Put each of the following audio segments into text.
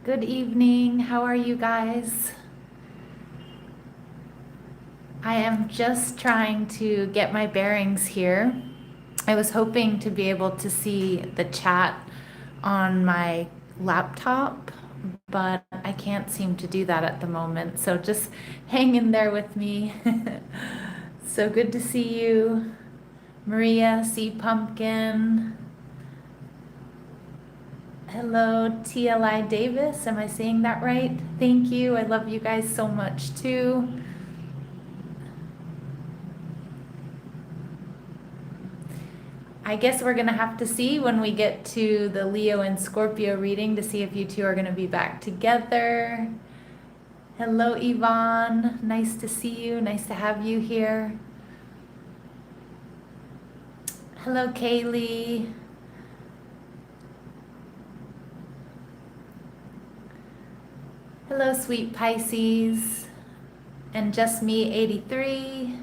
Good evening. How are you guys? I am just trying to get my bearings here. I was hoping to be able to see the chat on my laptop, but I can't seem to do that at the moment. So just hang in there with me. So good to see you, Maria, Sea Pumpkin. Hello, TLI Davis. Am I saying that right? Thank you. I love you guys so much too. I guess we're going to have to see when we get to the Leo and Scorpio reading to see if you two are going to be back together. Hello, Yvonne. Nice to see you. Nice to have you here. Hello, Kaylee. Hello, sweet Pisces. And just me, 83.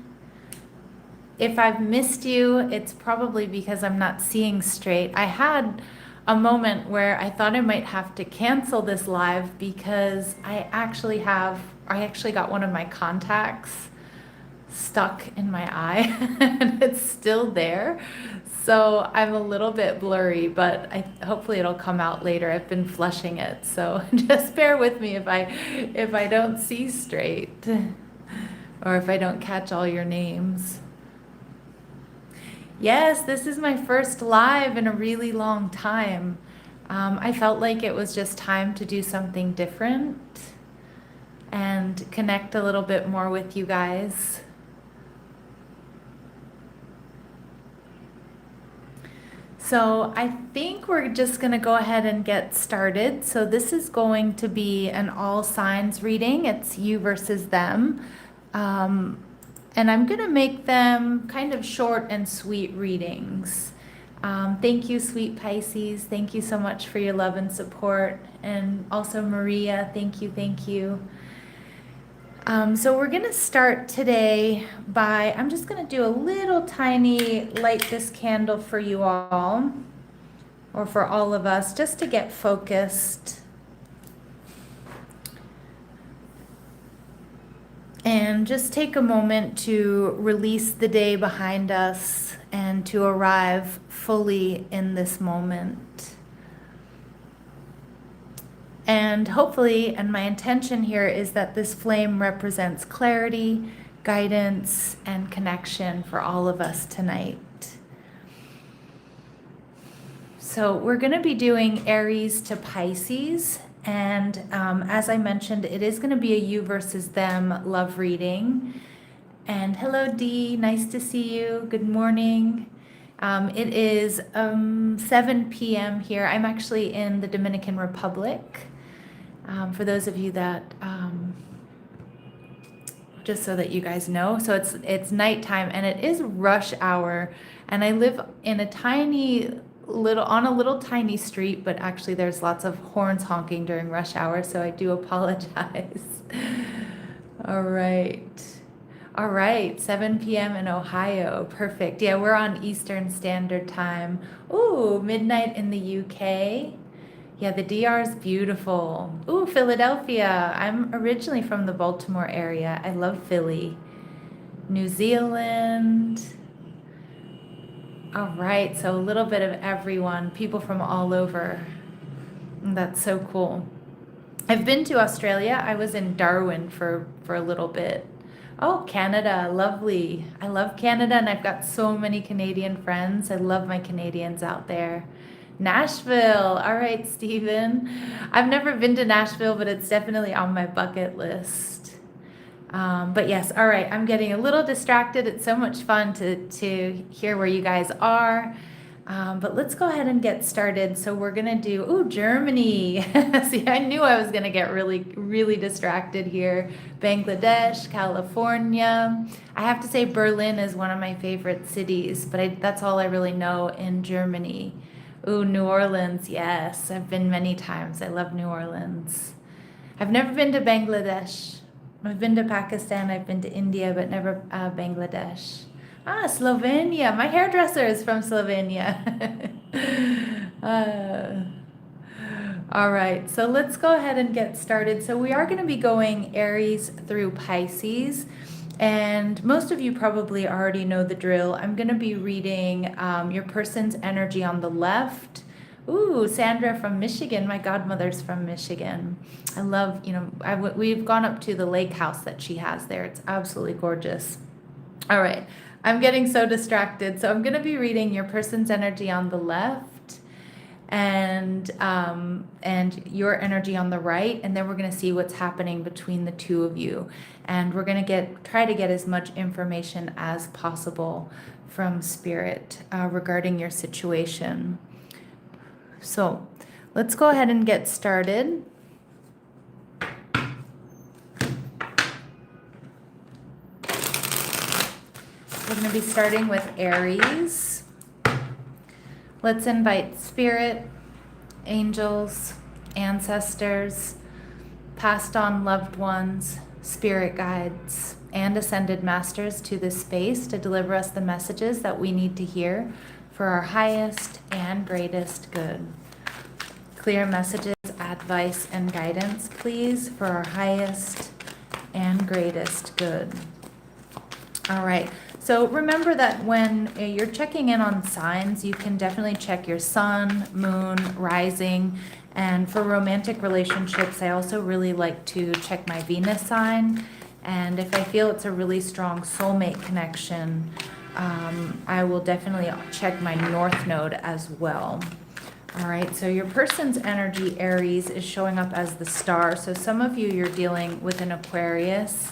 If I've missed you, it's probably because I'm not seeing straight. I had a moment where I thought I might have to cancel this live because I actually got one of my contacts stuck in my eye and it's still there. So I'm a little bit blurry, but hopefully it'll come out later. I've been flushing it. So just bear with me if I don't see straight or if I don't catch all your names. Yes, this is my first live in a really long time. I felt like it was just time to do something different and connect a little bit more with you guys. So I think we're just going to go ahead and get started. So this is going to be an all signs reading. It's you versus them. And I'm going to make them kind of short and sweet readings. Thank you, sweet Pisces. Thank you so much for your love and support. And also Maria, thank you, thank you. So we're going to start today by, I'm just going to do a little tiny light this candle for you all, or for all of us, just to get focused. And just take a moment to release the day behind us and to arrive fully in this moment. And hopefully, and my intention here is that this flame represents clarity, guidance, and connection for all of us tonight. So we're going to be doing Aries to Pisces. And as I mentioned, it is going to be a you versus them love reading. And hello, Dee. Nice to see you. Good morning. It is 7 p.m. here. I'm actually in the Dominican Republic. For those of you that, just so that you guys know. So it's nighttime and it is rush hour. And I live in on a little tiny street, but actually there's lots of horns honking during rush hour, so I do apologize. All right, 7 p.m. in Ohio. Perfect. Yeah, we're on Eastern Standard Time. Ooh, midnight in the UK. Yeah, the DR is beautiful. Ooh, Philadelphia. I'm originally from the Baltimore area. I love Philly. New Zealand. All right, so a little bit of everyone, people from all over. That's so cool. I've been to Australia. I was in Darwin for a little bit. Oh, Canada, lovely. I love Canada and I've got so many Canadian friends. I love my Canadians out there. Nashville. All right, Stephen. I've never been to Nashville, but it's definitely on my bucket list. But yes, all right, I'm getting a little distracted. It's so much fun to hear where you guys are. But let's go ahead and get started. So we're gonna do, Germany. See, I knew I was gonna get really, really distracted here. Bangladesh, California. I have to say Berlin is one of my favorite cities, but that's all I really know in Germany. Ooh, New Orleans, yes. I've been many times. I love New Orleans. I've never been to Bangladesh. I've been to Pakistan, I've been to India, but never Bangladesh. Ah, Slovenia. My hairdresser is from Slovenia. All right, so let's go ahead and get started. So we are going to be going Aries through Pisces, and most of you probably already know the drill. I'm going to be reading your person's energy on the left. Ooh, Sandra from Michigan. My godmother's from Michigan. I love, we've gone up to the lake house that she has there. It's absolutely gorgeous. All right, I'm getting so distracted. So I'm going to be reading your person's energy on the left and your energy on the right, and then we're going to see what's happening between the two of you, and we're going to try to get as much information as possible from spirit regarding your situation. So let's go ahead and get started. We're going to be starting with Aries. Let's invite spirit, angels, ancestors, passed on loved ones, spirit guides, and ascended masters to this space to deliver us the messages that we need to hear for our highest and greatest good. Clear messages, advice, and guidance, please, for our highest and greatest good. All right. So remember that when you're checking in on signs, you can definitely check your sun, moon, rising. And for romantic relationships, I also really like to check my Venus sign. And if I feel it's a really strong soulmate connection, I will definitely check my north node as well. All right, so your person's energy, Aries, is showing up as the star. So some of you, you're dealing with an Aquarius.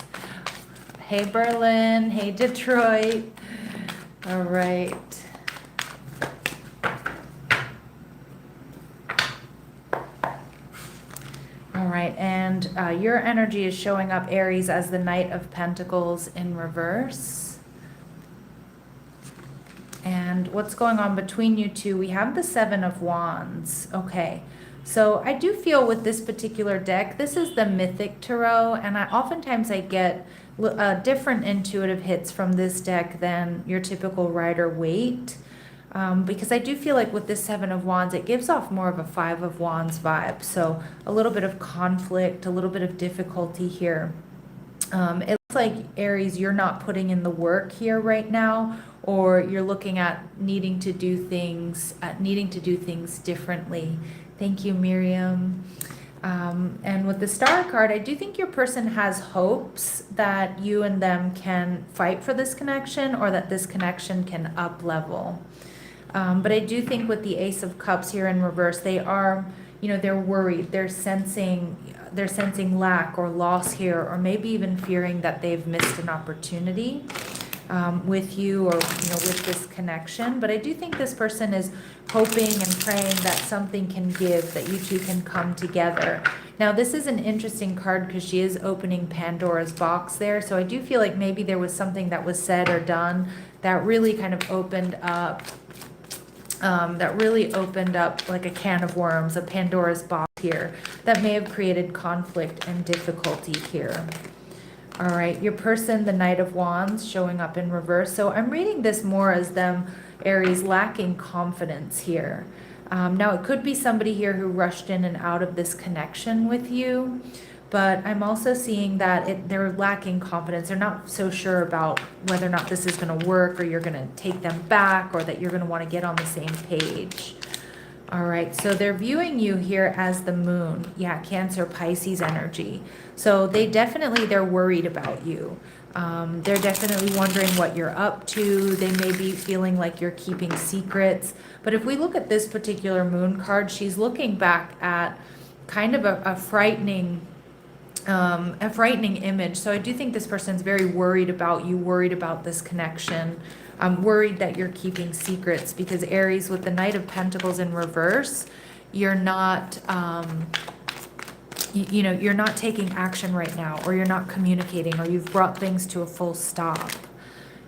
Hey, Berlin. Hey, Detroit. All right. All right, and your energy is showing up, Aries, as the Knight of Pentacles in reverse. And what's going on between you two? We have the Seven of Wands. Okay. So I do feel with this particular deck, this is the Mythic Tarot, and oftentimes I get different intuitive hits from this deck than your typical Rider-Waite, because I do feel like with this Seven of Wands, it gives off more of a Five of Wands vibe. So a little bit of conflict, a little bit of difficulty here. It looks like, Aries, you're not putting in the work here right now, or you're looking at needing to do things differently. Thank you, Miriam. And with the Star card, I do think your person has hopes that you and them can fight for this connection, or that this connection can up level. But I do think with the Ace of Cups here in reverse, they are, they're worried. They're sensing lack or loss here, or maybe even fearing that they've missed an opportunity with you, or with this connection. But I do think this person is hoping and praying that something can give, that you two can come together. Now, this is an interesting card because she is opening Pandora's box there. So I do feel like maybe there was something that was said or done that really kind of opened up like a can of worms, a Pandora's box here, that may have created conflict and difficulty here. All right, your person, the Knight of Wands, showing up in reverse. So I'm reading this more as them, Aries, lacking confidence here. Now, it could be somebody here who rushed in and out of this connection with you, but I'm also seeing that they're lacking confidence. They're not so sure about whether or not this is going to work, or you're going to take them back, or that you're going to want to get on the same page. All right, so they're viewing you here as the moon. Yeah, Cancer, Pisces energy. So they're worried about you. They're definitely wondering what you're up to. They may be feeling like you're keeping secrets. But if we look at this particular moon card, she's looking back at kind of a frightening image. So I do think this person's very worried about you, worried about this connection. I'm worried that you're keeping secrets, because Aries, with the Knight of Pentacles in reverse, you're not, you're not taking action right now, or you're not communicating, or you've brought things to a full stop.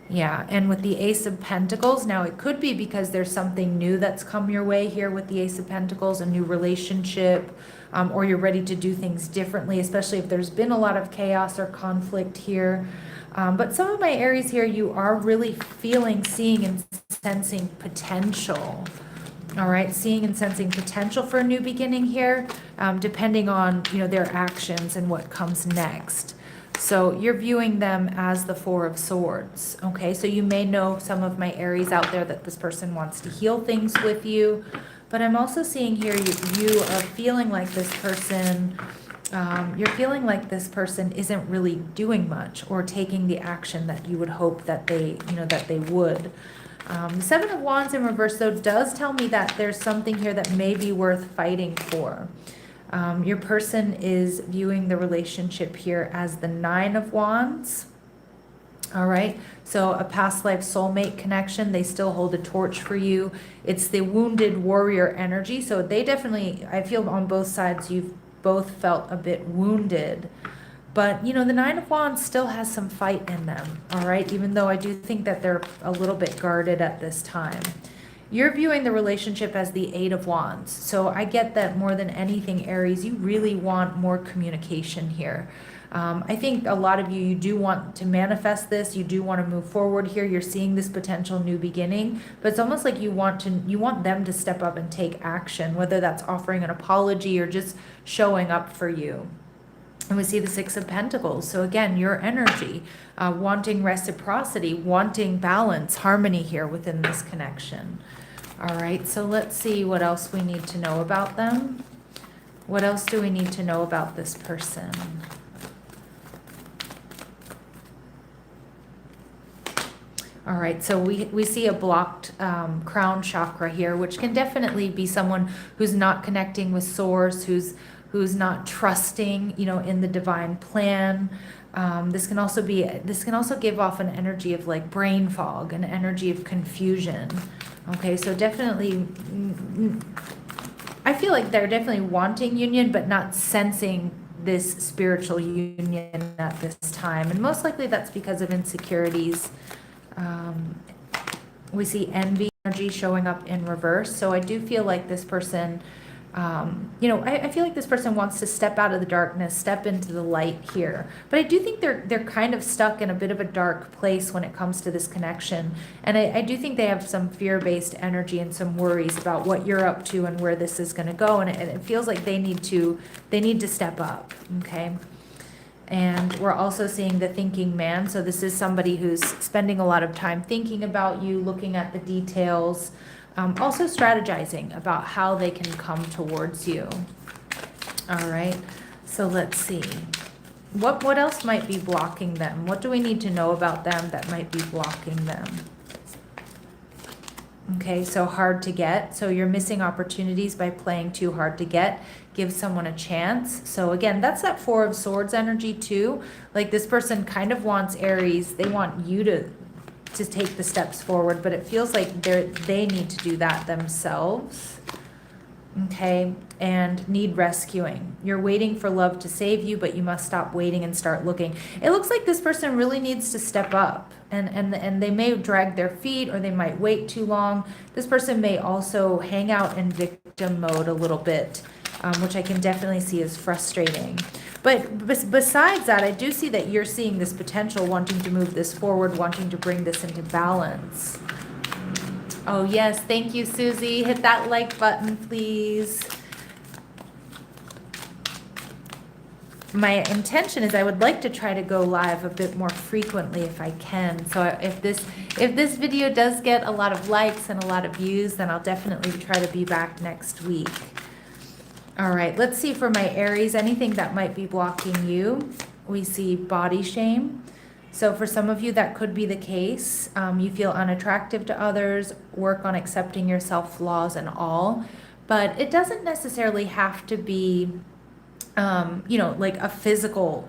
Yeah, and with the Ace of Pentacles, now it could be because there's something new that's come your way here with the Ace of Pentacles, a new relationship, or you're ready to do things differently, especially if there's been a lot of chaos or conflict here. But some of my Aries here, you are really feeling, seeing, and sensing potential. All right, seeing and sensing potential for a new beginning here, depending on, their actions and what comes next. So you're viewing them as the Four of Swords, okay? So you may know some of my Aries out there that this person wants to heal things with you, but I'm also seeing here you are feeling like this person, you're feeling like this person isn't really doing much or taking the action that you would hope that they would. The Seven of Wands in reverse, though, does tell me that there's something here that may be worth fighting for. Your person is viewing the relationship here as the Nine of Wands. All right, so a past life soulmate connection. They still hold a torch for you. It's the wounded warrior energy. So they definitely, I feel on both sides, you've both felt a bit wounded. But, the Nine of Wands still has some fight in them, all right? Even though I do think that they're a little bit guarded at this time. You're viewing the relationship as the Eight of Wands. So I get that more than anything, Aries, you really want more communication here. I think a lot of you do want to manifest this. You do want to move forward here. You're seeing this potential new beginning, but it's almost like you want them to step up and take action, whether that's offering an apology or just showing up for you. And we see the Six of Pentacles. So again, your energy, wanting reciprocity, wanting balance, harmony here within this connection. All right, so let's see what else we need to know about them. What else do we need to know about this person? All right, so we see a blocked crown chakra here, which can definitely be someone who's not connecting with source, who's not trusting, in the divine plan. This can also give off an energy of like brain fog, an energy of confusion. Okay, so definitely, I feel like they're definitely wanting union, but not sensing this spiritual union at this time. And most likely that's because of insecurities. We see envy energy showing up in reverse. So I do feel like this person, I feel like this person wants to step out of the darkness, step into the light here. But I do think they're kind of stuck in a bit of a dark place when it comes to this connection. And I do think they have some fear-based energy and some worries about what you're up to and where this is going to go. And it feels like they need to step up, okay? And we're also seeing the thinking man. So this is somebody who's spending a lot of time thinking about you, looking at the details, also strategizing about how they can come towards you. All right, so let's see. What else might be blocking them? What do we need to know about them that might be blocking them? Okay, so hard to get. So you're missing opportunities by playing too hard to get. Give someone a chance. So again, that's that Four of Swords energy too. Like this person kind of wants Aries. They want you to take the steps forward, but it feels like they need to do that themselves. Okay, and need rescuing. You're waiting for love to save you, but you must stop waiting and start looking. It looks like this person really needs to step up, and they may drag their feet, or they might wait too long. This person may also hang out in victim mode a little bit, which I can definitely see as frustrating. But besides that, I do see that you're seeing this potential, wanting to move this forward, wanting to bring this into balance. Oh, yes. Thank you, Susie. Hit that like button, please. My intention is I would like to try to go live a bit more frequently if I can. So if this video does get a lot of likes and a lot of views, then I'll definitely try to be back next week. All right, let's see for my Aries, anything that might be blocking you. We see body shame. So for some of you, that could be the case. You feel unattractive to others, work on accepting yourself, flaws and all. But it doesn't necessarily have to be, like a physical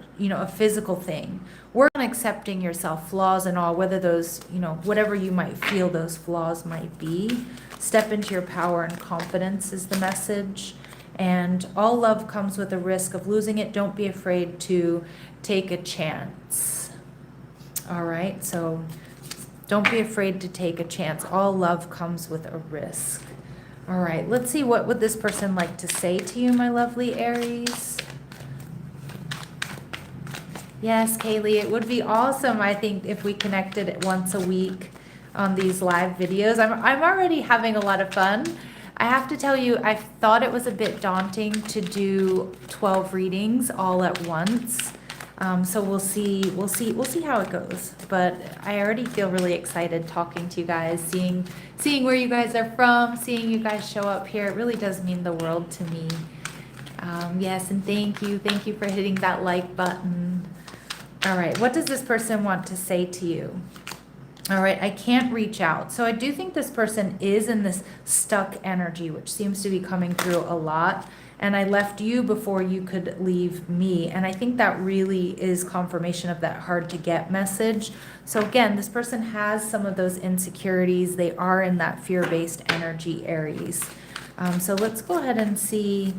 thing. Work on accepting yourself, flaws and all, whether those, whatever you might feel those flaws might be. Step into your power and confidence is the message. And all love comes with a risk of losing it. Don't be afraid to take a chance. All right, so don't be afraid to take a chance. All love comes with a risk. All right, let's see, what would this person like to say to you, my lovely Aries? Yes, Kaylee, it would be awesome, I think, if we connected once a week on these live videos. I'm already having a lot of fun. I have to tell you, I thought it was a bit daunting to do 12 readings all at once. So we'll see how it goes. But I already feel really excited talking to you guys, seeing where you guys are from, seeing you guys show up here. It really does mean the world to me. Yes, and thank you for hitting that like button. All right, what does this person want to say to you? All right, I can't reach out. So I do think this person is in this stuck energy, which seems to be coming through a lot. And I left you before you could leave me. And I think that really is confirmation of that hard to get message. So again, this person has some of those insecurities. They are in that fear-based energy, Aries. So let's go ahead and see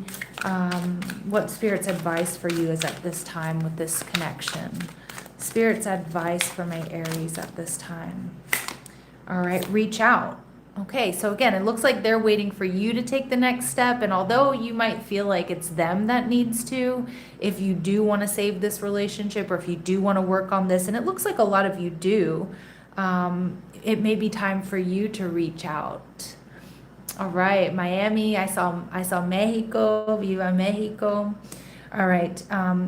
what Spirit's advice for you is at this time with this connection. Spirit's advice for my Aries at this time. All right, reach out. Okay, so again, it looks like they're waiting for you to take the next step. And although you might feel like it's them that needs to, if you do want to save this relationship or if you do want to work on this, and it looks like a lot of you do, it may be time for you to reach out. All right, Miami, I saw Mexico, Viva Mexico. All right,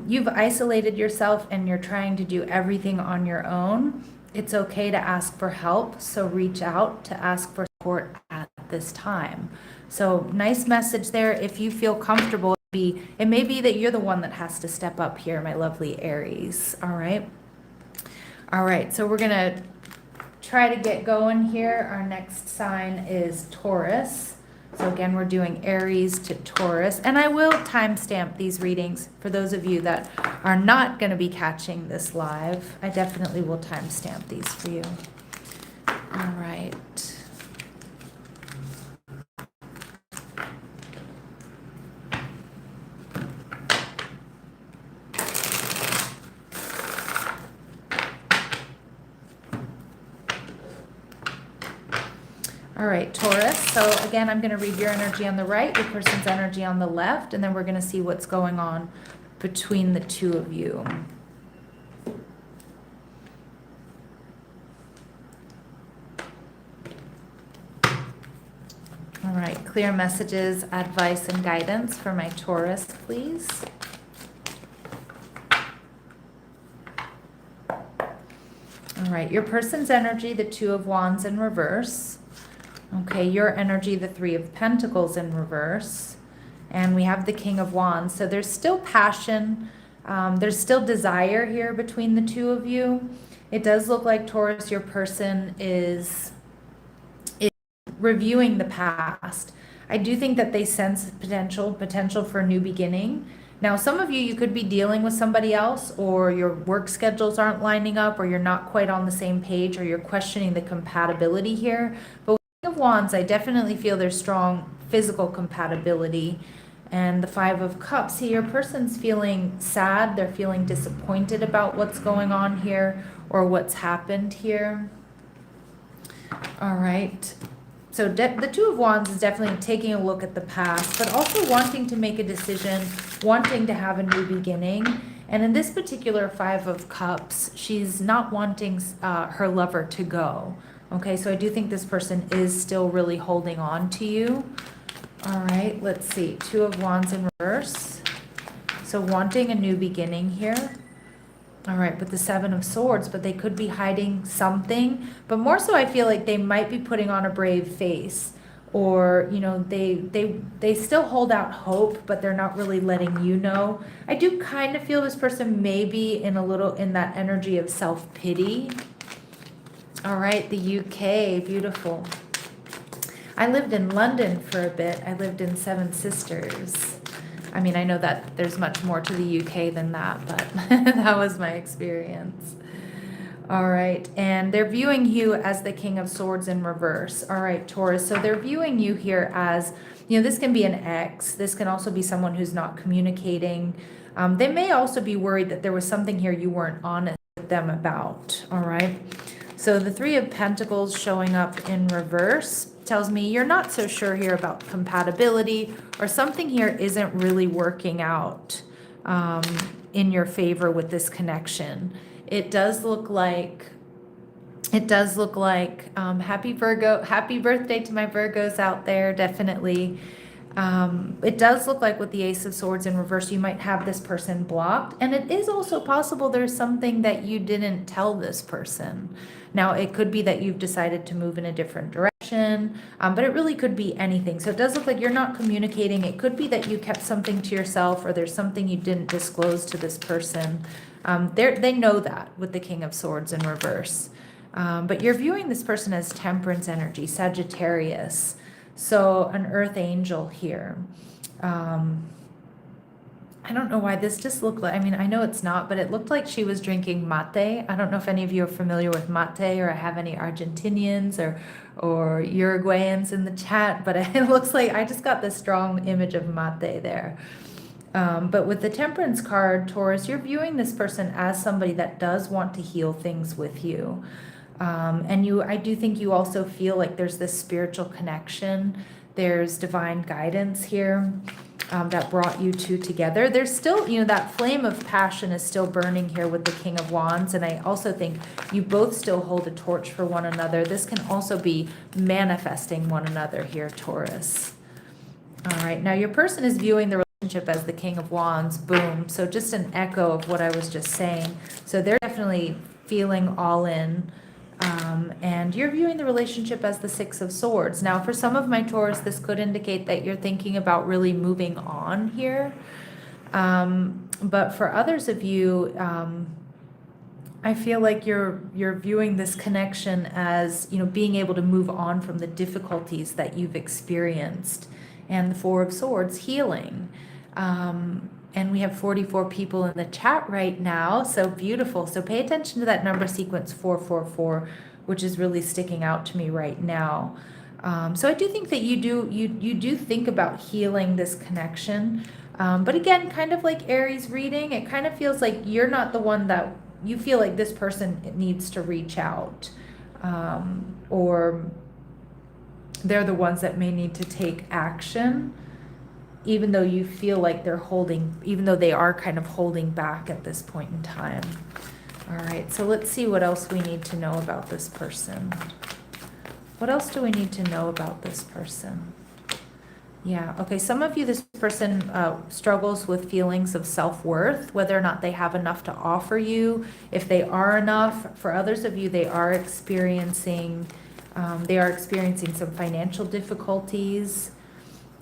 you've isolated yourself and you're trying to do everything on your own. It's okay to ask for help, so reach out to ask for support at this time. So nice message there. If you feel comfortable, it may be that you're the one that has to step up here, my lovely Aries. All right. All right, so we're gonna try to get going here. Our next sign is Taurus. So again, we're doing Aries to Taurus, and I will timestamp these readings for those of you that are not going to be catching this live. I definitely will timestamp these for you. All right. All right, Taurus. So again, I'm going to read your energy on the right, your person's energy on the left, and then we're going to see what's going on between the two of you. All right, clear messages, advice, and guidance for my Taurus, please. All right, your person's energy, the Two of Wands in reverse. Okay, your energy, the Three of Pentacles in reverse. And we have the King of Wands. So there's still passion. There's still desire here between the two of you. It does look like, Taurus, your person is reviewing the past. I do think that they sense potential for a new beginning. Now, some of you could be dealing with somebody else, or your work schedules aren't lining up, or you're not quite on the same page, or you're questioning the compatibility here. But of Wands, I definitely feel there's strong physical compatibility. And the Five of Cups, see, your person's feeling sad. They're feeling disappointed about what's going on here or what's happened here. All right. So the Two of Wands is definitely taking a look at the past, but also wanting to make a decision, wanting to have a new beginning. And in this particular Five of Cups, she's not wanting her lover to go. Okay, so I do think this person is still really holding on to you. All right, let's see. Two of Wands in reverse. So wanting a new beginning here. All right, but the Seven of Swords, but they could be hiding something. But more so, I feel like they might be putting on a brave face. Or, you know, they still hold out hope, but they're not really letting you know. I do kind of feel this person may be in that energy of self-pity. All right, the UK, beautiful. I lived in London for a bit. I lived in Seven Sisters. I mean, I know that there's much more to the UK than that, but that was my experience. All right, and they're viewing you as the King of Swords in reverse. All right, Taurus, so they're viewing you here as, you know, this can be an ex. This can also be someone who's not communicating. They may also be worried that there was something here you weren't honest with them about. All right. So the Three of Pentacles showing up in reverse tells me you're not so sure here about compatibility, or something here isn't really working out in your favor with this connection. It does look like It does look like happy birthday to my Virgos out there, definitely. It does look like with the Ace of Swords in reverse, you might have this person blocked. And it is also possible there's something that you didn't tell this person. Now, it could be that you've decided to move in a different direction, but it really could be anything. So it does look like you're not communicating. It could be that you kept something to yourself, or there's something you didn't disclose to this person. They know that with the King of Swords in reverse. But you're viewing this person as Temperance energy, Sagittarius. So an earth angel here. I don't know why this just looked like, I mean, I know it's not, but it looked like she was drinking mate. I don't know if any of you are familiar with mate or have any Argentinians or Uruguayans in the chat, but it looks like I just got this strong image of mate there. But with the Temperance card, Taurus, you're viewing this person as somebody that does want to heal things with you. And I do think you also feel like there's this spiritual connection. There's divine guidance here that brought you two together. There's still, that flame of passion is still burning here with the King of Wands. And I also think you both still hold a torch for one another. This can also be manifesting one another here, Taurus. All right. Now your person is viewing the relationship as the King of Wands. Boom. So just an echo of what I was just saying. So they're definitely feeling all in. And you're viewing the relationship as the Six of Swords. Now, for some of my Taurus, this could indicate that you're thinking about really moving on here. But for others of you, I feel like you're viewing this connection as, being able to move on from the difficulties that you've experienced. And the Four of Swords, healing. And we have 44 people in the chat right now. So beautiful. So pay attention to that number sequence 444, which is really sticking out to me right now. So I do think that you do think about healing this connection. But again, kind of like Aries reading, it kind of feels like you're not the one that you feel like this person needs to reach out. Or they're the ones that may need to take action. Even though you feel like even though they are kind of holding back at this point in time. All right, so let's see what else we need to know about this person. What else do we need to know about this person? Yeah, okay, some of you, this person struggles with feelings of self-worth, whether or not they have enough to offer you, if they are enough. For others of you, they are experiencing some financial difficulties.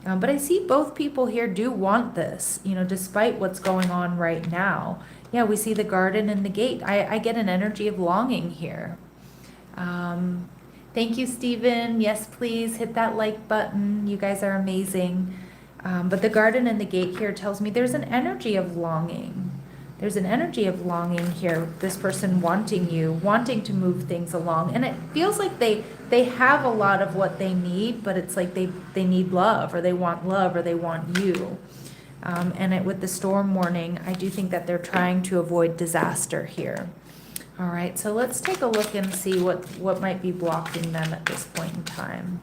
But I see both people here do want this, despite what's going on right now. Yeah, we see the garden and the gate. I get an energy of longing here. Thank you, Stephen. Yes, please hit that like button. You guys are amazing. But the garden and the gate here tells me there's an energy of longing. There's an energy of longing here. This person wanting to move things along. And it feels like they have a lot of what they need, but it's like they need love, or they want you. And with the storm warning, I do think that they're trying to avoid disaster here. All right, so let's take a look and see what might be blocking them at this point in time.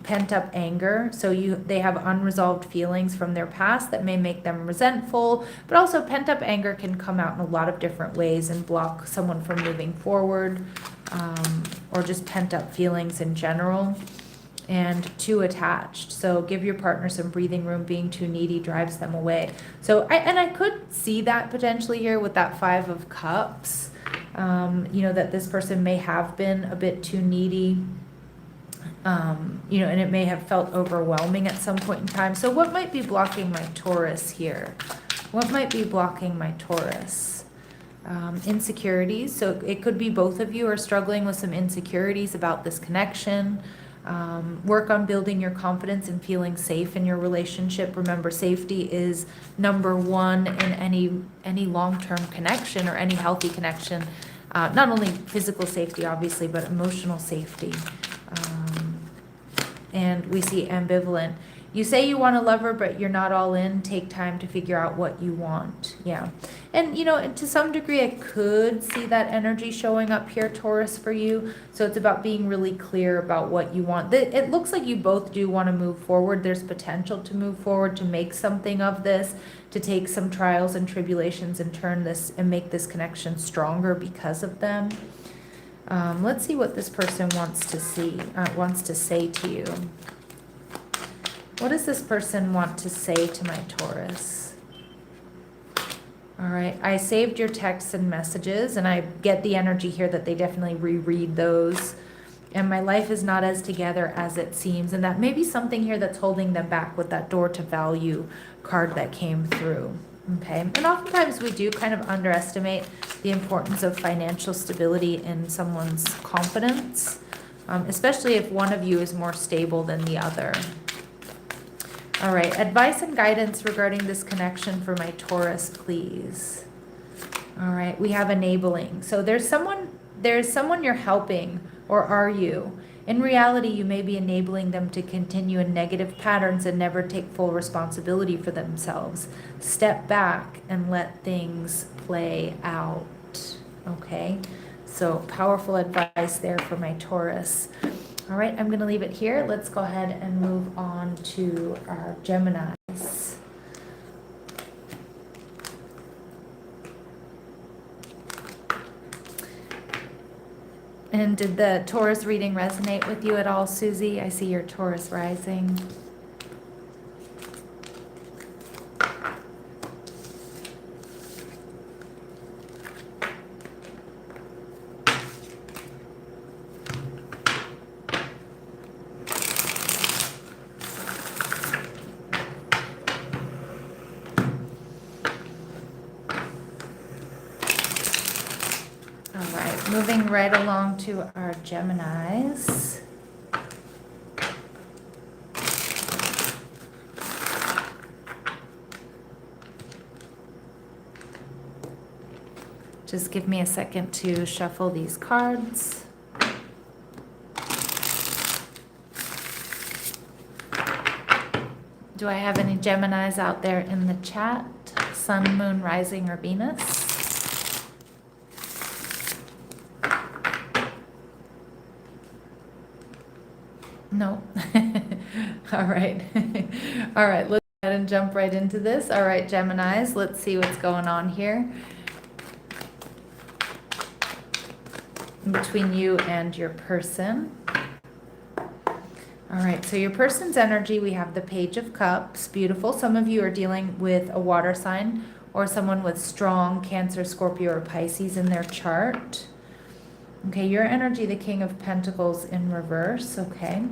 Pent-up anger. So they have unresolved feelings from their past that may make them resentful, but also pent-up anger can come out in a lot of different ways and block someone from moving forward, or just pent-up feelings in general. And too attached. So give your partner some breathing room. Being too needy drives them away. So I could see that potentially here with that Five of Cups, that this person may have been a bit too needy. And it may have felt overwhelming at some point in time. So what might be blocking my Taurus here? What might be blocking my Taurus? Insecurities. So it could be both of you are struggling with some insecurities about this connection. Work on building your confidence and feeling safe in your relationship. Remember, safety is number one in any long-term connection or any healthy connection. Not only physical safety, obviously, but emotional safety. And we see ambivalent. You say you want a lover, but you're not all in. Take time to figure out what you want. Yeah. And, to some degree, I could see that energy showing up here, Taurus, for you. So it's about being really clear about what you want. It looks like you both do want to move forward. There's potential to move forward, to make something of this, to take some trials and tribulations and turn this and make this connection stronger because of them. Let's see what this person wants to say to you. What does this person want to say to my Taurus? All right, I saved your texts and messages, and I get the energy here that they definitely reread those. And my life is not as together as it seems. And that may be something here that's holding them back with that door to value card that came through. Okay, and oftentimes we do kind of underestimate the importance of financial stability in someone's confidence, especially if one of you is more stable than the other. All right, advice and guidance regarding this connection for my Taurus, please. All right, we have enabling. So there's someone you're helping, or are you? In reality, you may be enabling them to continue in negative patterns and never take full responsibility for themselves. Step back and let things play out. Okay, so powerful advice there for my Taurus. All right, I'm going to leave it here. Let's go ahead and move on to our Geminis. And did the Taurus reading resonate with you at all, Susie? I see your Taurus rising. Moving right along to our Geminis. Just give me a second to shuffle these cards. Do I have any Geminis out there in the chat? Sun, Moon, Rising, or Venus? No. All right. All right, let's go ahead and jump right into this. All right, Geminis, let's see what's going on here between you and your person. All right, so your person's energy, we have the Page of Cups. Beautiful. Some of you are dealing with a water sign or someone with strong Cancer, Scorpio, or Pisces in their chart. Okay, your energy, the King of Pentacles in reverse, okay?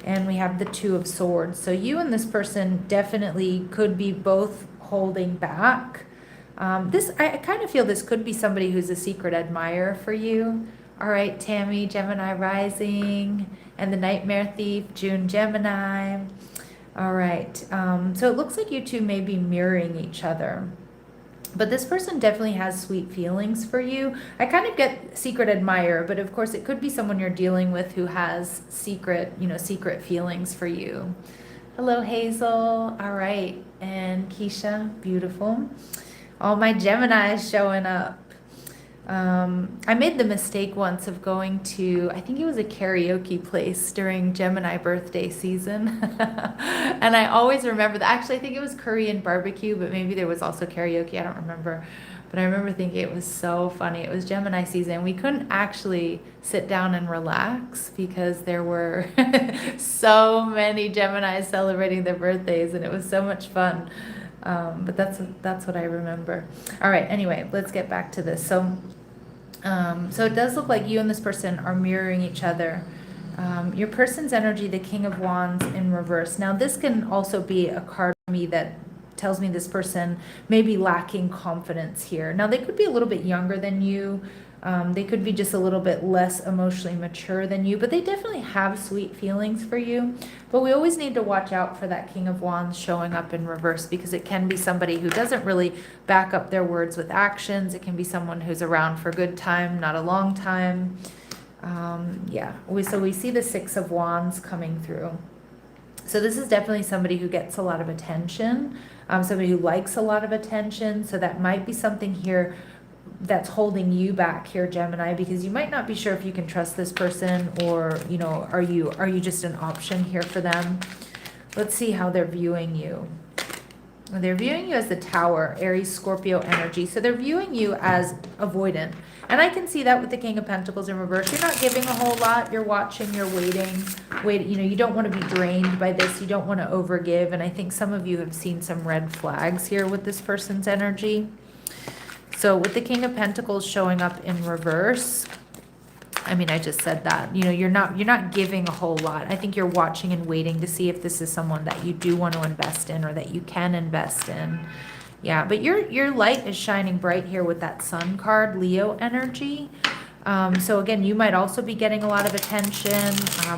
And we have the Two of Swords. So you and this person definitely could be both holding back. I kind of feel this could be somebody who's a secret admirer for you. All right, Tammy, Gemini rising, and the Nightmare Thief, June, Gemini. All right, so it looks like you two may be mirroring each other. But this person definitely has sweet feelings for you. I kind of get secret admirer, but of course it could be someone you're dealing with who has secret feelings for you. Hello, Hazel. All right. And Keisha, beautiful. All my Geminis showing up. I made the mistake once of going to, I think it was a karaoke place during Gemini birthday season. And I always remember that. Actually, I think it was Korean barbecue, but maybe there was also karaoke. I don't remember. But I remember thinking it was so funny. It was Gemini season. We couldn't actually sit down and relax because there were so many Geminis celebrating their birthdays, and it was so much fun. But that's what I remember. All right. Anyway, let's get back to this. So it does look like you and this person are mirroring each other. Your person's energy, the King of Wands in reverse. Now, this can also be a card for me that tells me this person may be lacking confidence here. Now, they could be a little bit younger than you. They could be just a little bit less emotionally mature than you, but they definitely have sweet feelings for you. But we always need to watch out for that King of Wands showing up in reverse, because it can be somebody who doesn't really back up their words with actions. It can be someone who's around for a good time, not a long time. So we see the Six of Wands coming through. So this is definitely somebody who gets a lot of attention, somebody who likes a lot of attention. So that might be something here that's holding you back here, Gemini, because you might not be sure if you can trust this person, or, are you just an option here for them? Let's see how they're viewing you. They're viewing you as the Tower, Aries, Scorpio energy. So they're viewing you as avoidant. And I can see that with the King of Pentacles in reverse. You're not giving a whole lot. You're watching, you're waiting. You don't want to be drained by this. You don't want to overgive. And I think some of you have seen some red flags here with this person's energy. So with the King of Pentacles showing up in reverse, I mean, I just said that, you're not giving a whole lot. I think you're watching and waiting to see if this is someone that you do want to invest in or that you can invest in. Yeah, but your light is shining bright here with that Sun card, Leo energy. So again, you might also be getting a lot of attention.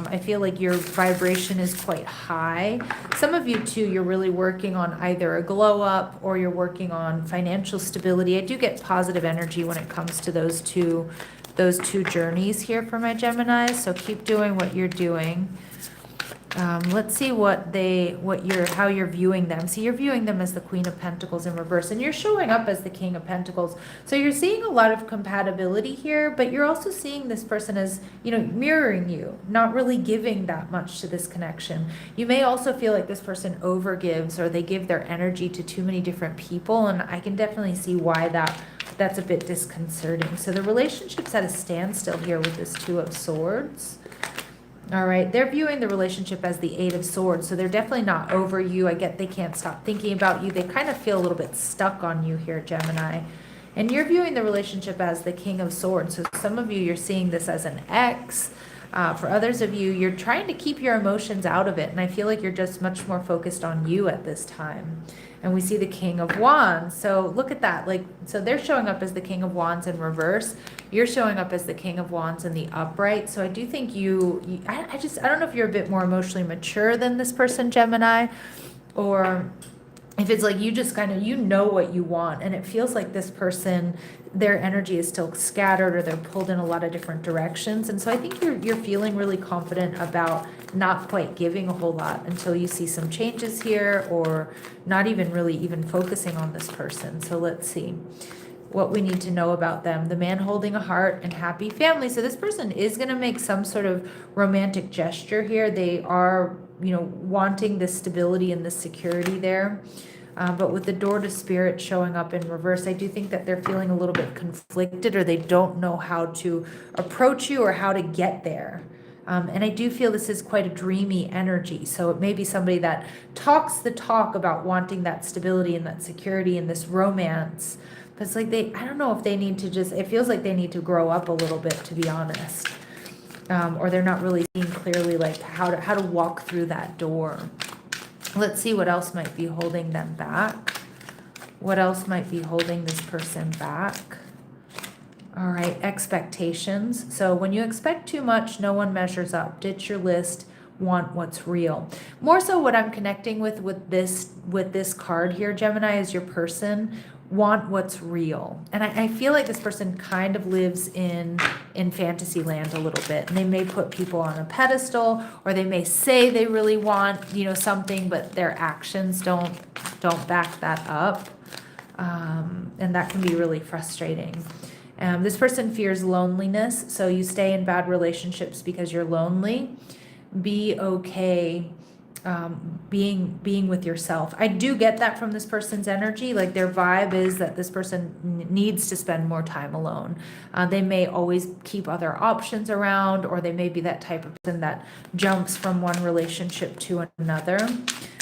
I feel like your vibration is quite high. Some of you too, you're really working on either a glow up or you're working on financial stability. I do get positive energy when it comes to those two journeys here for my Geminis. So keep doing what you're doing. Let's see how you're viewing them. So you're viewing them as the Queen of Pentacles in reverse, and you're showing up as the King of Pentacles. So you're seeing a lot of compatibility here, but you're also seeing this person as, mirroring you, not really giving that much to this connection. You may also feel like this person overgives or they give their energy to too many different people, and I can definitely see why that's a bit disconcerting. So the relationship's at a standstill here with this Two of Swords. All right, they're viewing the relationship as the Eight of Swords, so they're definitely not over you. I get they can't stop thinking about you. They kind of feel a little bit stuck on you here, Gemini. And you're viewing the relationship as the King of Swords. So some of you, you're seeing this as an ex. For others of you, you're trying to keep your emotions out of it. And I feel like you're just much more focused on you at this time. And we see the King of Wands. So look at that. So they're showing up as the King of Wands in reverse. You're showing up as the King of Wands in the upright. So I do think I don't know if you're a bit more emotionally mature than this person, Gemini, or if it's like you just kind of, what you want, and it feels like this person, their energy is still scattered or they're pulled in a lot of different directions. And so I think you're feeling really confident about not quite giving a whole lot until you see some changes here, or not even focusing on this person. So let's see what we need to know about them. The man holding a heart and happy family. So this person is going to make some sort of romantic gesture here. They are, wanting this stability and this security there. But with the Door to Spirit showing up in reverse, I do think that they're feeling a little bit conflicted, or they don't know how to approach you or how to get there. And I do feel this is quite a dreamy energy. So it may be somebody that talks the talk about wanting that stability and that security and this romance. But it's like I don't know if they need to it feels like they need to grow up a little bit, to be honest. Or they're not really seeing clearly how to walk through that door. Let's see what else might be holding them back. What else might be holding this person back? All right, expectations. So when you expect too much, no one measures up. Ditch your list. Want what's real. More so what I'm connecting with this card here, Gemini, is your person want what's real. And I feel like this person kind of lives in fantasy land a little bit, and they may put people on a pedestal, or they may say they really want something, but their actions don't back that up, and that can be really frustrating. This person fears loneliness, so you stay in bad relationships because you're lonely. Be okay being with yourself. I do get that from this person's energy. Like, their vibe is that this person needs to spend more time alone. They may always keep other options around, or they may be that type of person that jumps from one relationship to another.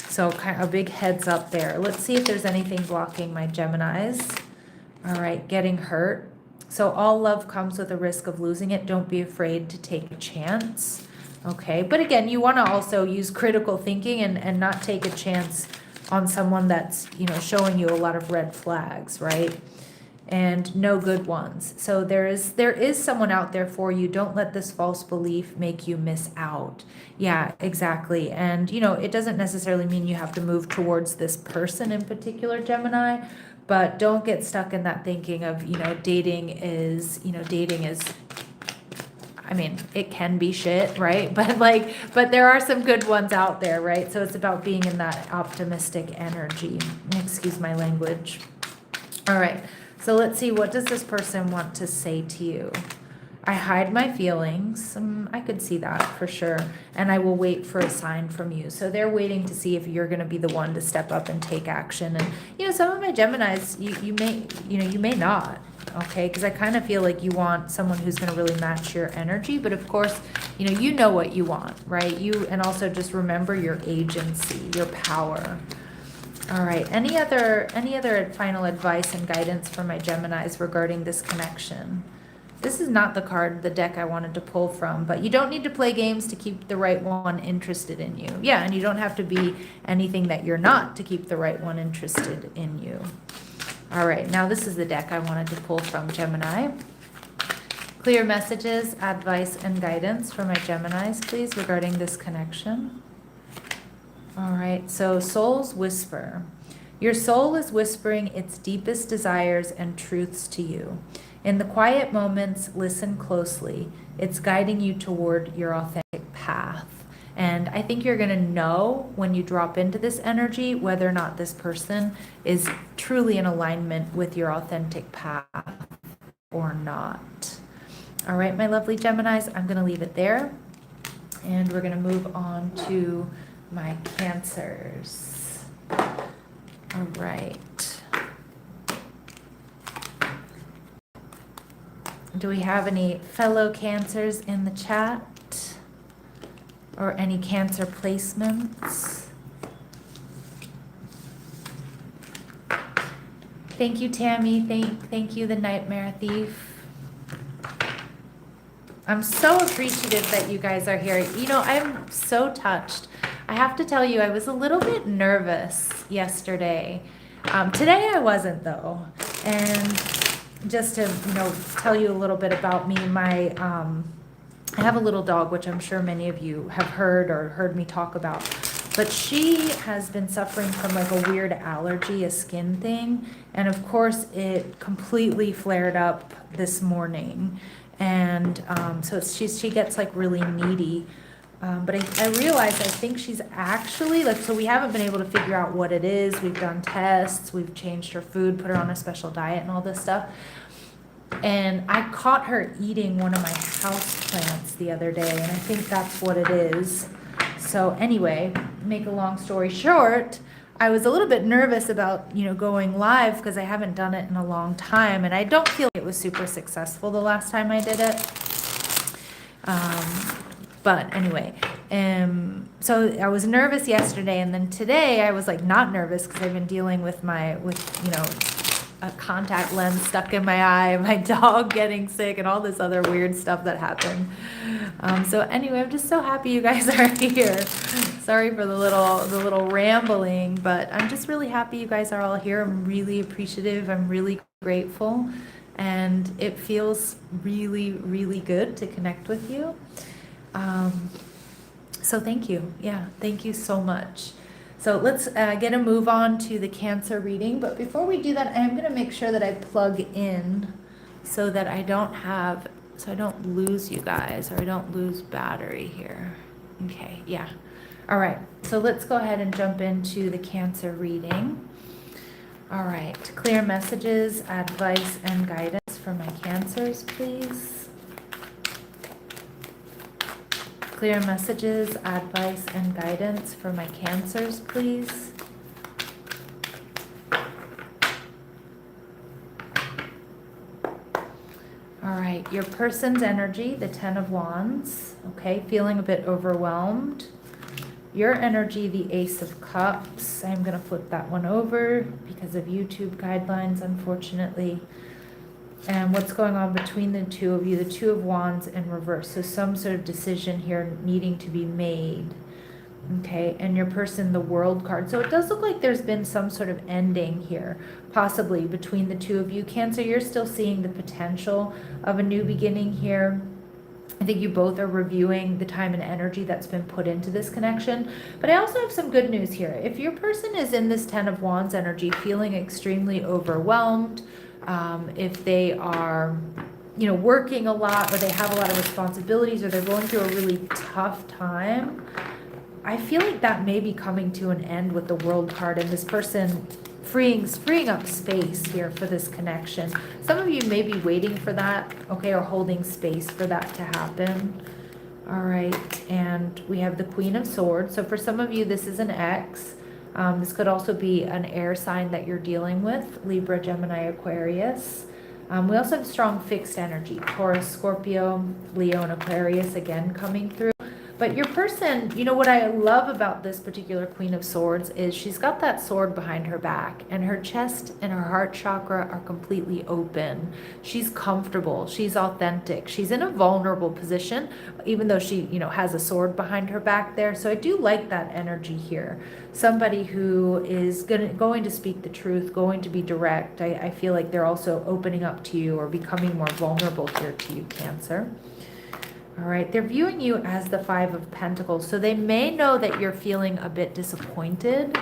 So kind of a big heads up there. Let's see if there's anything blocking my Geminis. All right, getting hurt. So all love comes with a risk of losing it. Don't be afraid to take a chance. Okay, but again, you want to also use critical thinking and not take a chance on someone that's, showing you a lot of red flags, right? And no good ones. So there is someone out there for you. Don't let this false belief make you miss out. Yeah, exactly. And, it doesn't necessarily mean you have to move towards this person in particular, Gemini, but don't get stuck in that thinking of, dating is, I mean, it can be shit, right? But there are some good ones out there, right? So it's about being in that optimistic energy. Excuse my language. All right. So let's see, what does this person want to say to you? I hide my feelings. I could see that for sure. And I will wait for a sign from you. So they're waiting to see if you're going to be the one to step up and take action. And, you know, some of my Geminis, you may not. Okay. Because I kind of feel like you want someone who's going to really match your energy. But of course, you know what you want, right? And also just remember your agency, your power. All right. Any other final advice and guidance for my Geminis regarding this connection? This is not the deck I wanted to pull from, but you don't need to play games to keep the right one interested in you. Yeah, and you don't have to be anything that you're not to keep the right one interested in you. All right, now this is the deck I wanted to pull from, Gemini. Clear messages, advice, and guidance for my Geminis, please, regarding this connection. All right, so Soul's Whisper. Your soul is whispering its deepest desires and truths to you. In the quiet moments, listen closely. It's guiding you toward your authentic path. And I think you're going to know when you drop into this energy whether or not this person is truly in alignment with your authentic path or not. All right, my lovely Geminis, I'm going to leave it there. And we're going to move on to my Cancers. All right. Do we have any fellow Cancers in the chat? Or any Cancer placements? Thank you, Tammy. Thank you, the Nightmare Thief. I'm so appreciative that you guys are here. I'm so touched. I have to tell you, I was a little bit nervous yesterday. Today I wasn't, though. And just to, tell you a little bit about me, I have a little dog, which I'm sure many of you have heard me talk about, but she has been suffering from like a weird allergy, a skin thing. And of course it completely flared up this morning. And, so she gets like really needy. But I realized I think she's actually so we haven't been able to figure out what it is. We've done tests, we've changed her food, put her on a special diet and all this stuff. And I caught her eating one of my house plants the other day, and I think that's what it is. So anyway, make a long story short, I was a little bit nervous about, going live because I haven't done it in a long time, and I don't feel it was super successful the last time I did it. But anyway, so I was nervous yesterday, and then today I was like not nervous because I've been dealing with a contact lens stuck in my eye, my dog getting sick, and all this other weird stuff that happened. So anyway, I'm just so happy you guys are here. Sorry for the little rambling, but I'm just really happy you guys are all here. I'm really appreciative. I'm really grateful, and it feels really, really good to connect with you. So thank you. Yeah, thank you so much. So let's get a move on to the Cancer reading. But before we do that, I am going to make sure that I plug in so that I don't lose you guys, or I don't lose battery here. Okay, yeah. All right, so let's go ahead and jump into the Cancer reading. All right, clear messages, advice, and guidance for my Cancers, please. Clear messages, advice, and guidance for my Cancers, please. All right, your person's energy, the 10 of Wands, okay, feeling a bit overwhelmed. Your energy, the Ace of Cups. I'm going to flip that one over because of YouTube guidelines, unfortunately. And what's going on between the two of you, the Two of Wands in reverse. So some sort of decision here needing to be made. Okay, and your person, the World card. So it does look like there's been some sort of ending here, possibly between the two of you. Cancer, you're still seeing the potential of a new beginning here. I think you both are reviewing the time and energy that's been put into this connection. But I also have some good news here. If your person is in this 10 of Wands energy, feeling extremely overwhelmed, if they are, working a lot, or they have a lot of responsibilities, or they're going through a really tough time, I feel like that may be coming to an end with the World card, and this person freeing up space here for this connection. Some of you may be waiting for that, okay, or holding space for that to happen. All right, and we have the Queen of Swords. So for some of you, this is an ex. This could also be an air sign that you're dealing with, Libra, Gemini, Aquarius. We also have strong fixed energy, Taurus, Scorpio, Leo, and Aquarius again coming through. But your person, you know what I love about this particular Queen of Swords is she's got that sword behind her back, and her chest and her heart chakra are completely open. She's comfortable. She's authentic. She's in a vulnerable position, even though she, you know, has a sword behind her back there. So I do like that energy here. Somebody who is going to speak the truth, going to be direct. I feel like they're also opening up to you or becoming more vulnerable here to you, Cancer. All right, they're viewing you as the Five of Pentacles. So they may know that you're feeling a bit disappointed.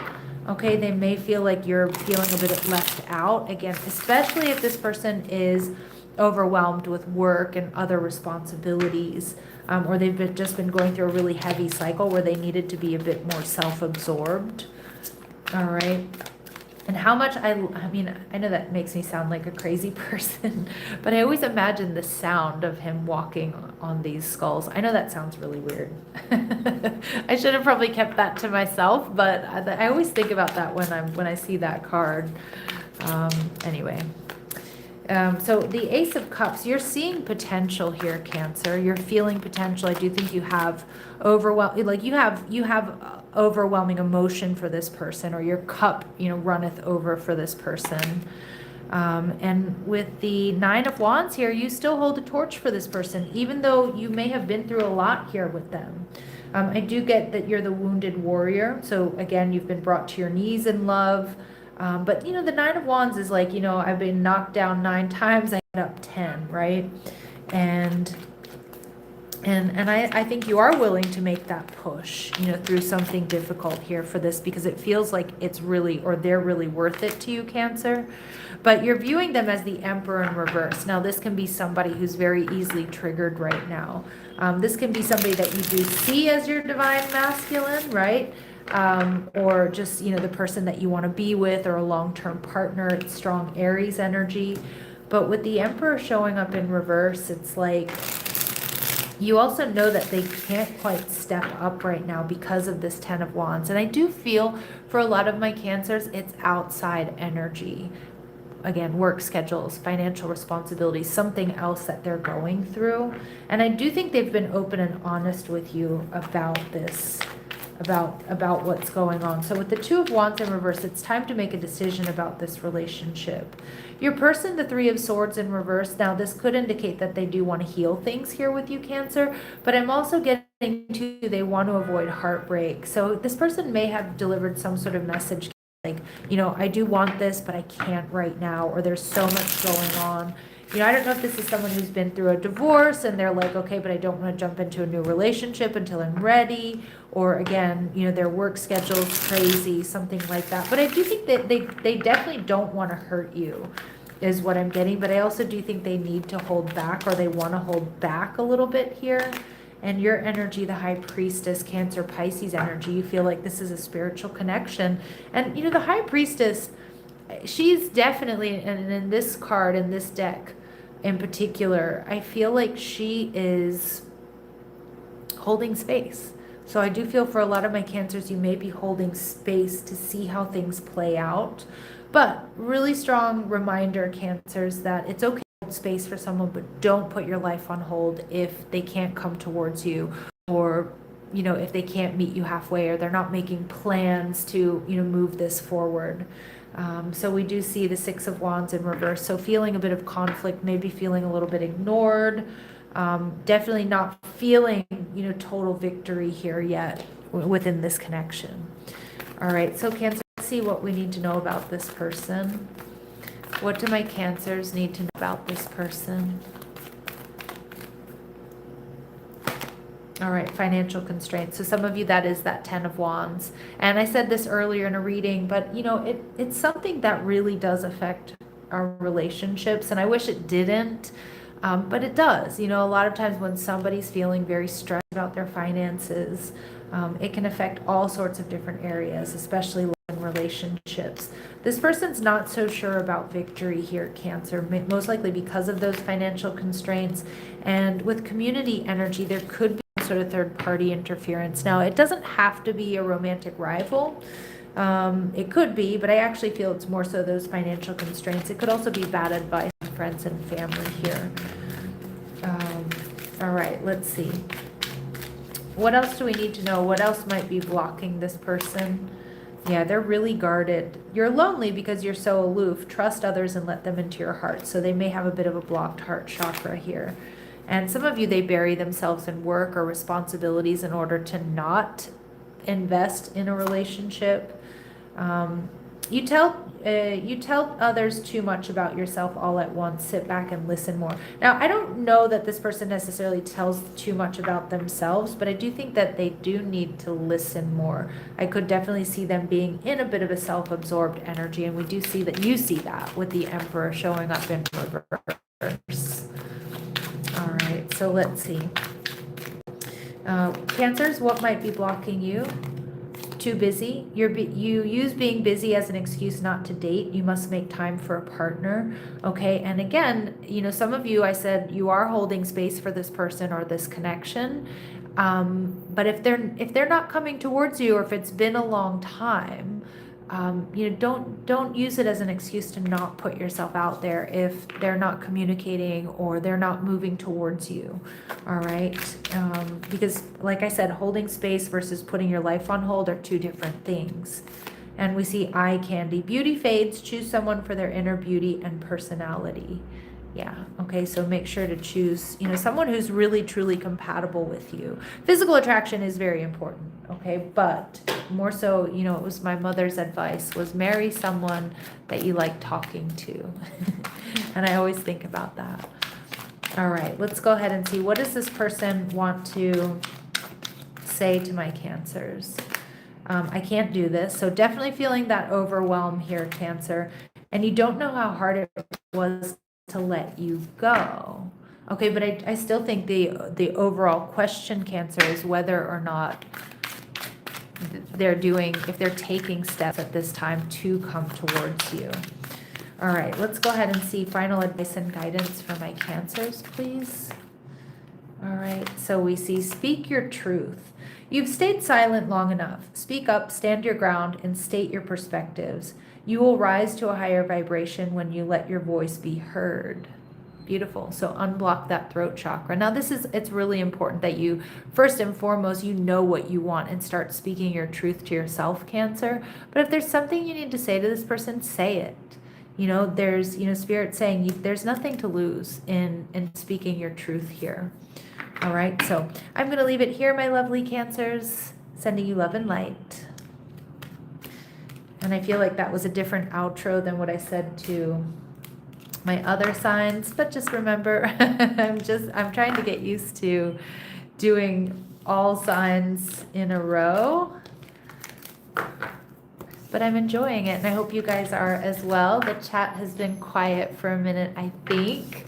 Okay, they may feel like you're feeling a bit left out. Again, especially if this person is overwhelmed with work and other responsibilities, or they've just been going through a really heavy cycle where they needed to be a bit more self-absorbed. All right. And how much I mean, I know that makes me sound like a crazy person, but I always imagine the sound of him walking on these skulls. I know that sounds really weird. I should have probably kept that to myself, but I always think about that when I see that card. Anyway. So the Ace of Cups, you're seeing potential here, Cancer. You're feeling potential. I do think you have overwhelming emotion for this person, or your cup, you know, runneth over for this person. And with the Nine of Wands here, you still hold a torch for this person, even though you may have been through a lot here with them. I do get that you're the wounded warrior. So again, you've been brought to your knees in love. But, you know, the Nine of Wands is like, you know, I've been knocked down 9 times, I get up 10, right? And I think you are willing to make that push, you know, through something difficult here for this, because it feels like it's really, or they're really worth it to you, Cancer. But you're viewing them as the Emperor in reverse. Now, this can be somebody who's very easily triggered right now. This can be somebody that you do see as your divine masculine, right? Or just, you know, the person that you want to be with, or a long-term partner. It's strong Aries energy. But with the Emperor showing up in reverse, it's like you also know that they can't quite step up right now because of this Ten of Wands. And I do feel for a lot of my Cancers, it's outside energy. Again, work schedules, financial responsibilities, something else that they're going through. And I do think they've been open and honest with you about this, about what's going on. So with the Two of Wands in reverse, it's time to make a decision about this relationship. Your person, the Three of Swords in reverse, now this could indicate that they do want to heal things here with you, Cancer, but I'm also getting to they want to avoid heartbreak. So this person may have delivered some sort of message like, you know, I do want this, but I can't right now, or there's so much going on. You know, I don't know if this is someone who's been through a divorce and they're like, okay, but I don't want to jump into a new relationship until I'm ready. Or again, you know, their work schedule is crazy, something like that. But I do think that they definitely don't want to hurt you, is what I'm getting. But I also do think they need to hold back, or they want to hold back a little bit here. And your energy, the High Priestess, Cancer, Pisces energy, you feel like this is a spiritual connection. And, you know, the High Priestess, she's definitely, and in this card, in this deck in particular, I feel like she is holding space. So I do feel for a lot of my Cancers, you may be holding space to see how things play out. But really strong reminder, Cancers, that it's okay to hold space for someone, but don't put your life on hold if they can't come towards you, or, you know, if they can't meet you halfway, or they're not making plans to, you know, move this forward. So we do see the Six of Wands in reverse. So feeling a bit of conflict, maybe feeling a little bit ignored, definitely not feeling, you know, total victory here yet within this connection. All right, so Cancer, let's see what we need to know about this person. What do my Cancers need to know about this person? All right, financial constraints. So some of you, that is that Ten of Wands. And I said this earlier in a reading, but you know, it's something that really does affect our relationships. And I wish it didn't, but it does. You know, a lot of times when somebody's feeling very stressed about their finances, it can affect all sorts of different areas, especially love and relationships. This person's not so sure about victory here, Cancer, most likely because of those financial constraints. And with community energy, there could be some sort of third-party interference. Now, it doesn't have to be a romantic rival. It could be, but I actually feel it's more so those financial constraints. It could also be bad advice from friends and family here. All right, let's see. What else do we need to know? What else might be blocking this person? Yeah, they're really guarded. You're lonely because you're so aloof. Trust others and let them into your heart. So they may have a bit of a blocked heart chakra here. And some of you, they bury themselves in work or responsibilities in order to not invest in a relationship. You tell others too much about yourself all at once. Sit back and listen more. Now, I don't know that this person necessarily tells too much about themselves, but I do think that they do need to listen more. I could definitely see them being in a bit of a self-absorbed energy, and we do see that you see that with the Emperor showing up in reverse. All right, so let's see. Cancers, what might be blocking you? Too busy. You use being busy as an excuse not to date. You must make time for a partner. Okay. And again, some of you, I said you are holding space for this person or this connection. But if they're not coming towards you, or if it's been a long time, don't use it as an excuse to not put yourself out there if they're not communicating or they're not moving towards you. All right. Because like I said, holding space versus putting your life on hold are two different things. And we see eye candy. Beauty fades. Choose someone for their inner beauty and personality. Yeah. Okay. So make sure to choose, someone who's really, truly compatible with you. Physical attraction is very important. Okay. But more so, it was my mother's advice was marry someone that you like talking to. And I always think about that. All right. Let's go ahead and see. What does this person want to say to my Cancers? I can't do this. So definitely feeling that overwhelm here, Cancer. And you don't know how hard it was to let you go. Okay, but I still think the overall question, Cancer, is whether or not if they're taking steps at this time to come towards you. All right, let's go ahead and see final advice and guidance for my Cancers, please. All right, so we see speak your truth. You've stayed silent long enough. Speak up, stand your ground, and state your perspectives. You will rise to a higher vibration when you let your voice be heard. Beautiful. So unblock that throat chakra. Now it's really important that you, first and foremost, know what you want and start speaking your truth to yourself, Cancer. But if there's something you need to say to this person, say it. There's, Spirit saying there's nothing to lose in speaking your truth here. All right. So I'm going to leave it here, my lovely Cancers, sending you love and light. And I feel like that was a different outro than what I said to my other signs, but just remember, I'm trying to get used to doing all signs in a row, but I'm enjoying it, and I hope you guys are as well. The chat has been quiet for a minute, I think.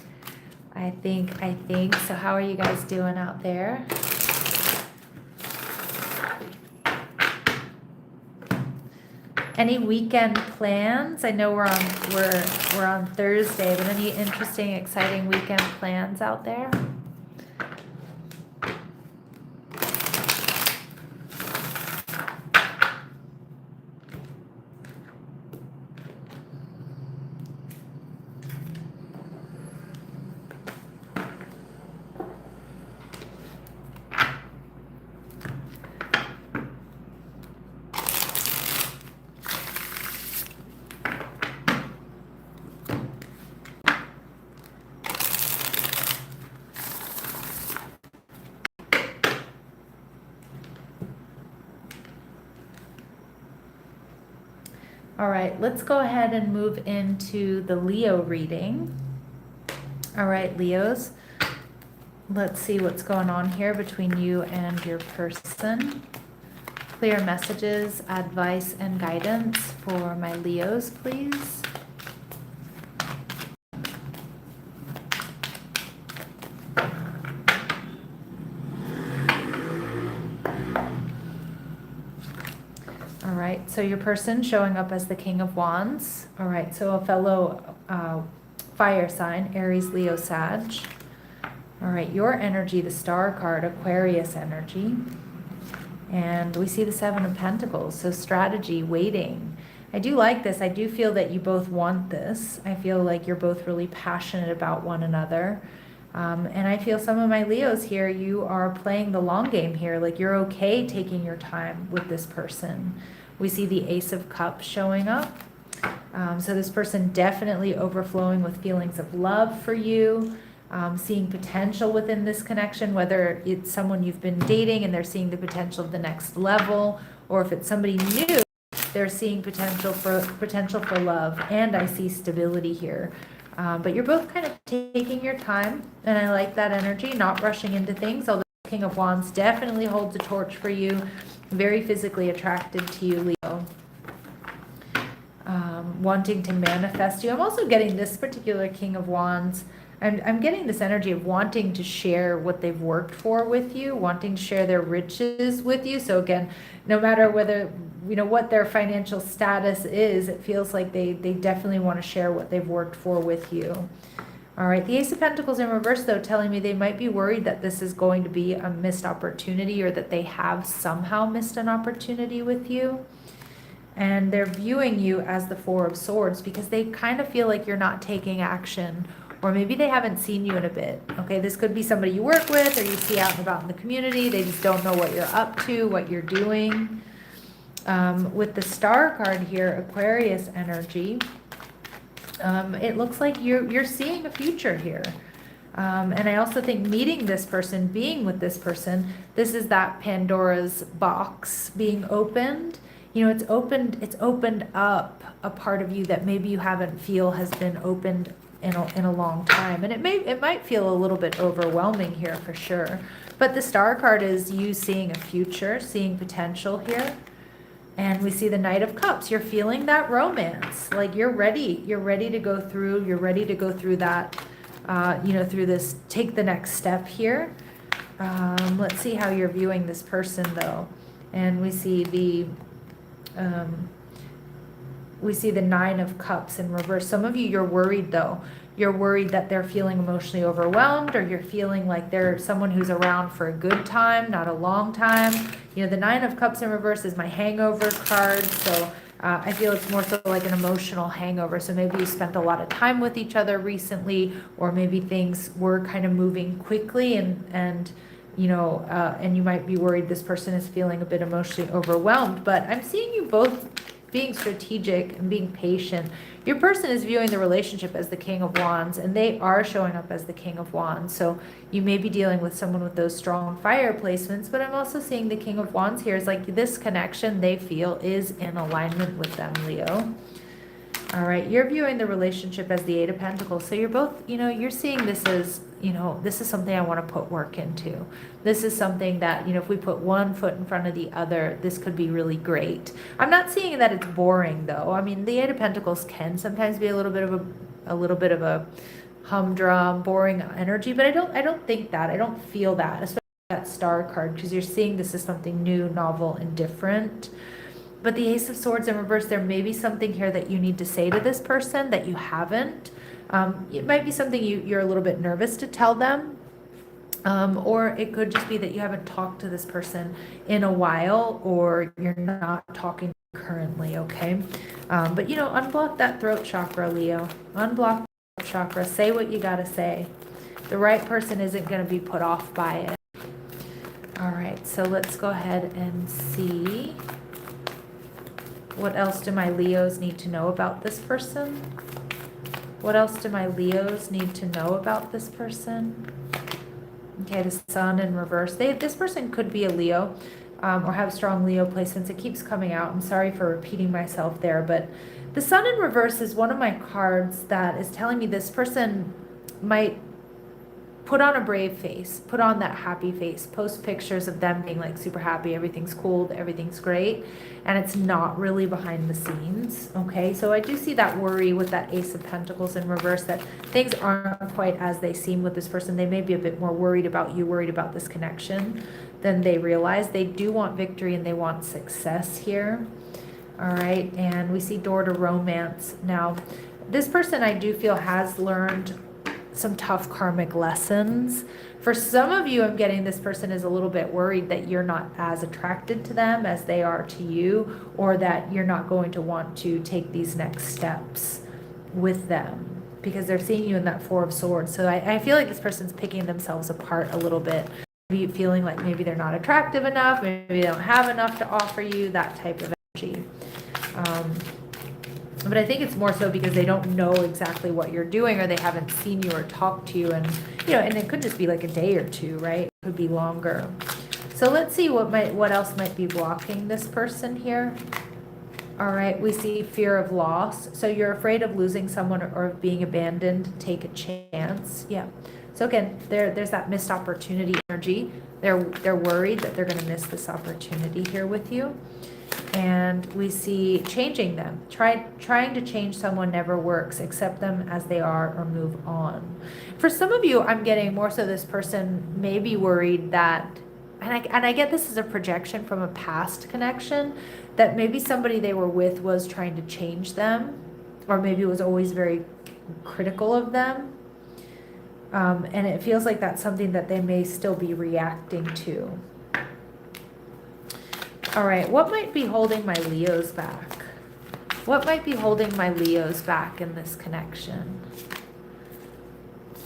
So how are you guys doing out there? Any weekend plans? I know we're on Thursday, but any interesting, exciting weekend plans out there? All right, let's go ahead and move into the Leo reading. All right, Leos, let's see what's going on here between you and your person. Clear messages, advice, and guidance for my Leos, please. All right, so So your person showing up as the King of Wands. All right, so a fellow fire sign, Aries, Leo, Sag. All right, your energy, the Star card, Aquarius energy. And we see the Seven of Pentacles, so strategy, waiting. I do like this. I do feel that you both want this. I feel like you're both really passionate about one another. And I feel some of my Leos here, you are playing the long game here. Like you're okay taking your time with this person. We see the Ace of Cups showing up. So this person definitely overflowing with feelings of love for you. Seeing potential within this connection, whether it's someone you've been dating and they're seeing the potential of the next level, or if it's somebody new, they're seeing potential for love. And I see stability here. But you're both kind of taking your time, and I like that energy, not rushing into things, although the King of Wands definitely holds a torch for you, very physically attracted to you, Leo. Wanting to manifest you. I'm also getting this particular King of Wands. I'm getting this energy of wanting to share what they've worked for with you, wanting to share their riches with you. So again, no matter whether, you know, what their financial status is, it feels like they definitely want to share what they've worked for with you. All right, the Ace of Pentacles in reverse, though, telling me they might be worried that this is going to be a missed opportunity, or that they have somehow missed an opportunity with you. And they're viewing you as the Four of Swords because they kind of feel like you're not taking action, or maybe they haven't seen you in a bit. Okay, this could be somebody you work with or you see out and about in the community. They just don't know what you're up to, what you're doing. With the Star card here, Aquarius energy, it looks like you're seeing a future here. And I also think meeting this person, being with this person, this is that Pandora's box being opened. You know, it's opened up a part of you that maybe you haven't feel has been opened in a long time. And it might feel a little bit overwhelming here for sure. But the Star card is you seeing a future, seeing potential here. And we see the Knight of Cups. You're feeling that romance. Like you're ready to go through, that, you know, through this, take the next step here. Let's see how you're viewing this person though. And we see the Nine of Cups in reverse. Some of you, you're worried though. You're worried that they're feeling emotionally overwhelmed, or you're feeling like they're someone who's around for a good time, not a long time. You know, the Nine of Cups in reverse is my hangover card. So I feel it's more so like an emotional hangover. So maybe you spent a lot of time with each other recently, or maybe things were kind of moving quickly and you know, and you might be worried this person is feeling a bit emotionally overwhelmed. But I'm seeing you both being strategic and being patient. Your person is viewing the relationship as the King of Wands, and they are showing up as the King of Wands. So you may be dealing with someone with those strong fire placements, but I'm also seeing the King of Wands here is like this connection they feel is in alignment with them, Leo. All right, you're viewing the relationship as the Eight of Pentacles. So you're both, you know, you're seeing this as, you know, this is something I want to put work into. This is something that, you know, if we put one foot in front of the other, this could be really great. I'm not seeing that it's boring though. I mean, the Eight of Pentacles can sometimes be a little bit of a humdrum, boring energy, but I don't think that. I don't feel that, especially that Star card, because you're seeing this as something new, novel, and different. But the Ace of Swords in reverse, there may be something here that you need to say to this person that you haven't. It might be something you're a little bit nervous to tell them. Or it could just be that you haven't talked to this person in a while, or you're not talking currently, okay? But, you know, unblock that throat chakra, Leo. Unblock the throat chakra. Say what you gotta say. The right person isn't going to be put off by it. All right, so let's go ahead and see. What else do my Leos need to know about this person? What else do my Leos need to know about this person? Okay, the Sun in reverse. This person could be a Leo or have strong Leo placements. It keeps coming out. I'm sorry for repeating myself there, but the Sun in reverse is one of my cards that is telling me this person might put on a brave face, put on that happy face, post pictures of them being like super happy, everything's cool, everything's great, and it's not really behind the scenes, okay? So I do see that worry with that Ace of Pentacles in reverse, that things aren't quite as they seem with this person. They may be a bit more worried about you, worried about this connection than they realize. They do want victory and they want success here. All right, and we see door to romance. Now, this person I do feel has learned some tough karmic lessons. For some of you, I'm getting this person is a little bit worried that you're not as attracted to them as they are to you, or that you're not going to want to take these next steps with them because they're seeing you in that Four of Swords. So I feel like this person's picking themselves apart a little bit, maybe feeling like maybe they're not attractive enough, maybe they don't have enough to offer you, that type of energy. But I think it's more so because they don't know exactly what you're doing, or they haven't seen you or talked to you, and and it could just be like a day or two, right? It could be longer. So let's see what else might be blocking this person here. All right, we see fear of loss. So you're afraid of losing someone or of being abandoned. Take a chance. Yeah. So again, there's that missed opportunity energy. They're worried that they're going to miss this opportunity here with you. And we see changing them. Trying to change someone never works. Accept them as they are or move on. For some of you, I'm getting more so this person may be worried that, and I get this as a projection from a past connection, that maybe somebody they were with was trying to change them, or maybe was always very critical of them. And it feels like that's something that they may still be reacting to. All right, what might be holding my Leos back? What might be holding my Leos back in this connection?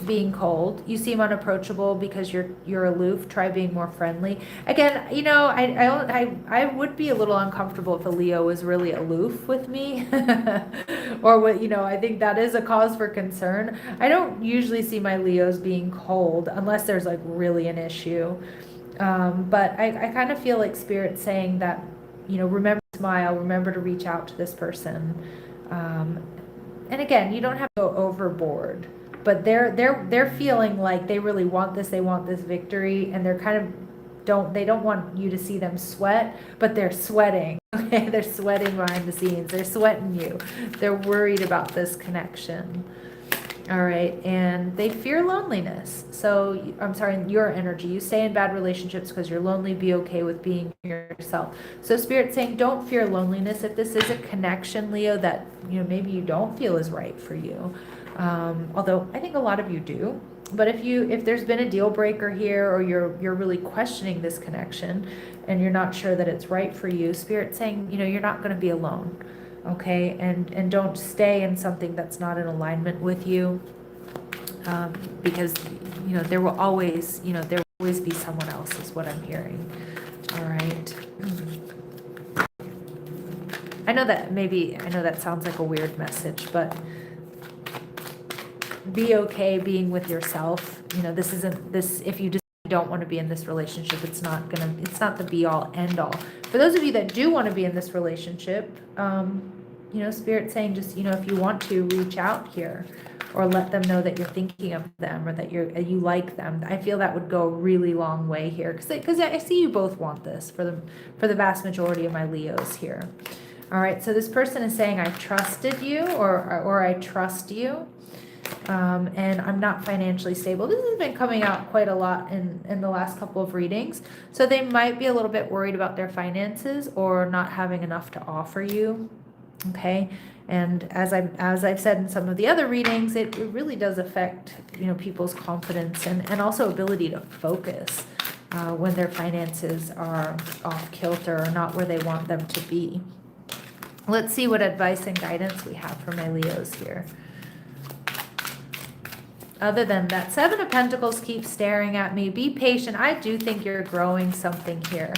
Being cold. You seem unapproachable because you're aloof. Try being more friendly. Again, I would be a little uncomfortable if a Leo was really aloof with me, or what I think that is a cause for concern. I don't usually see my Leos being cold unless there's like really an issue. But I kind of feel like Spirit's saying that, remember to smile, remember to reach out to this person. And again, you don't have to go overboard, but they're feeling like they really want this, they want this victory, and they're kind of they don't want you to see them sweat, but they're sweating. Okay, they're sweating behind the scenes. They're sweating you. They're worried about this connection. All right, and they fear loneliness. So, I'm sorry, your energy. You stay in bad relationships because you're lonely. Be okay with being yourself. So, Spirit's saying don't fear loneliness. If this is a connection, Leo, that maybe you don't feel is right for you, although I think a lot of you do. But if there's been a deal breaker here, or you're really questioning this connection, and you're not sure that it's right for you, Spirit's saying you're not going to be alone. Okay, and don't stay in something that's not in alignment with you, because there will always be someone else, is what I'm hearing. All right. I know that sounds like a weird message, but be okay being with yourself. This isn't this. If you just don't want to be in this relationship, it's not the be all end all. For those of you that do want to be in this relationship, Spirit's saying just, if you want to, reach out here, or let them know that you're thinking of them, or that you like them. I feel that would go a really long way here, because I see you both want this for the vast majority of my Leos here. All right, so this person is saying I trusted you, or I trust you. And I'm not financially stable. This has been coming out quite a lot in the last couple of readings. So they might be a little bit worried about their finances, or not having enough to offer you. Okay. And as I've said in some of the other readings, it really does affect, people's confidence and also ability to focus when their finances are off kilter or not where they want them to be. Let's see what advice and guidance we have for my Leos here. Other than that, Seven of Pentacles keeps staring at me. Be patient. I do think you're growing something here.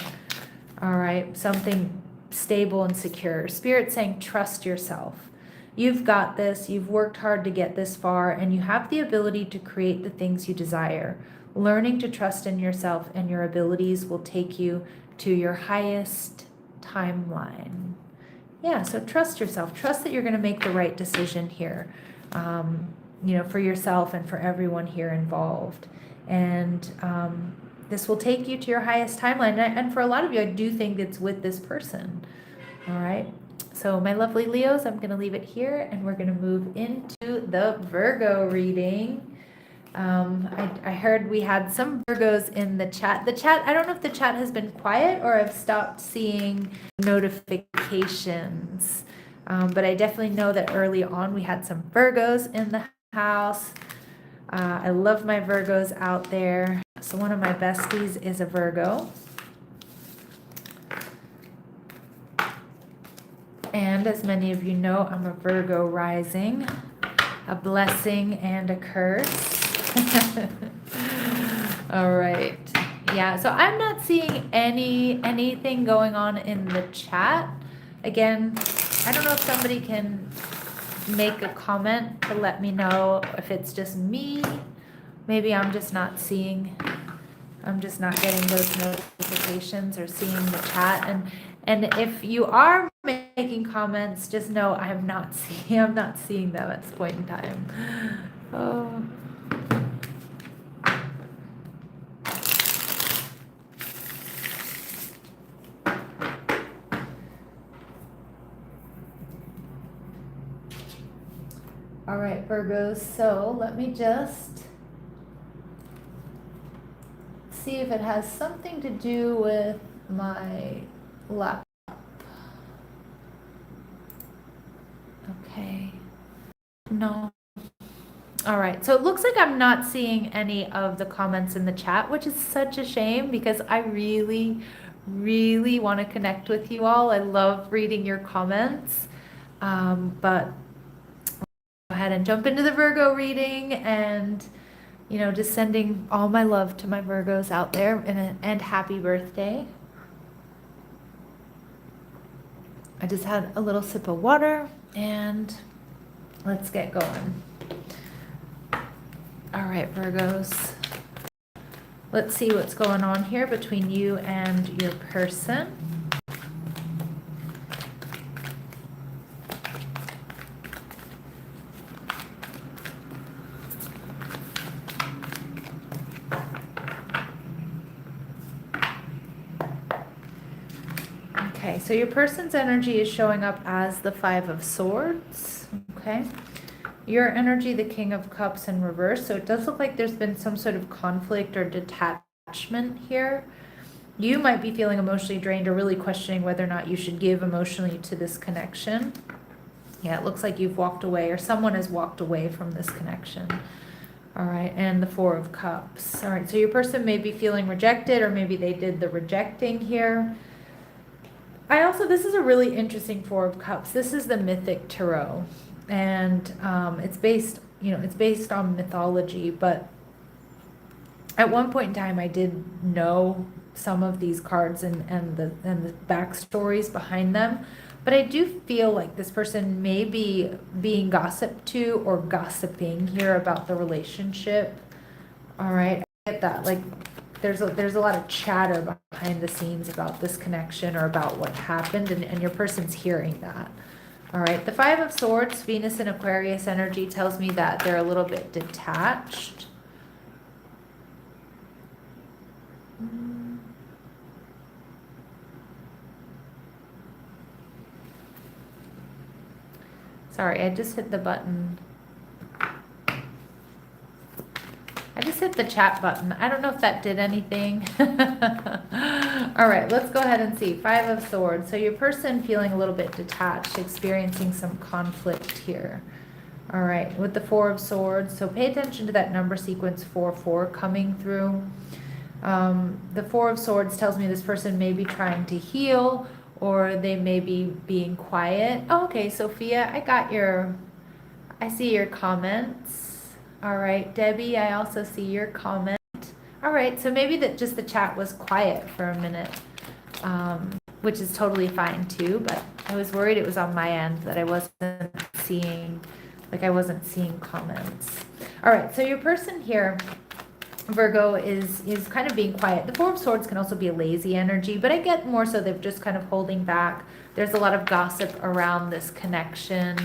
All right. Something stable and secure. Spirit saying trust yourself. You've got this. You've worked hard to get this far, and you have the ability to create the things you desire. Learning to trust in yourself and your abilities will take you to your highest timeline. Yeah, so trust yourself. Trust that you're going to make the right decision here. For yourself and for everyone here involved. And this will take you to your highest timeline. And for a lot of you, I do think it's with this person. All right. So my lovely Leos, I'm going to leave it here, and we're going to move into the Virgo reading. I heard we had some Virgos in the chat. The chat, I don't know if the chat has been quiet or I've stopped seeing notifications. But I definitely know that early on we had some Virgos in the house. I love my Virgos out there. So one of my besties is a Virgo. And as many of you know, I'm a Virgo rising, a blessing and a curse. All right. Yeah, so I'm not seeing anything going on in the chat. Again, I don't know if somebody can make a comment to let me know if it's just me. Maybe I'm just not getting those notifications or seeing the chat. And if you are making comments, just know I'm not seeing them at this point in time. Oh. All right, Virgos, so let me just see if it has something to do with my laptop. Okay. No. All right, so it looks like I'm not seeing any of the comments in the chat, which is such a shame because I really, really want to connect with you all. I love reading your comments, but go ahead and jump into the Virgo reading and, you know, just sending all my love to my Virgos out there and happy birthday. I just had a little sip of water and let's get going. All right, Virgos. Let's see what's going on here between you and your person. Okay, so your person's energy is showing up as the Five of Swords, okay? Your energy, the King of Cups in reverse, so it does look like there's been some sort of conflict or detachment here. You might be feeling emotionally drained or really questioning whether or not you should give emotionally to this connection. Yeah, it looks like you've walked away or someone has walked away from this connection. All right, and the Four of Cups. All right, so your person may be feeling rejected or maybe they did the rejecting here. This is a really interesting Four of Cups. This is the mythic tarot, and it's based on mythology, but at one point in time I did know some of these cards and the backstories behind them, but I do feel like this person may be being gossiped to or gossiping here about the relationship. All right, I get that. Like, there's a lot of chatter behind the scenes about this connection or about what happened, and your person's hearing that. All right, the Five of Swords, Venus and Aquarius energy tells me that they're a little bit detached. Sorry, I just hit the button. I just hit the chat button. I don't know if that did anything. All right, let's go ahead and see. Five of Swords. So your person feeling a little bit detached, experiencing some conflict here. All right, with the Four of Swords. So pay attention to that number sequence 4-4 coming through. The Four of Swords tells me this person may be trying to heal or they may be being quiet. Oh, okay, Sophia, I see your comments. All right, Debbie, I also see your comment. All right, so maybe that just the chat was quiet for a minute, which is totally fine too, but I was worried it was on my end that I wasn't seeing comments. All right, so your person here, Virgo, is kind of being quiet. The Four of Swords can also be a lazy energy, but I get more so they're just kind of holding back. There's a lot of gossip around this connection.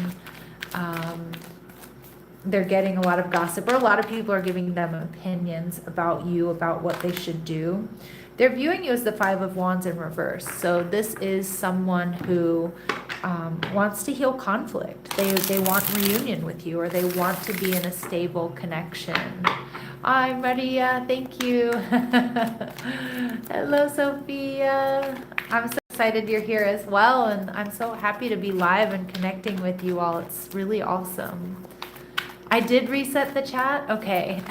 They're getting a lot of gossip, or a lot of people are giving them opinions about you, about what they should do. They're viewing you as the Five of Wands in reverse. So this is someone who wants to heal conflict. They want reunion with you, or they want to be in a stable connection. Hi, Maria. Thank you. Hello, Sophia. I'm so excited you're here as well, and I'm so happy to be live and connecting with you all. It's really awesome. I did reset the chat. Okay.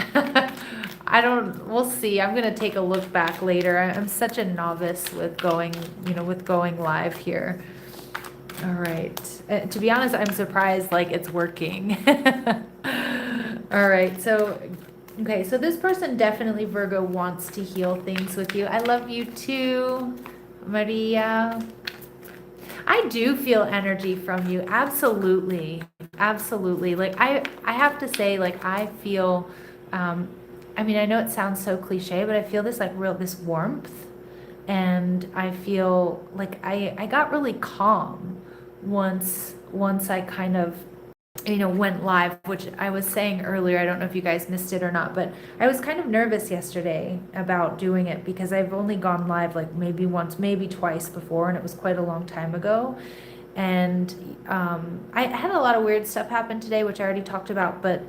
We'll see. I'm going to take a look back later. I'm such a novice with going live here. All right. To be honest, I'm surprised like it's working. All right. So this person definitely, Virgo, wants to heal things with you. I love you too, Maria. I do feel energy from you. Absolutely. Absolutely. Like I have to say, like I feel, I mean, I know it sounds so cliche, but I feel this this warmth, and I feel like I got really calm once I kind of, went live, which I was saying earlier. I don't know if you guys missed it or not, but I was kind of nervous yesterday about doing it because I've only gone live like maybe once, maybe twice before, and it was quite a long time ago. And I had a lot of weird stuff happen today, which I already talked about, but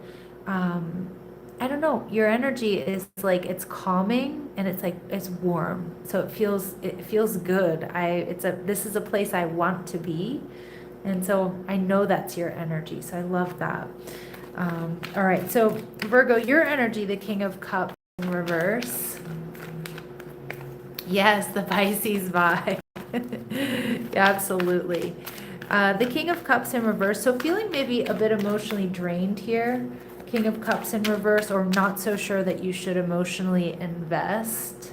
I don't know, your energy is like, it's calming and it's like, it's warm. So it feels good. This is a place I want to be. And so I know that's your energy. So I love that. All right. So Virgo, your energy, the King of Cups in reverse. Yes, the Pisces vibe. Yeah, absolutely. The King of Cups in reverse. So feeling maybe a bit emotionally drained here. King of Cups in reverse, or not so sure that you should emotionally invest.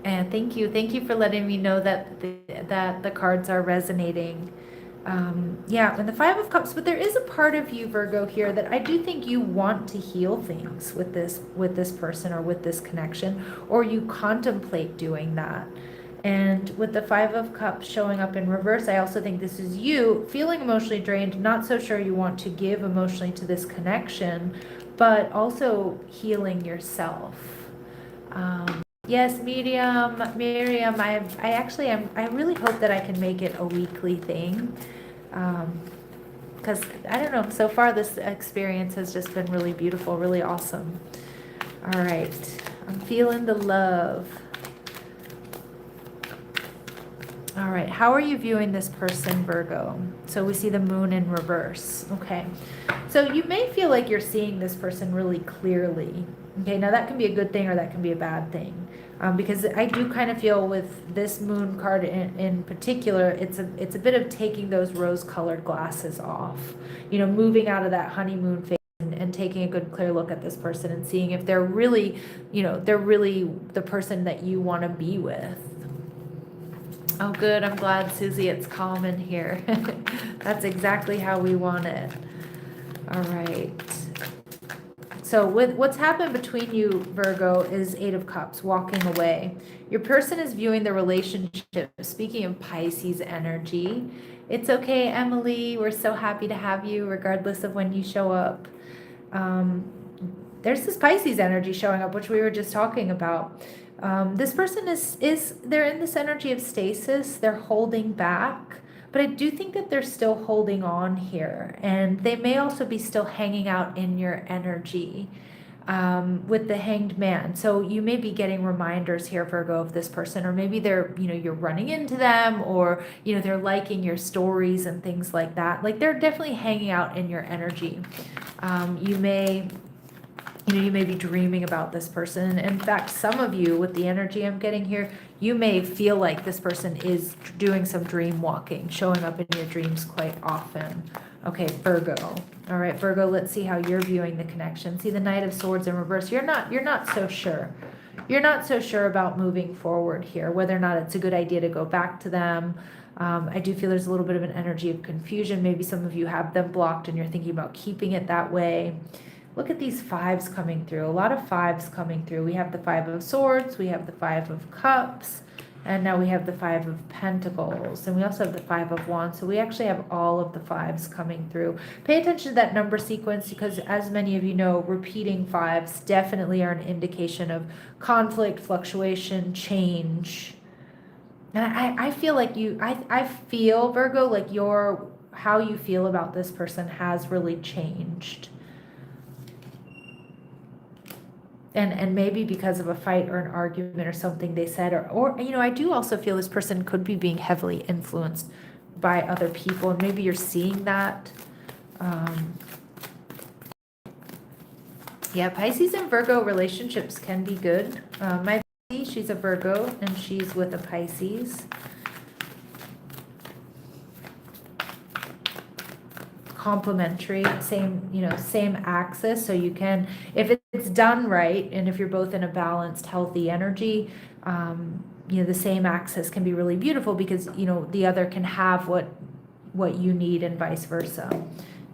And thank you for letting me know that the cards are resonating. Yeah, and the Five of Cups, but there is a part of you, Virgo, here that I do think you want to heal things with this person or with this connection, or you contemplate doing that. And with the Five of Cups showing up in reverse, I also think this is you feeling emotionally drained, not so sure you want to give emotionally to this connection, but also healing yourself. Yes, Miriam, I really hope that I can make it a weekly thing. Because I don't know, so far this experience has just been really beautiful, really awesome. All right, I'm feeling the love. All right, how are you viewing this person, Virgo? So we see the moon in reverse. Okay, so you may feel like you're seeing this person really clearly. Okay, now that can be a good thing or that can be a bad thing. Because I do kind of feel with this moon card in particular, it's a bit of taking those rose-colored glasses off. Moving out of that honeymoon phase and taking a good clear look at this person and seeing if they're really, they're really the person that you want to be with. Oh, good. I'm glad, Susie, it's calm in here. That's exactly how we want it. All right. So with what's happened between you, Virgo, is Eight of Cups, walking away. Your person is viewing the relationship. Speaking of Pisces energy, it's okay, Emily. We're so happy to have you, regardless of when you show up. There's this Pisces energy showing up, which we were just talking about. This person they're in this energy of stasis. They're holding back, but I do think that they're still holding on here, and they may also be still hanging out in your energy with the Hanged Man. So you may be getting reminders here, Virgo, of this person, or maybe they're, you're running into them, or, they're liking your stories and things like that. Like they're definitely hanging out in your energy. You may be dreaming about this person. In fact, some of you, with the energy I'm getting here, you may feel like this person is doing some dream walking, showing up in your dreams quite often. Okay, Virgo. All right, Virgo, let's see how you're viewing the connection. See the Knight of Swords in reverse. You're not so sure. You're not so sure about moving forward here, whether or not it's a good idea to go back to them. I do feel there's a little bit of an energy of confusion. Maybe some of you have them blocked and you're thinking about keeping it that way. Look at these fives coming through. A lot of fives coming through. We have the Five of Swords, we have the Five of Cups, and now we have the Five of Pentacles, and we also have the Five of Wands. So we actually have all of the fives coming through. Pay attention to that number sequence, because as many of you know, repeating fives definitely are an indication of conflict, fluctuation, change. And I feel like I feel, Virgo, like how you feel about this person has really changed. And maybe because of a fight or an argument or something they said, or I do also feel this person could be being heavily influenced by other people, and maybe you're seeing that. Yeah, Pisces and Virgo relationships can be good. My Pisces, she's a Virgo, and she's with a Pisces. Complementary, same axis, so you can, if it's done right, and if you're both in a balanced, healthy energy, the same axis can be really beautiful, because the other can have what you need, and vice versa,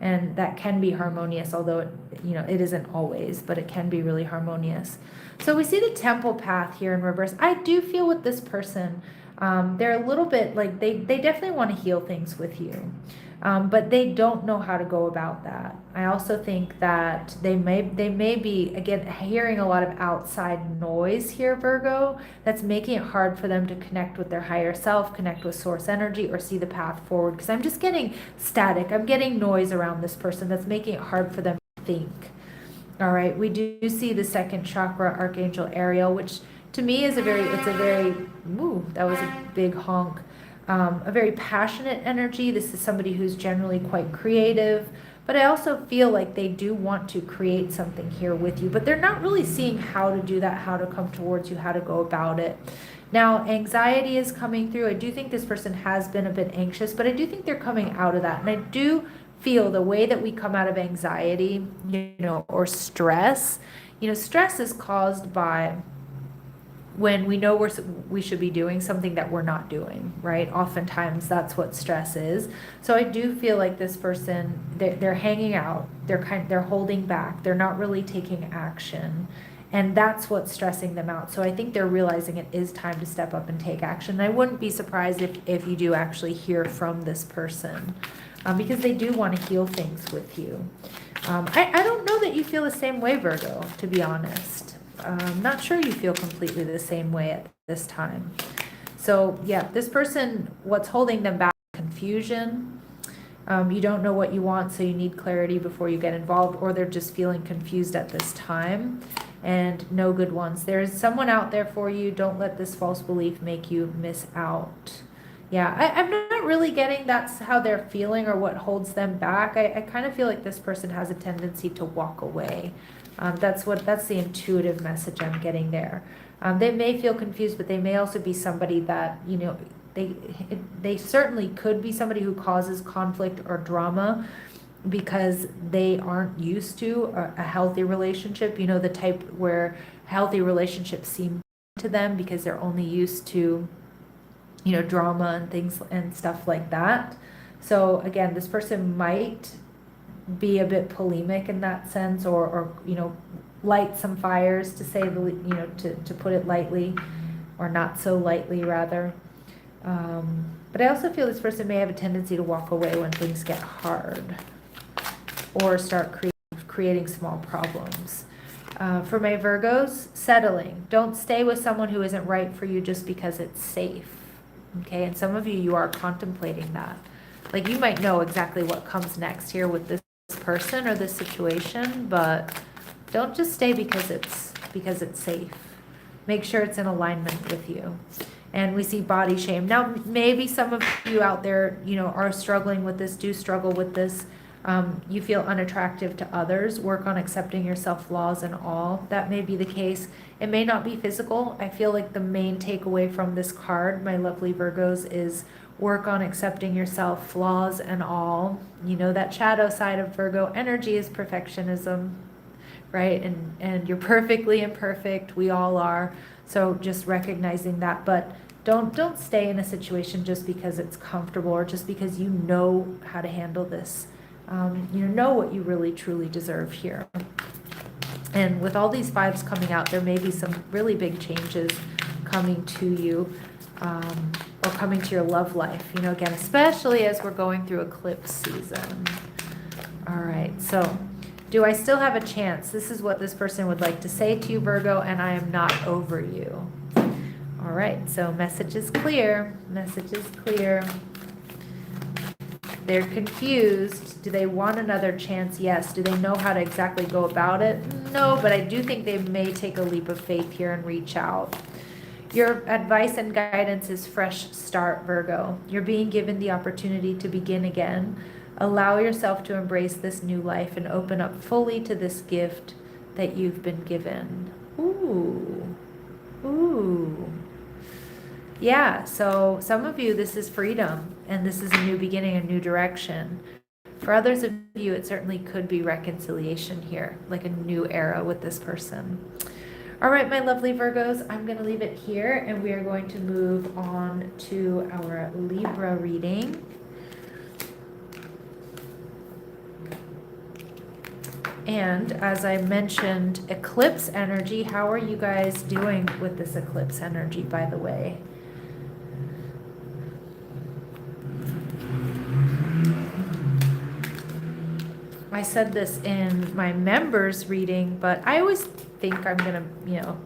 and that can be harmonious, although it isn't always, but it can be really harmonious. So we see the Temple path here in reverse. I do feel with this person, they're a little bit like they definitely want to heal things with you. But they don't know how to go about that. I also think that they may be, again, hearing a lot of outside noise here, Virgo, that's making it hard for them to connect with their higher self, connect with source energy, or see the path forward. Because I'm just getting static. I'm getting noise around this person that's making it hard for them to think. All right, we do see the second chakra, Archangel Ariel, which to me is that was a big honk. A very passionate energy. This is somebody who's generally quite creative, but I also feel like they do want to create something here with you, but they're not really seeing how to do that, how to come towards you, how to go about it. Now, anxiety is coming through. I do think this person has been a bit anxious, but I do think they're coming out of that. And I do feel the way that we come out of anxiety, or stress, stress is caused by when we know we should be doing something that we're not doing, right? Oftentimes that's what stress is. So I do feel like this person, they're hanging out, they're holding back, they're not really taking action, and that's what's stressing them out. So I think they're realizing it is time to step up and take action. And I wouldn't be surprised if you do actually hear from this person, because they do want to heal things with you. I don't know that you feel the same way, Virgo, to be honest. Not sure you feel completely the same way at this time. So yeah, this person, what's holding them back is confusion. You don't know what you want, so you need clarity before you get involved, or they're just feeling confused at this time, and no good ones. There's someone out there for you. Don't let this false belief make you miss out. Yeah, I'm not really getting that's how they're feeling or what holds them back. I kind of feel like this person has a tendency to walk away. That's the intuitive message I'm getting there. They may feel confused, but they may also be somebody that, they certainly could be somebody who causes conflict or drama because they aren't used to a healthy relationship, the type where healthy relationships seem to them because they're only used to, drama and things and stuff like that. So again, this person might be a bit polemic in that sense, or light some fires, to say to put it lightly, or not so lightly rather. But I also feel this person may have a tendency to walk away when things get hard, or start creating small problems. For my Virgos, settling. Don't stay with someone who isn't right for you just because it's safe. Okay, and some of you are contemplating that. Like, you might know exactly what comes next here with this person or this situation, but don't just stay because it's safe. Make sure it's in alignment with you. And we see body shame. Now, maybe some of you out there, are struggling with this, do struggle with this. You feel unattractive to others. Work on accepting yourself, flaws and all. That may be the case. It may not be physical. I feel like the main takeaway from this card, my lovely Virgos, is work on accepting yourself, flaws and all. That shadow side of Virgo energy is perfectionism, right? And you're perfectly imperfect. We all are. So just recognizing that, but don't stay in a situation just because it's comfortable, or just because you know how to handle this. Know what you really truly deserve here. And with all these fives coming out, there may be some really big changes coming to you, or coming to your love life, again, especially as we're going through eclipse season. All right, so do I still have a chance? This is what this person would like to say to you, Virgo, and I am not over you. All All right, so message is clear. Message is clear. They're confused. Do they want another chance? Yes. Do they know how to exactly go about it? No, but I do think they may take a leap of faith here and reach out. Your advice and guidance is fresh start, Virgo. You're being given the opportunity to begin again. Allow yourself to embrace this new life and open up fully to this gift that you've been given. Ooh. Ooh. Yeah, so some of you, this is freedom, and this is a new beginning, a new direction. For others of you, it certainly could be reconciliation here, like a new era with this person. All right, my lovely Virgos, I'm going to leave it here, and we are going to move on to our Libra reading. And as I mentioned, eclipse energy, how are you guys doing with this eclipse energy, by the way? I said this in my members reading, but I always think I'm going to,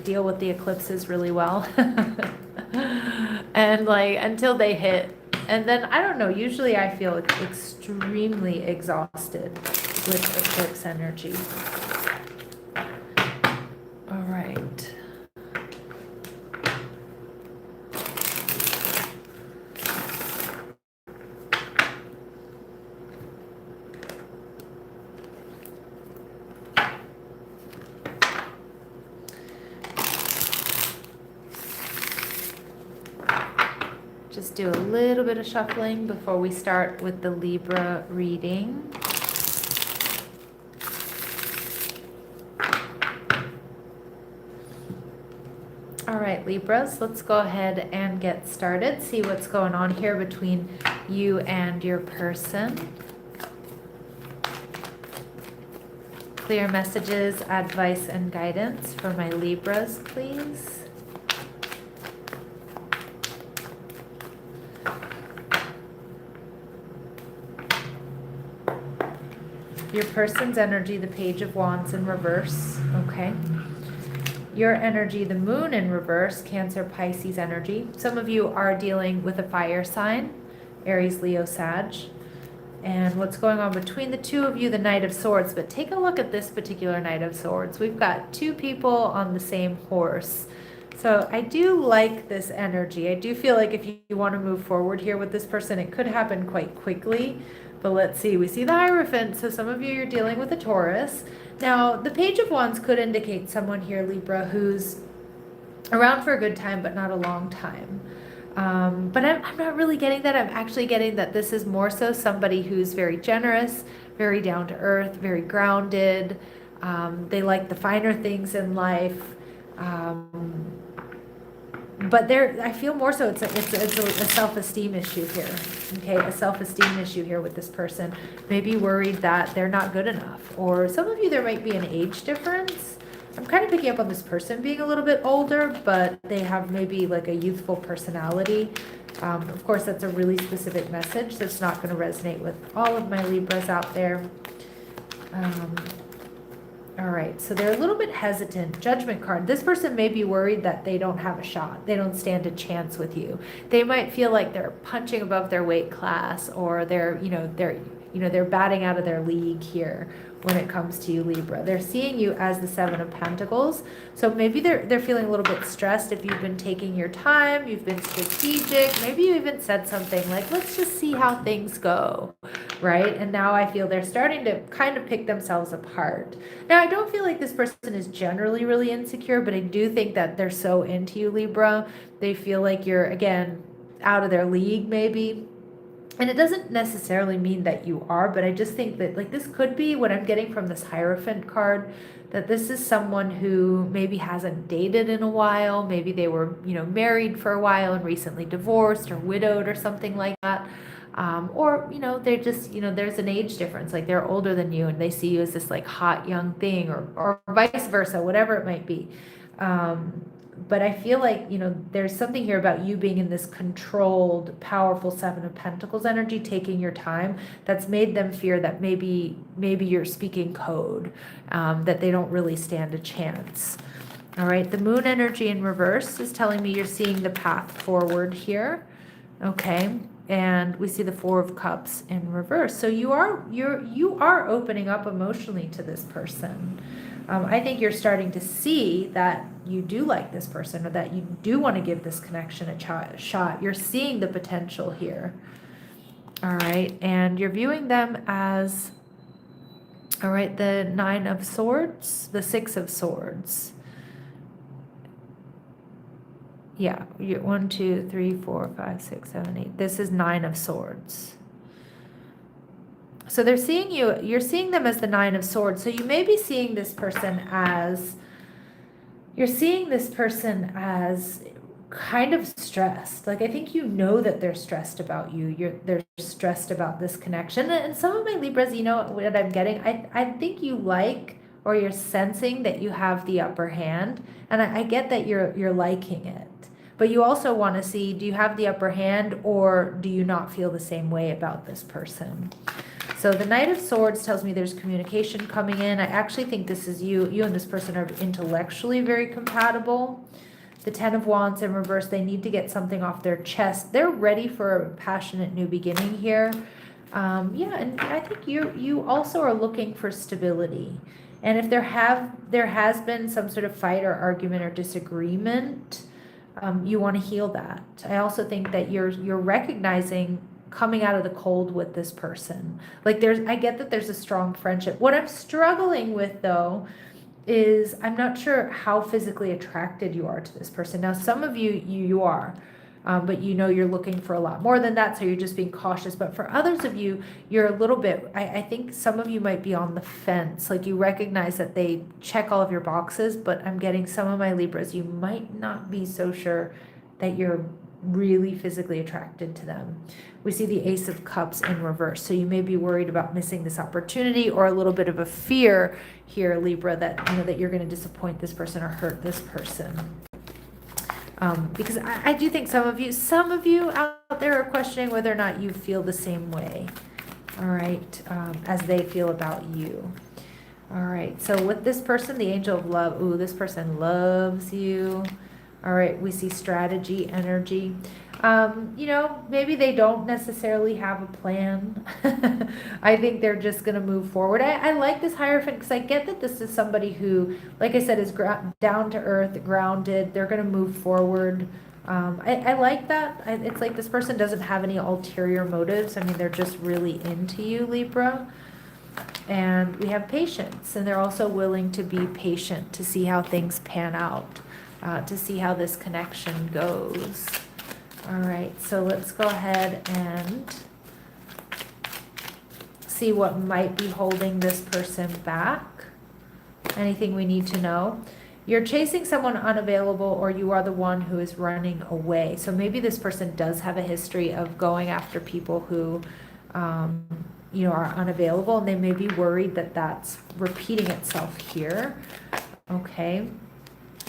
deal with the eclipses really well. And until they hit. And then, I don't know, usually I feel extremely exhausted with eclipse energy. All right. Just do a little bit of shuffling before we start with the Libra reading. All right, Libras, let's go ahead and get started. See what's going on here between you and your person. Clear messages, advice, and guidance for my Libras, please. Your person's energy, the Page of Wands in reverse, okay. Your energy, the Moon in reverse, Cancer, Pisces energy. Some of you are dealing with a fire sign, Aries, Leo, Sag. And what's going on between the two of you, the Knight of Swords. But take a look at this particular Knight of Swords. We've got two people on the same horse. So I do like this energy. I do feel like if you want to move forward here with this person, it could happen quite quickly. But let's see, we see the Hierophant, so some of you are dealing with a Taurus. Now, the Page of Wands could indicate someone here, Libra, who's around for a good time, but not a long time. But I'm not really getting that. I'm actually getting that this is more so somebody who's very generous, very down to earth, very grounded. They like the finer things in life. But I feel more so it's a self-esteem issue here, okay? A self-esteem issue here with this person. Maybe worried that they're not good enough. Or some of you, there might be an age difference. I'm kind of picking up on this person being a little bit older, but they have maybe like a youthful personality. Of course, that's a really specific message that's not going to resonate with all of my Libras out there. All right, so they're a little bit hesitant. Judgment card. This person may be worried that they don't have a shot. They don't stand a chance with you. They might feel like they're punching above their weight class, or they're batting out of their league here when it comes to you, Libra. They're seeing you as the Seven of Pentacles. So maybe they're feeling a little bit stressed if you've been taking your time, you've been strategic. Maybe you even said something like, let's just see how things go, right? And now I feel they're starting to kind of pick themselves apart. Now, I don't feel like this person is generally really insecure, but I do think that they're so into you, Libra. They feel like you're, again, out of their league maybe. And it doesn't necessarily mean that you are, but I just think that this could be what I'm getting from this Hierophant card, that this is someone who maybe hasn't dated in a while. Maybe they were, married for a while and recently divorced or widowed or something like that. Or, they're just, there's an age difference, like they're older than you and they see you as this hot young thing or vice versa, whatever it might be. But I feel like, there's something here about you being in this controlled, powerful Seven of Pentacles energy, taking your time, that's made them fear that maybe you're speaking code, that they don't really stand a chance. All right, the moon energy in reverse is telling me you're seeing the path forward here. Okay, and we see the Four of Cups in reverse. So you are opening up emotionally to this person. I think you're starting to see that you do like this person, or that you do want to give this connection a shot. You're seeing the potential here. All right, and you're viewing them as, all right, the Nine of Swords, the Six of Swords. Yeah, you're 1, 2, 3, 4, 5, 6, 7, 8. This is Nine of Swords. So they're seeing you're seeing them as the Nine of Swords. So you may be seeing this person as, you're seeing this person as kind of stressed. Like, I think you know that they're stressed about you. They're stressed about this connection. And some of my Libras, you know what I'm getting? I think you like, or you're sensing that you have the upper hand. And I get that you're liking it. But you also want to see, do you have the upper hand, or do you not feel the same way about this person? So the Knight of Swords tells me there's communication coming in. I actually think this is you. You and this person are intellectually very compatible. The Ten of Wands in reverse, they need to get something off their chest. They're ready for a passionate new beginning here. Yeah, and I think you also are looking for stability. And if there has been some sort of fight or argument or disagreement, you want to heal that. I also think that you're recognizing coming out of the cold with this person. Like, I get that there's a strong friendship. What I'm struggling with, though, is I'm not sure how physically attracted you are to this person. Now, some of you are, but you know you're looking for a lot more than that, so you're just being cautious. But for others of you, you're a little bit, I think some of you might be on the fence. Like, you recognize that they check all of your boxes, but I'm getting some of my Libras, you might not be so sure that you're really physically attracted to them. We see the Ace of Cups in reverse, so you may be worried about missing this opportunity, or a little bit of a fear here, Libra, that that you're going to disappoint this person or hurt this person. Because I do think some of you out there are questioning whether or not you feel the same way, all right, as they feel about you. All right, so with this person, the Angel of Love, ooh, this person loves you. All right, we see strategy, energy. Maybe they don't necessarily have a plan. I think they're just going to move forward. I like this Hierophant because I get that this is somebody who, like I said, is down to earth, grounded. They're going to move forward. I like that. It's like this person doesn't have any ulterior motives. I mean, they're just really into you, Libra. And we have patience, and they're also willing to be patient to see how things pan out. To see how this connection goes. All right, so let's go ahead and see what might be holding this person back. Anything we need to know. You're chasing someone unavailable, or you are the one who is running away. So maybe this person does have a history of going after people who are unavailable, and they may be worried that that's repeating itself here. Okay.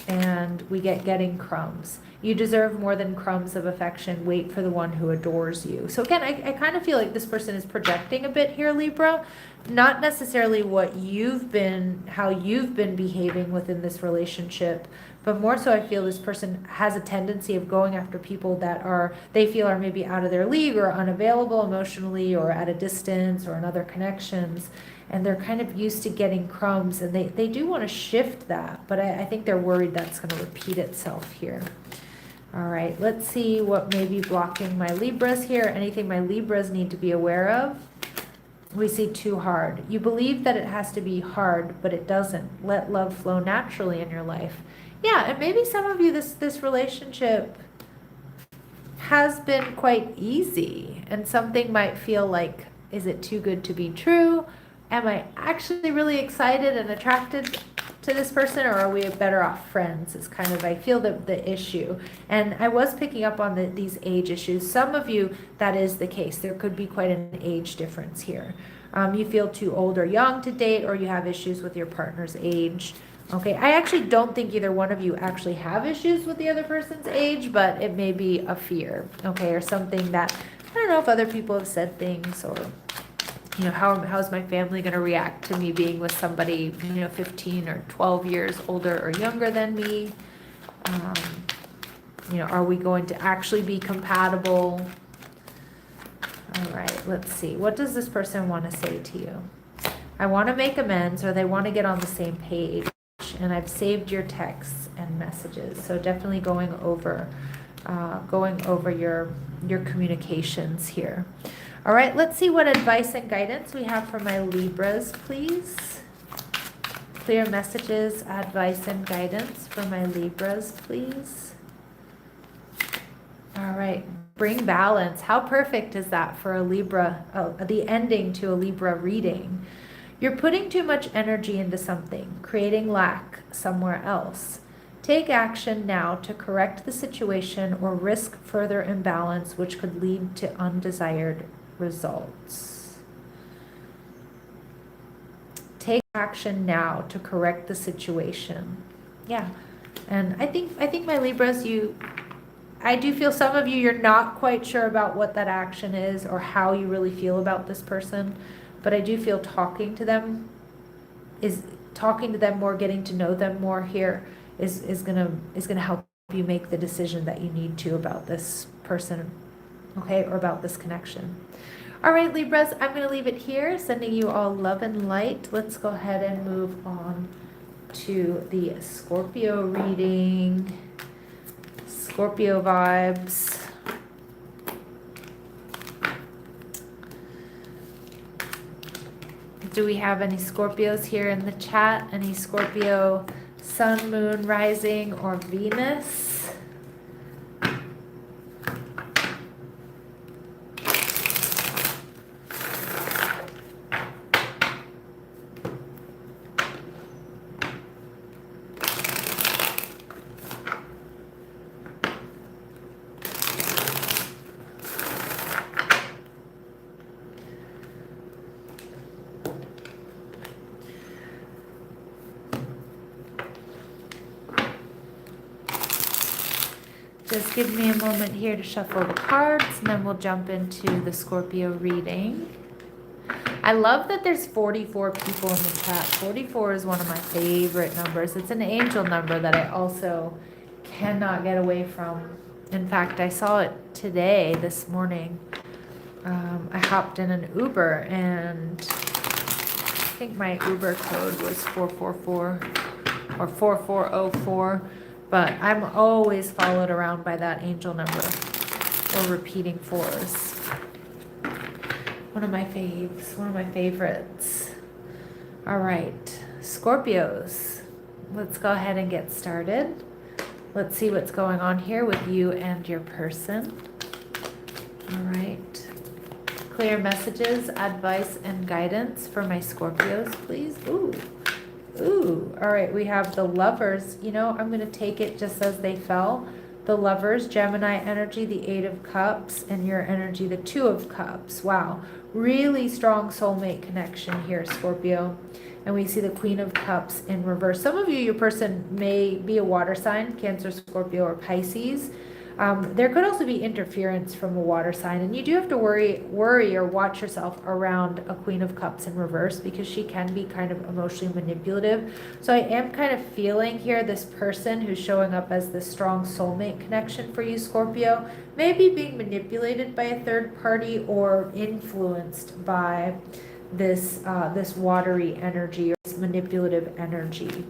And we getting crumbs. You deserve more than crumbs of affection. Wait for the one who adores you. So again, I kind of feel like this person is projecting a bit here, Libra. Not necessarily how you've been behaving within this relationship, but more so I feel this person has a tendency of going after people that they feel are maybe out of their league, or unavailable emotionally, or at a distance, or in other connections. And they're kind of used to getting crumbs, and they do want to shift that, but I think they're worried that's going to repeat itself here. All right, let's see what may be blocking my Libras here. Anything my Libras need to be aware of. We see too hard. You believe that it has to be hard, but it doesn't. Let love flow naturally in your life. Yeah, and maybe some of you, this relationship has been quite easy, and something might feel like, is it too good to be true? Am I actually really excited and attracted to this person, or are we better off friends? Is kind of, I feel, the issue. And I was picking up on these age issues. Some of you, that is the case. There could be quite an age difference here. You feel too old or young to date, or you have issues with your partner's age. Okay, I actually don't think either one of you actually have issues with the other person's age, but it may be a fear, okay, or something that, I don't know if other people have said things, or You know, how's my family going to react to me being with somebody, you know, 15 or 12 years older or younger than me? You know, are we going to actually be compatible? All right, let's see. What does this person want to say to you? I want to make amends, or they want to get on the same page. And I've saved your texts and messages. So definitely going over your communications here. All right, let's see what advice and guidance we have for my Libras, please. Clear messages, advice, and guidance for my Libras, please. All right, bring balance. How perfect is that for a Libra, the ending to a Libra reading? You're putting too much energy into something, creating lack somewhere else. Take action now to correct the situation or risk further imbalance, which could lead to undesired results. Take action now to correct the situation. Yeah. And I think my Libras, I do feel some of you, you're not quite sure about what that action is or how you really feel about this person. But I do feel talking to them more, getting to know them more here is gonna help you make the decision that you need to about this person, okay, or about this connection. All right, Libras, I'm gonna leave it here, sending you all love and light. Let's go ahead and move on to the Scorpio reading. Scorpio vibes. Do we have any Scorpios here in the chat? Any Scorpio sun, moon, rising, or Venus? Just give me a moment here to shuffle the cards, and then we'll jump into the Scorpio reading. I love that there's 44 people in the chat. 44 is one of my favorite numbers. It's an angel number that I also cannot get away from. In fact, I saw it today, this morning. I hopped in an Uber, and I think my Uber code was 444 or 4404. But I'm always followed around by that angel number, or repeating fours. One of my faves, one of my favorites. All right, Scorpios, let's go ahead and get started. Let's see what's going on here with you and your person. All right, clear messages, advice, and guidance for my Scorpios, please. Ooh, all right, we have the Lovers. You know, I'm going to take it just as they fell. The Lovers, Gemini energy, the 8 of Cups, and your energy, the 2 of Cups. Wow, really strong soulmate connection here, Scorpio. And we see the Queen of Cups in reverse. Some of you, your person may be a water sign, Cancer, Scorpio, or Pisces. There could also be interference from a water sign, and you do have to worry or watch yourself around a Queen of Cups in reverse, because she can be kind of emotionally manipulative. So I am kind of feeling here this person who's showing up as this strong soulmate connection for you, Scorpio, maybe being manipulated by a third party or influenced by this this watery energy or this manipulative energy.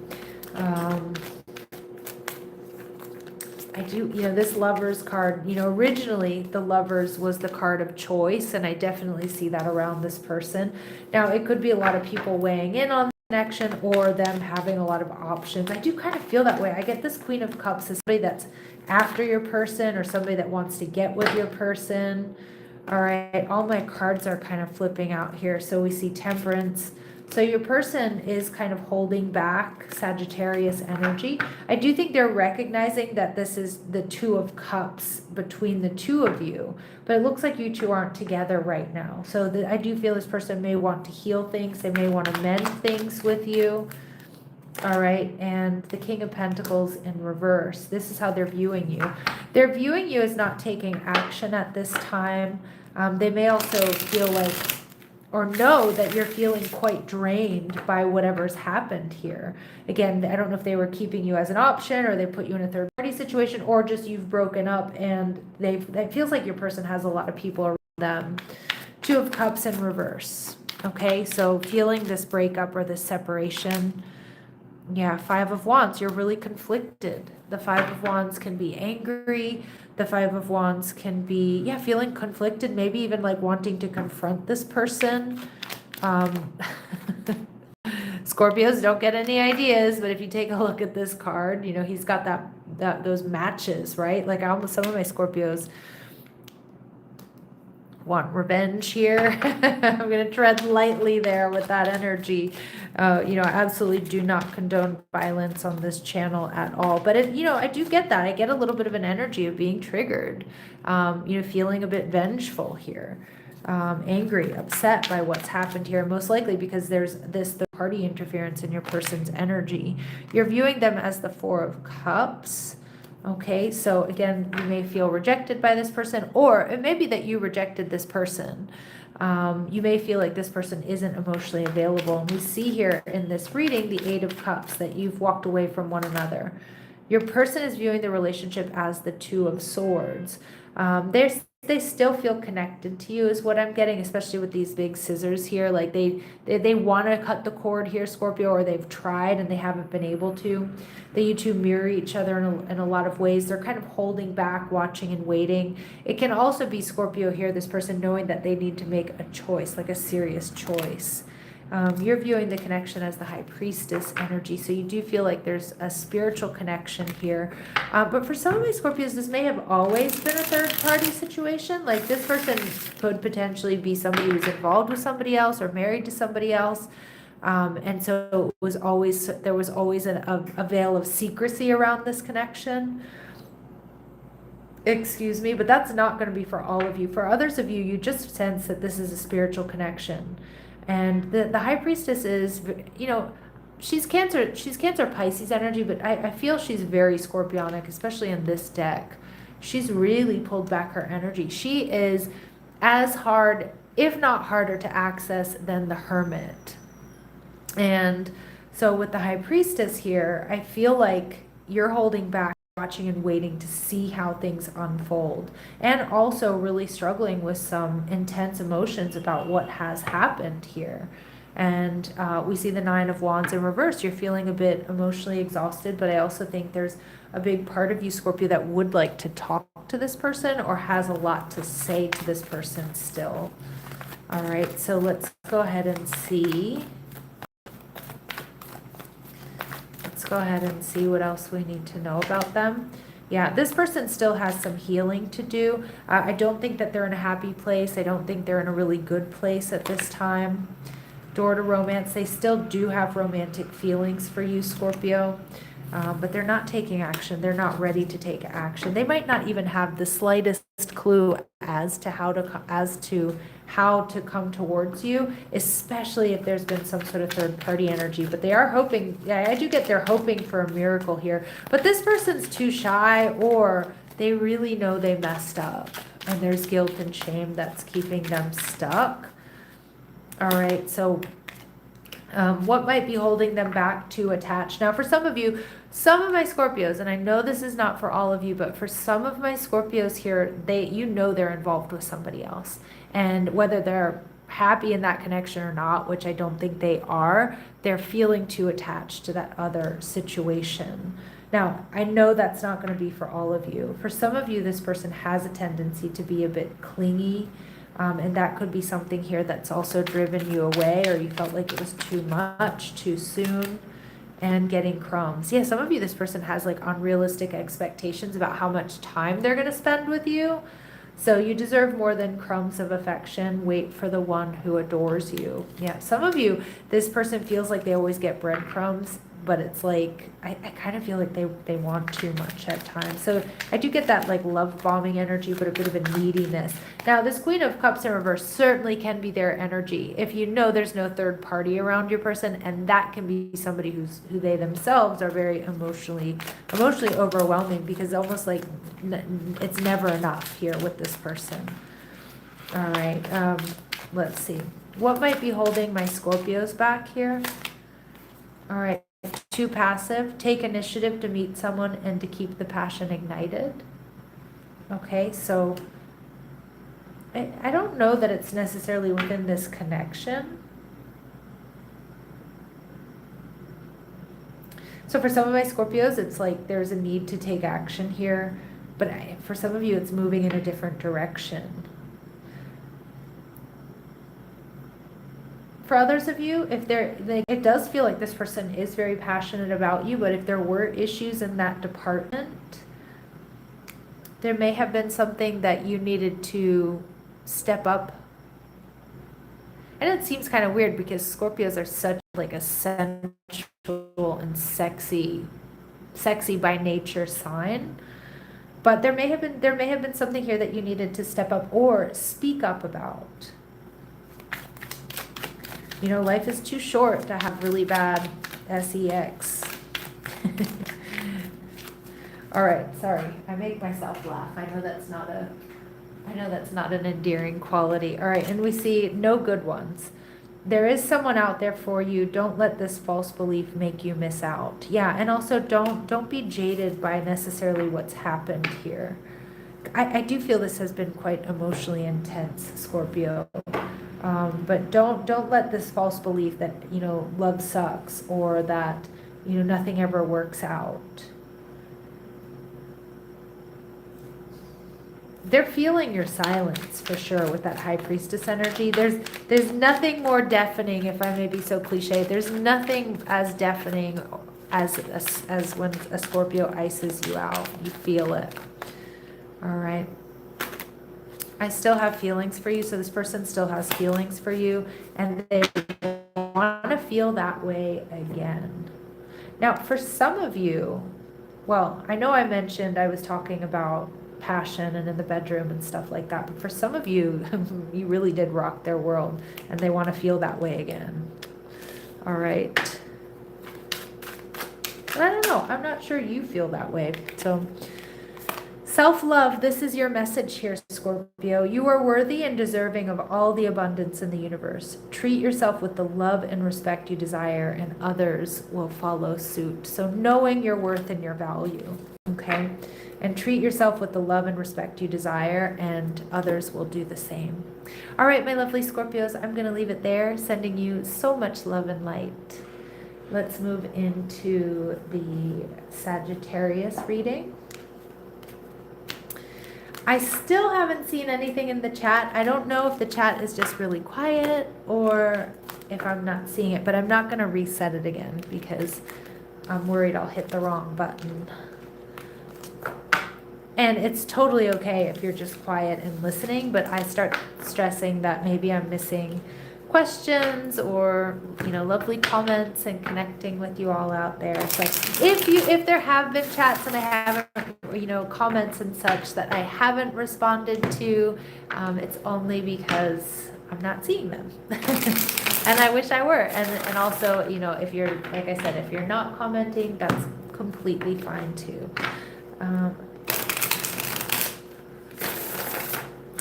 I do, you know, this Lovers card, you know, originally the Lovers was the card of choice, and I definitely see that around this person. Now, it could be a lot of people weighing in on the connection or them having a lot of options. I do kind of feel that way. I get this Queen of Cups as somebody that's after your person or somebody that wants to get with your person. All right, all my cards are kind of flipping out here. So we see Temperance. So your person is kind of holding back, Sagittarius energy. I do think they're recognizing that this is the 2 of Cups between the two of you, but it looks like you two aren't together right now. So I do feel this person may want to heal things. They may want to mend things with you. All right, and the King of Pentacles in reverse. This is how they're viewing you. They're viewing you as not taking action at this time. They may also feel like or know that you're feeling quite drained by whatever's happened here. Again, I don't know if they were keeping you as an option, or they put you in a third party situation, or just you've broken up and it feels like your person has a lot of people around them. Two of Cups in reverse. Okay, so feeling this breakup or this separation. Yeah, Five of Wands, you're really conflicted. The Five of Wands can be angry. The Five of Wands can be, yeah, feeling conflicted, maybe even like wanting to confront this person. Scorpios don't get any ideas, but if you take a look at this card, you know, he's got those matches, right? Like some of my Scorpios want revenge here. I'm going to tread lightly there with that energy. You know, I absolutely do not condone violence on this channel at all. But, you know, I do get that. I get a little bit of an energy of being triggered, you know, feeling a bit vengeful here, angry, upset by what's happened here, most likely because there's this third party interference in your person's energy. You're viewing them as the Four of Cups. Okay, so again, you may feel rejected by this person, or it may be that you rejected this person. You may feel like this person isn't emotionally available. And we see here in this reading, the Eight of Cups, that you've walked away from one another. Your person is viewing the relationship as the Two of Swords. They still feel connected to you is what I'm getting, especially with these big scissors here. Like they want to cut the cord here, Scorpio, or they've tried and they haven't been able to. That you two mirror each other in a lot of ways. They're kind of holding back, watching and waiting. It can also be, Scorpio, here, this person knowing that they need to make a choice, like a serious choice. You're viewing the connection as the High Priestess energy, so you do feel like there's a spiritual connection here. But for some of my Scorpios, this may have always been a third-party situation. Like this person could potentially be somebody who's involved with somebody else or married to somebody else. And so there was always a veil of secrecy around this connection. Excuse me, but that's not going to be for all of you. For others of you, you just sense that this is a spiritual connection. And the High Priestess is, you know, she's Cancer Pisces energy, but I feel she's very Scorpionic, especially in this deck. She's really pulled back her energy. She is as hard, if not harder to access than the Hermit. And so with the High Priestess here, I feel like you're holding back, watching and waiting to see how things unfold, and also really struggling with some intense emotions about what has happened here. And we see the Nine of Wands in reverse. You're feeling a bit emotionally exhausted, but I also think there's a big part of you, Scorpio, that would like to talk to this person or has a lot to say to this person still. All right, so let's go ahead and see. Go ahead and see what else we need to know about them. Yeah, this person still has some healing to do. I don't think that they're in a happy place. I don't think they're in a really good place at this time. Door to romance. They still do have romantic feelings for you, Scorpio, but they're not taking action. They're not ready to take action. They might not even have the slightest clue as to how to come towards you, especially if there's been some sort of third party energy. But they are hoping, yeah, I do get they're hoping for a miracle here. But this person's too shy, or they really know they messed up and there's guilt and shame that's keeping them stuck. All right, so what might be holding them back to attach? Now, for some of you, some of my Scorpios, and I know this is not for all of you, but for some of my Scorpios here, you know they're involved with somebody else. And whether they're happy in that connection or not, which I don't think they are, they're feeling too attached to that other situation. Now, I know that's not going to be for all of you. For some of you, this person has a tendency to be a bit clingy. And that could be something here that's also driven you away, or you felt like it was too much, too soon, and getting crumbs. Yeah, some of you, this person has like unrealistic expectations about how much time they're going to spend with you. So you deserve more than crumbs of affection. Wait for the one who adores you. Yeah, some of you, this person feels like they always get breadcrumbs, but it's like, I kind of feel like they want too much at times. So I do get that like love bombing energy, but a bit of a neediness. Now, this Queen of Cups in reverse certainly can be their energy. If you know there's no third party around your person, and that can be somebody who they themselves are very emotionally overwhelming, because almost like it's never enough here with this person. All right. Let's see. What might be holding my Scorpios back here? All right. Too passive. Take initiative to meet someone and to keep the passion ignited. Okay, so I don't know that it's necessarily within this connection. So for some of my Scorpios, it's like there's a need to take action here, but for some of you, it's moving in a different direction. For others of you, if it does feel like this person is very passionate about you, but if there were issues in that department, there may have been something that you needed to step up. And it seems kind of weird because Scorpios are such like a sensual and sexy by nature sign. But there may have been something here that you needed to step up or speak up about. You know, life is too short to have really bad sex. All right, sorry. I make myself laugh. I know that's not an endearing quality. All right, and we see no good ones. There is someone out there for you. Don't let this false belief make you miss out. Yeah, and also don't be jaded by necessarily what's happened here. I do feel this has been quite emotionally intense, Scorpio. But don't let this false belief that, you know, love sucks or that, you know, nothing ever works out. They're feeling your silence for sure with that High Priestess energy. There's nothing more deafening, if I may be so cliche. There's nothing as deafening as when a Scorpio ices you out. You feel it. All right. I still have feelings for you, so this person still has feelings for you, and they want to feel that way again. Now, for some of you, well, I know I mentioned I was talking about passion and in the bedroom and stuff like that, but for some of you, you really did rock their world, and they want to feel that way again. All right. And I don't know. I'm not sure you feel that way, so... Self-love, this is your message here, Scorpio. You are worthy and deserving of all the abundance in the universe. Treat yourself with the love and respect you desire, and others will follow suit. So knowing your worth and your value, okay? And treat yourself with the love and respect you desire, and others will do the same. All right, my lovely Scorpios, I'm going to leave it there, sending you so much love and light. Let's move into the Sagittarius reading. I still haven't seen anything in the chat. I don't know if the chat is just really quiet or if I'm not seeing it, but I'm not going to reset it again because I'm worried I'll hit the wrong button. And it's totally okay if you're just quiet and listening, but I start stressing that maybe I'm missing questions or, you know, lovely comments and connecting with you all out there. So if there have been chats and I haven't, you know, comments and such that I haven't responded to, it's only because I'm not seeing them. And I wish I were. And also, you know, if you're, like I said, if you're not commenting, that's completely fine too.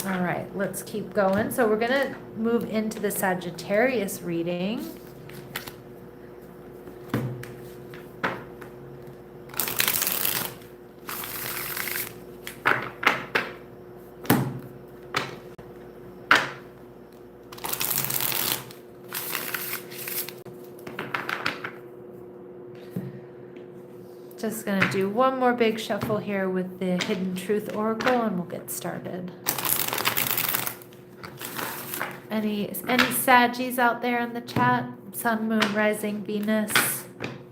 All right, let's keep going. So we're going to move into the Sagittarius reading. Just going to do one more big shuffle here with the Hidden Truth Oracle and we'll get started. Any Saggies out there in the chat? Sun, Moon, Rising, Venus,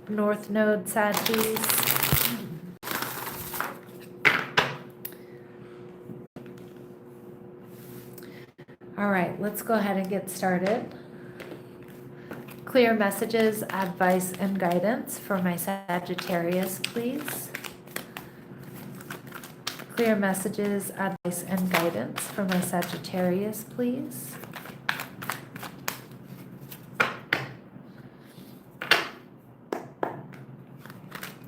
North Node Saggies. All right, let's go ahead and get started. Clear messages, advice, and guidance for my Sagittarius, please. Clear messages, advice, and guidance for my Sagittarius, please.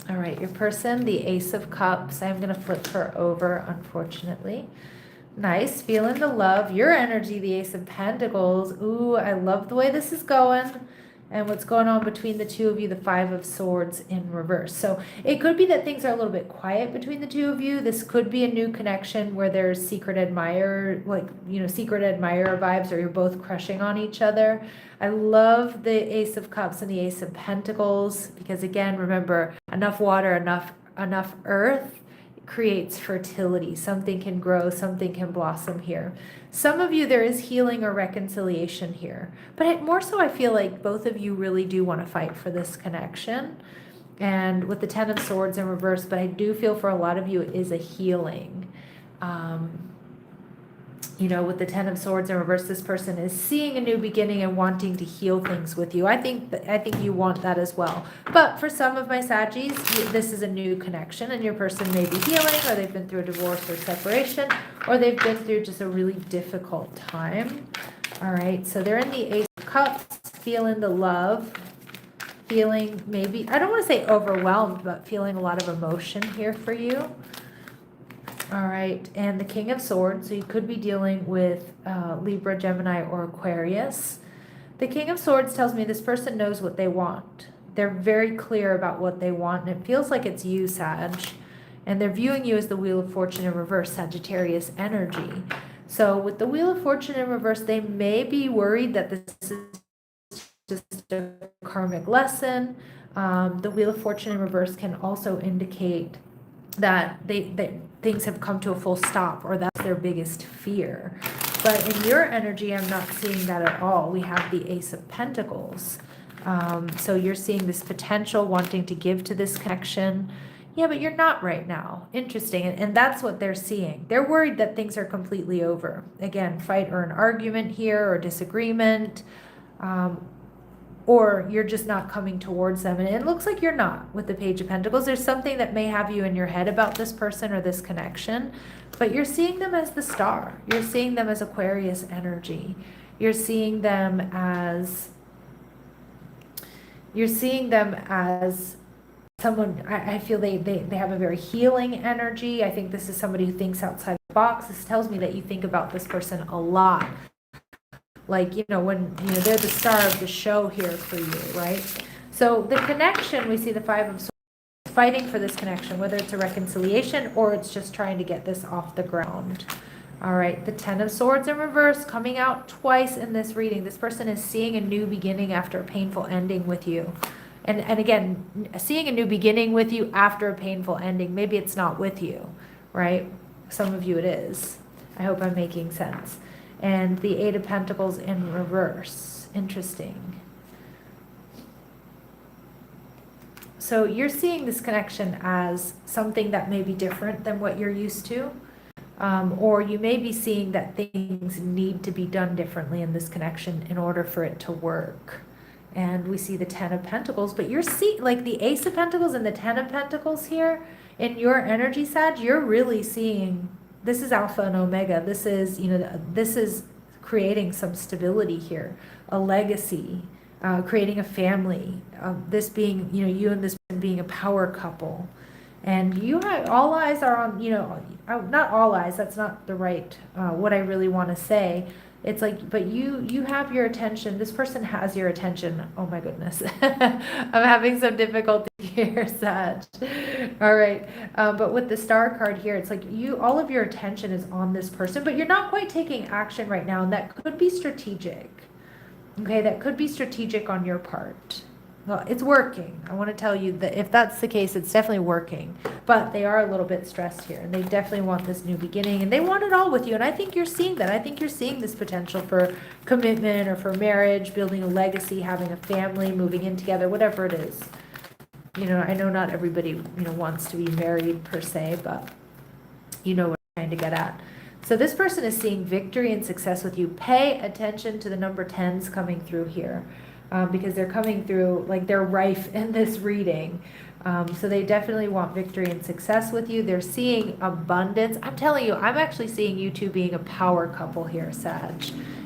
All right, your person, the Ace of Cups. I'm going to flip her over, unfortunately. Nice. Feeling the love. Your energy, the Ace of Pentacles. Ooh, I love the way this is going. And what's going on between the two of you, the Five of Swords in reverse. So it could be that things are a little bit quiet between the two of you. This could be a new connection where there's secret admirer, like, you know, secret admirer vibes, or you're both crushing on each other. I love the Ace of Cups and the Ace of Pentacles because, again, remember, enough water, enough earth creates fertility. Something can grow, something can blossom here. Some of you, there is healing or reconciliation here, but more so I feel like both of you really do want to fight for this connection. And with the Ten of Swords in reverse, but I do feel for a lot of you it is a healing. You know, with the Ten of Swords in reverse, this person is seeing a new beginning and wanting to heal things with you. I think you want that as well. But for some of my Saggies, this is a new connection, and your person may be healing, or they've been through a divorce or separation, or they've been through just a really difficult time. All right, so they're in the Ace of Cups, feeling the love, feeling maybe, I don't want to say overwhelmed, but feeling a lot of emotion here for you. All right, and the King of Swords, so you could be dealing with Libra, Gemini, or Aquarius. The King of Swords tells me this person knows what they want. They're very clear about what they want, and it feels like it's you, Sag. And they're viewing you as the Wheel of Fortune in reverse, Sagittarius energy. So with the Wheel of Fortune in reverse, they may be worried that this is just a karmic lesson. The Wheel of Fortune in reverse can also indicate that things have come to a full stop, or that's their biggest fear. But in your energy, I'm not seeing that at all. We have the Ace of Pentacles. So you're seeing this potential wanting to give to this connection. Yeah, but you're not right now. Interesting. And that's what they're seeing. They're worried that things are completely over. Again, fight or an argument here, or disagreement. Or you're just not coming towards them. And it looks like you're not with the Page of Pentacles. There's something that may have you in your head about this person or this connection, but you're seeing them as the star. You're seeing them as Aquarius energy. You're seeing them as someone, I feel they have a very healing energy. I think this is somebody who thinks outside the box. This tells me that you think about this person a lot. Like, you know, when, you know, they're the star of the show here for you, right? So the connection, we see the Five of Swords fighting for this connection, whether it's a reconciliation or it's just trying to get this off the ground. All right, the Ten of Swords in reverse coming out twice in this reading. This person is seeing a new beginning after a painful ending with you. And again, seeing a new beginning with you after a painful ending. Maybe it's not with you, right? Some of you it is. I hope I'm making sense. And the Eight of Pentacles in reverse. Interesting. So you're seeing this connection as something that may be different than what you're used to. Or you may be seeing that things need to be done differently in this connection in order for it to work. And we see the Ten of Pentacles, but you're seeing, like, the Ace of Pentacles and the Ten of Pentacles here in your energy, Sag, you're really seeing, this is Alpha and Omega. This is, you know, this is creating some stability here, a legacy, creating a family, this being, you know, you and this being a power couple. And you have, all eyes are on, you know, not all eyes, that's not the right, what I really want to say. It's like, but you have your attention. This person has your attention. Oh my goodness. I'm having some difficulty here, Sag. All right. But with the Star card here, it's like all of your attention is on this person, but you're not quite taking action right now. And that could be strategic. Okay. That could be strategic on your part. Well, it's working. I want to tell you that if that's the case, it's definitely working. But they are a little bit stressed here, and they definitely want this new beginning, and they want it all with you. And I think you're seeing that. I think you're seeing this potential for commitment or for marriage, building a legacy, having a family, moving in together, whatever it is. You know, I know not everybody, you know, wants to be married per se, but you know what I'm trying to get at. So this person is seeing victory and success with you. Pay attention to the number 10s coming through here. Because they're coming through, like, they're rife in this reading. So they definitely want victory and success with you. They're seeing abundance. I'm telling you, I'm actually seeing you two being a power couple here, Sag.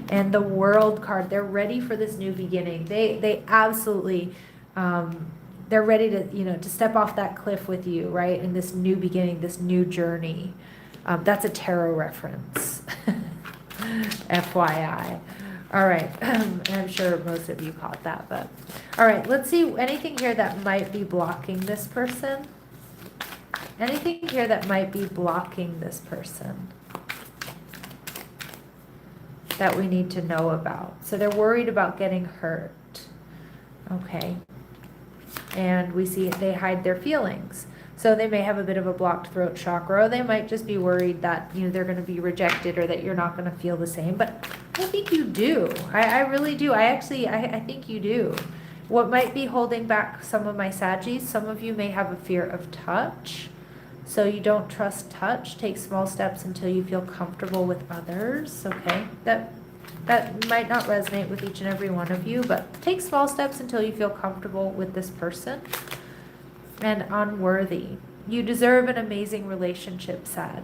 And the World card, they're ready for this new beginning. They absolutely, they're ready to, you know, to step off that cliff with you, right? In this new beginning, this new journey. That's a tarot reference. FYI. All right. I'm sure most of you caught that, but all right. Let's see anything here that might be blocking this person. Anything here that might be blocking this person that we need to know about. So they're worried about getting hurt. Okay. And we see they hide their feelings. So they may have a bit of a blocked throat chakra, or they might just be worried that, you know, they're going to be rejected or that you're not going to feel the same. But I think you do. I really do. I think you do. What might be holding back some of my Saggies, some of you may have a fear of touch. So you don't trust touch. Take small steps until you feel comfortable with others. Okay. That might not resonate with each and every one of you, but take small steps until you feel comfortable with this person. And unworthy. You deserve an amazing relationship, Sag.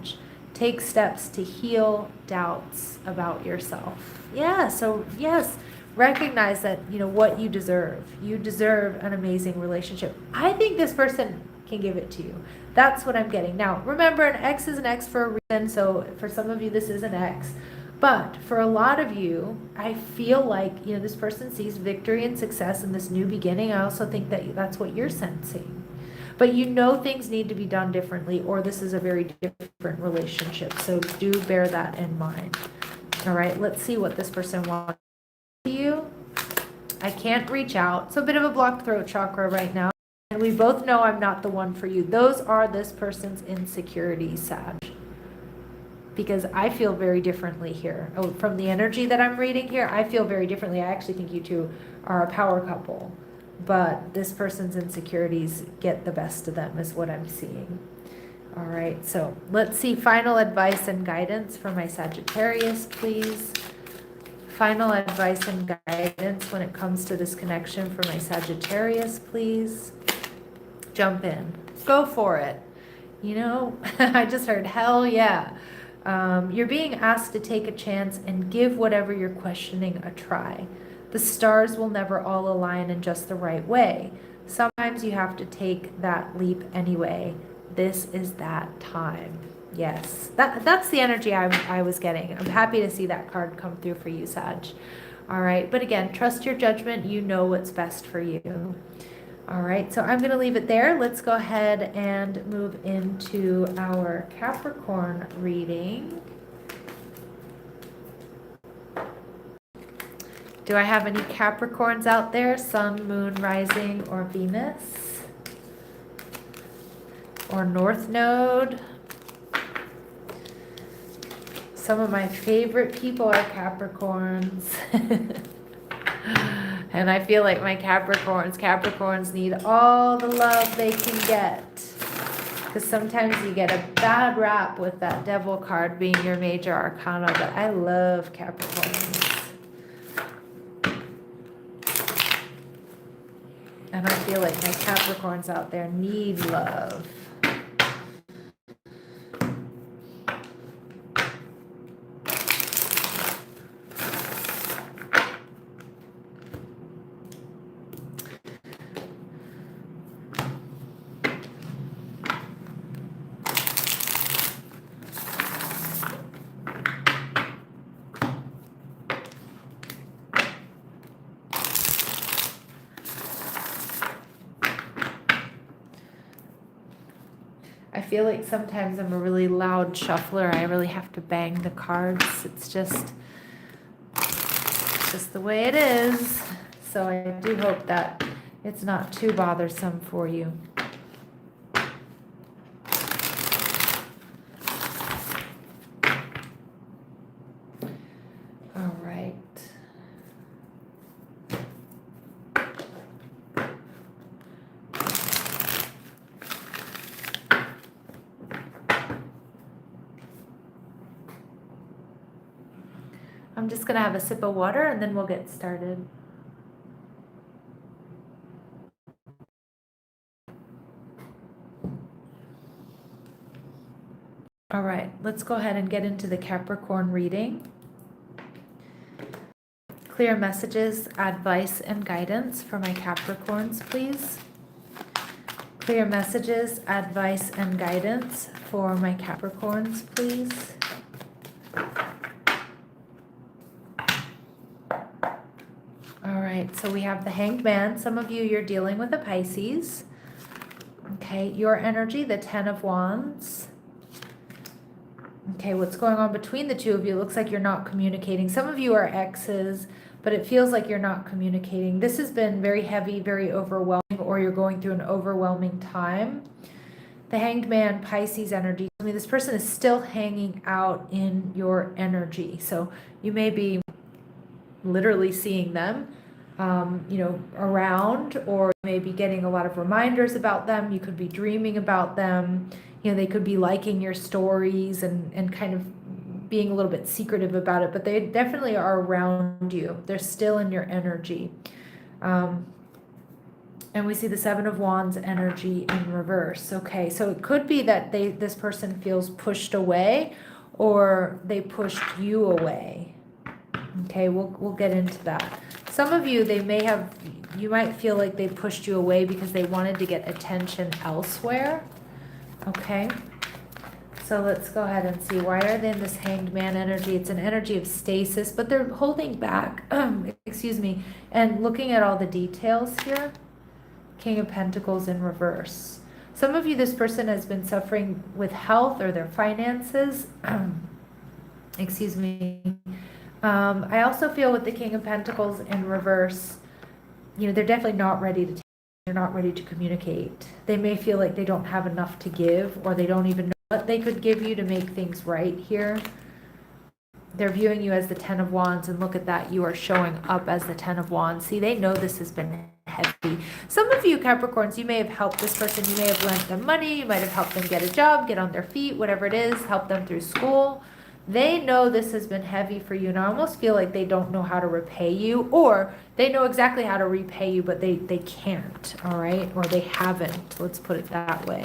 Take steps to heal doubts about yourself. Yeah, so yes, recognize that, you know, what you deserve. You deserve an amazing relationship. I think this person can give it to you. That's what I'm getting. Now, remember, an X is an X for a reason, so for some of you, this is an X. But for a lot of you, I feel like, you know, this person sees victory and success in this new beginning. I also think that that's what you're sensing. But you know things need to be done differently, or this is a very different relationship. So do bear that in mind. All right, let's see what this person wants to you. I can't reach out. So a bit of a blocked throat chakra right now. And we both know I'm not the one for you. Those are this person's insecurities, Sag. Because I feel very differently here. Oh, from the energy that I'm reading here, I feel very differently. I actually think you two are a power couple. But this person's insecurities get the best of them is what I'm seeing. All right, so let's see final advice and guidance for my Sagittarius, please. Final advice and guidance when it comes to this connection for my Sagittarius, please. Jump in. Go for it. You know, I just heard hell yeah. You're being asked to take a chance and give whatever you're questioning a try. The stars will never all align in just the right way. Sometimes you have to take that leap anyway. This is that time. Yes, that's the energy I was getting. I'm happy to see that card come through for you, Sag. All right, but again, trust your judgment. You know what's best for you. All right, so I'm going to leave it there. Let's go ahead and move into our Capricorn reading. Do I have any Capricorns out there? Sun, Moon, Rising, or Venus? Or North Node? Some of my favorite people are Capricorns. And I feel like my Capricorns need all the love they can get. Because sometimes you get a bad rap with that Devil card being your major arcana, but I love Capricorns. And I feel like my Capricorns out there need love. I feel like sometimes I'm a really loud shuffler. I really have to bang the cards. It's just the way it is. So I do hope that it's not too bothersome for you. All right. I'm just going to have a sip of water and then we'll get started. All right, let's go ahead and get into the Capricorn reading. Clear messages, advice, and guidance for my Capricorns, please. Clear messages, advice, and guidance for my Capricorns, please. All right, so we have the Hanged Man. Some of you, you're dealing with a Pisces. Okay, your energy, the Ten of Wands. Okay, what's going on between the two of you? It looks like you're not communicating. Some of you are exes, but it feels like you're not communicating. This has been very heavy, very overwhelming, or you're going through an overwhelming time. The Hanged Man, Pisces energy. I mean, this person is still hanging out in your energy. So you may be literally seeing them, around, or maybe getting a lot of reminders about them. You could be dreaming about them. They could be liking your stories and kind of being a little bit secretive about it, but they definitely are around you. They're still in your energy. And we see the Seven of Wands energy in reverse. Okay, so it could be that this person feels pushed away, or they pushed you away. Okay, we'll get into that. Some of you, you might feel like they pushed you away because they wanted to get attention elsewhere. Okay, so let's go ahead and see. Why are they in this Hanged Man energy? It's an energy of stasis, but they're holding back, excuse me, and looking at all the details here. King of Pentacles in reverse. Some of you, this person has been suffering with health or their finances. Excuse me. I also feel with the King of Pentacles in reverse, they're definitely not ready to they're not ready to communicate. They may feel like they don't have enough to give, or they don't even know what they could give you to make things right here. They're viewing you as the Ten of Wands, and look at that, you are showing up as the Ten of Wands. See, they know this has been heavy. Some of you Capricorns, you may have helped this person, you may have lent them money, you might have helped them get a job, get on their feet, whatever it is, help them through school. They know this has been heavy for you, and I almost feel like they don't know how to repay you, or they know exactly how to repay you, but they can't, all right? Or they haven't, let's put it that way.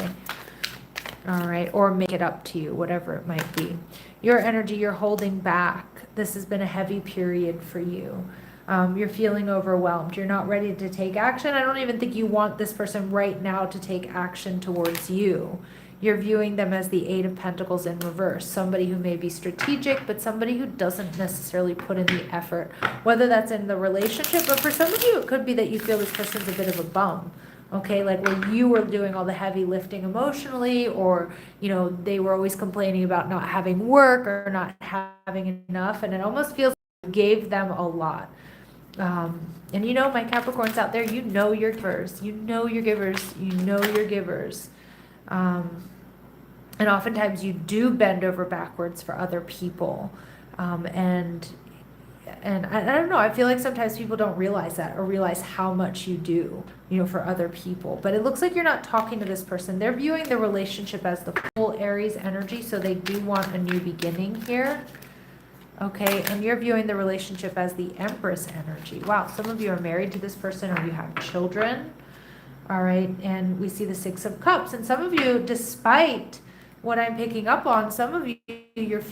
All right, or make it up to you, whatever it might be. Your energy, you're holding back. This has been a heavy period for you. You're feeling overwhelmed. You're not ready to take action. I don't even think you want this person right now to take action towards you. You're viewing them as the Eight of Pentacles in reverse. Somebody who may be strategic, but somebody who doesn't necessarily put in the effort, whether that's in the relationship, but for some of you, it could be that you feel this person's a bit of a bum. Okay, like where you were doing all the heavy lifting emotionally, or, they were always complaining about not having work or not having enough, and it almost feels like you gave them a lot. And my Capricorns out there, you're givers. You're givers. You're givers. And oftentimes you do bend over backwards for other people. And I don't know, I feel like sometimes people don't realize that, or realize how much you do, for other people. But it looks like you're not talking to this person. They're viewing the relationship as the full Aries energy, so they do want a new beginning here. Okay, and you're viewing the relationship as the Empress energy. Wow, some of you are married to this person, or you have children. All right, and we see the Six of Cups. And some of you, despite what I'm picking up on, some of you, you're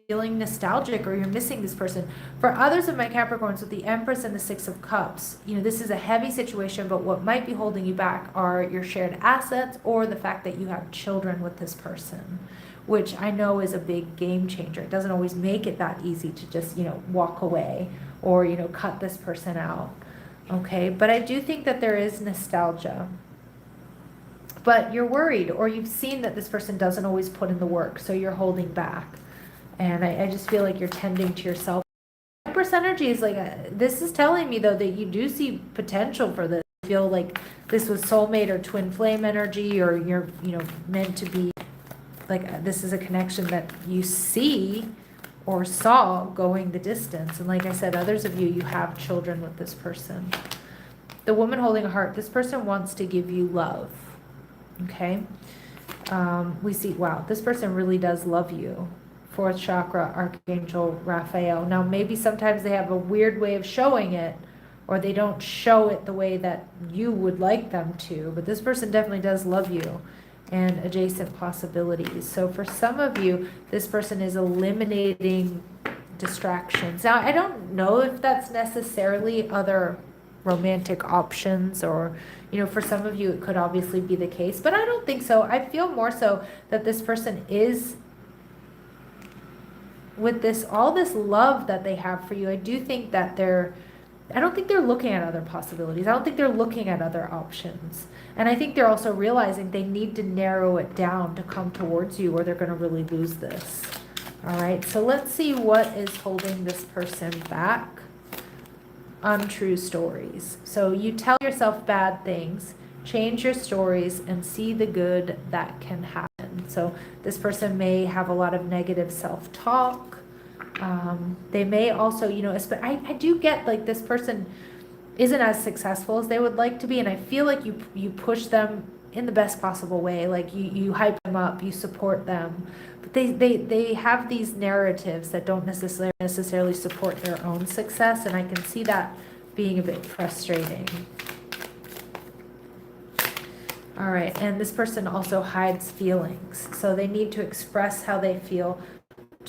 feeling nostalgic, or you're missing this person. For others of my Capricorns, with the Empress and the Six of Cups, this is a heavy situation, but what might be holding you back are your shared assets, or the fact that you have children with this person, which I know is a big game changer. It doesn't always make it that easy to just, walk away, or, cut this person out. Okay, but I do think that there is nostalgia. But you're worried, or you've seen that this person doesn't always put in the work, so you're holding back. And I just feel like you're tending to yourself. Empress energy is like, this is telling me, though, that you do see potential for this. I feel like this was soulmate or twin flame energy, or you're, meant to be, like, this is a connection that you see or saw going the distance. And like I said, others of you, you have children with this person. The woman holding a heart, this person wants to give you love. Okay, we see, wow, this person really does love you. Fourth chakra, Archangel Raphael. Now, maybe sometimes they have a weird way of showing it, or they don't show it the way that you would like them to, but this person definitely does love you, and adjacent possibilities. So for some of you, this person is eliminating distractions. Now, I don't know if that's necessarily other romantic options, or, you know, for some of you it could obviously be the case, but I don't think so. I feel more so that this person is, with this, all this love that they have for you, I do think that I don't think they're looking at other possibilities. I don't think they're looking at other options. And I think they're also realizing they need to narrow it down to come towards you, or they're going to really lose this. All right, so let's see what is holding this person back. Untrue stories. So you tell yourself bad things, change your stories, and see the good that can happen. So this person may have a lot of negative self-talk. They may also, you know, I do get like this person isn't as successful as they would like to be, and I feel like you push them in the best possible way. Like you hype them up, you support them, but they have these narratives that don't necessarily support their own success, and I can see that being a bit frustrating. All right, and this person also hides feelings, so they need to express how they feel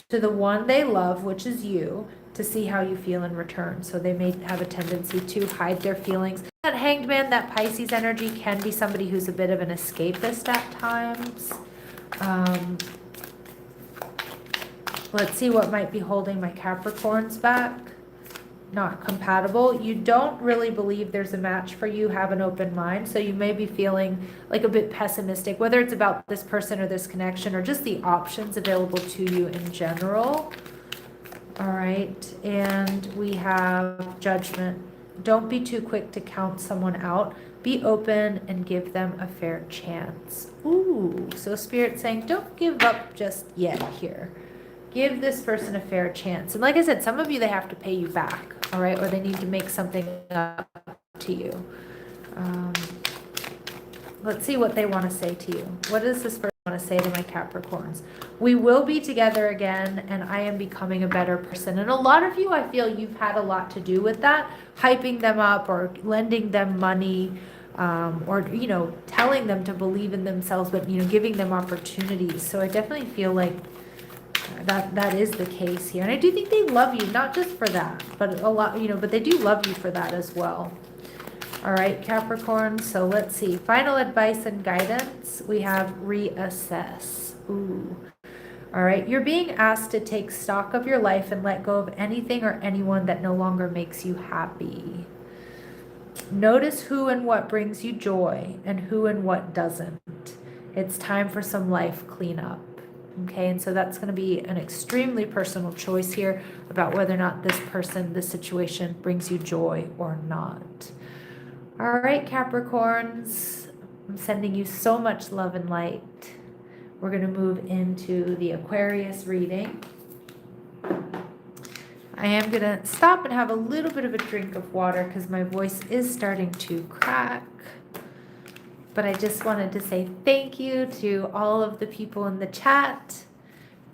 to the one they love, which is you, to see how you feel in return. So they may have a tendency to hide their feelings. That Hanged Man, that Pisces energy, can be somebody who's a bit of an escapist at times. Let's see what might be holding my Capricorns back. Not compatible. You don't really believe there's a match for you, have an open mind, so you may be feeling like a bit pessimistic, whether it's about this person or this connection, or just the options available to you in general. All right, and we have Judgment. Don't be too quick to count someone out. Be open and give them a fair chance. Ooh, so Spirit saying don't give up just yet here. Give this person a fair chance. And like I said, some of you, they have to pay you back, all right? Or they need to make something up to you. Let's see what they want to say to you. What does this person want to say to my Capricorns? We will be together again, and I am becoming a better person. And a lot of you, I feel you've had a lot to do with that, hyping them up or lending them money, or, you know, telling them to believe in themselves, but, you know, giving them opportunities. So I definitely feel like that is the case here. And I do think they love you, not just for that, but a lot, you know, but they do love you for that as well. All right, Capricorn, so let's see. Final advice and guidance, we have reassess. Ooh. All right, you're being asked to take stock of your life and let go of anything or anyone that no longer makes you happy. Notice who and what brings you joy and who and what doesn't. It's time for some life cleanup. Okay, and so that's going to be an extremely personal choice here about whether or not this person, this situation brings you joy or not. All right, Capricorns, I'm sending you so much love and light. We're going to move into the Aquarius reading. I am going to stop and have a little bit of a drink of water because my voice is starting to crack. But I just wanted to say thank you to all of the people in the chat.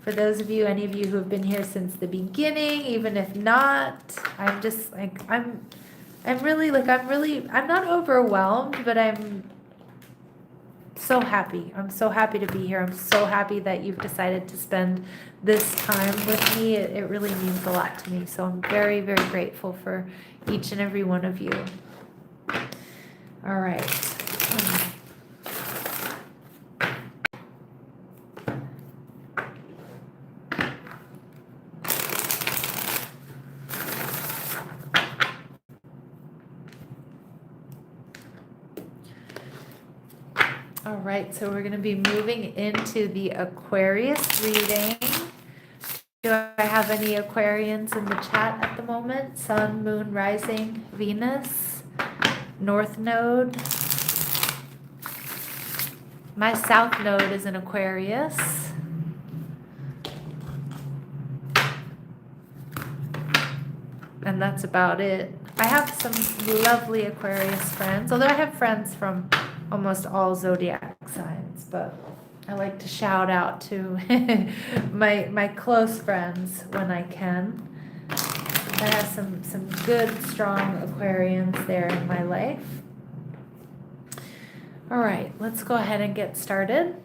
For those of you, any of you who have been here since the beginning, even if not, I'm just like, I'm not overwhelmed, but I'm so happy. I'm so happy to be here. I'm so happy that you've decided to spend this time with me. It really means a lot to me. So I'm very, very grateful for each and every one of you. All right. All right, so we're going to be moving into the Aquarius reading. Do I have any Aquarians in the chat at the moment? Sun, Moon, Rising, Venus, North Node. My South Node is in Aquarius. And that's about it. I have some lovely Aquarius friends, although I have friends from almost all zodiac signs, but I like to shout out to my close friends when I can. I have some good, strong Aquarians there in my life. All right, let's go ahead and get started.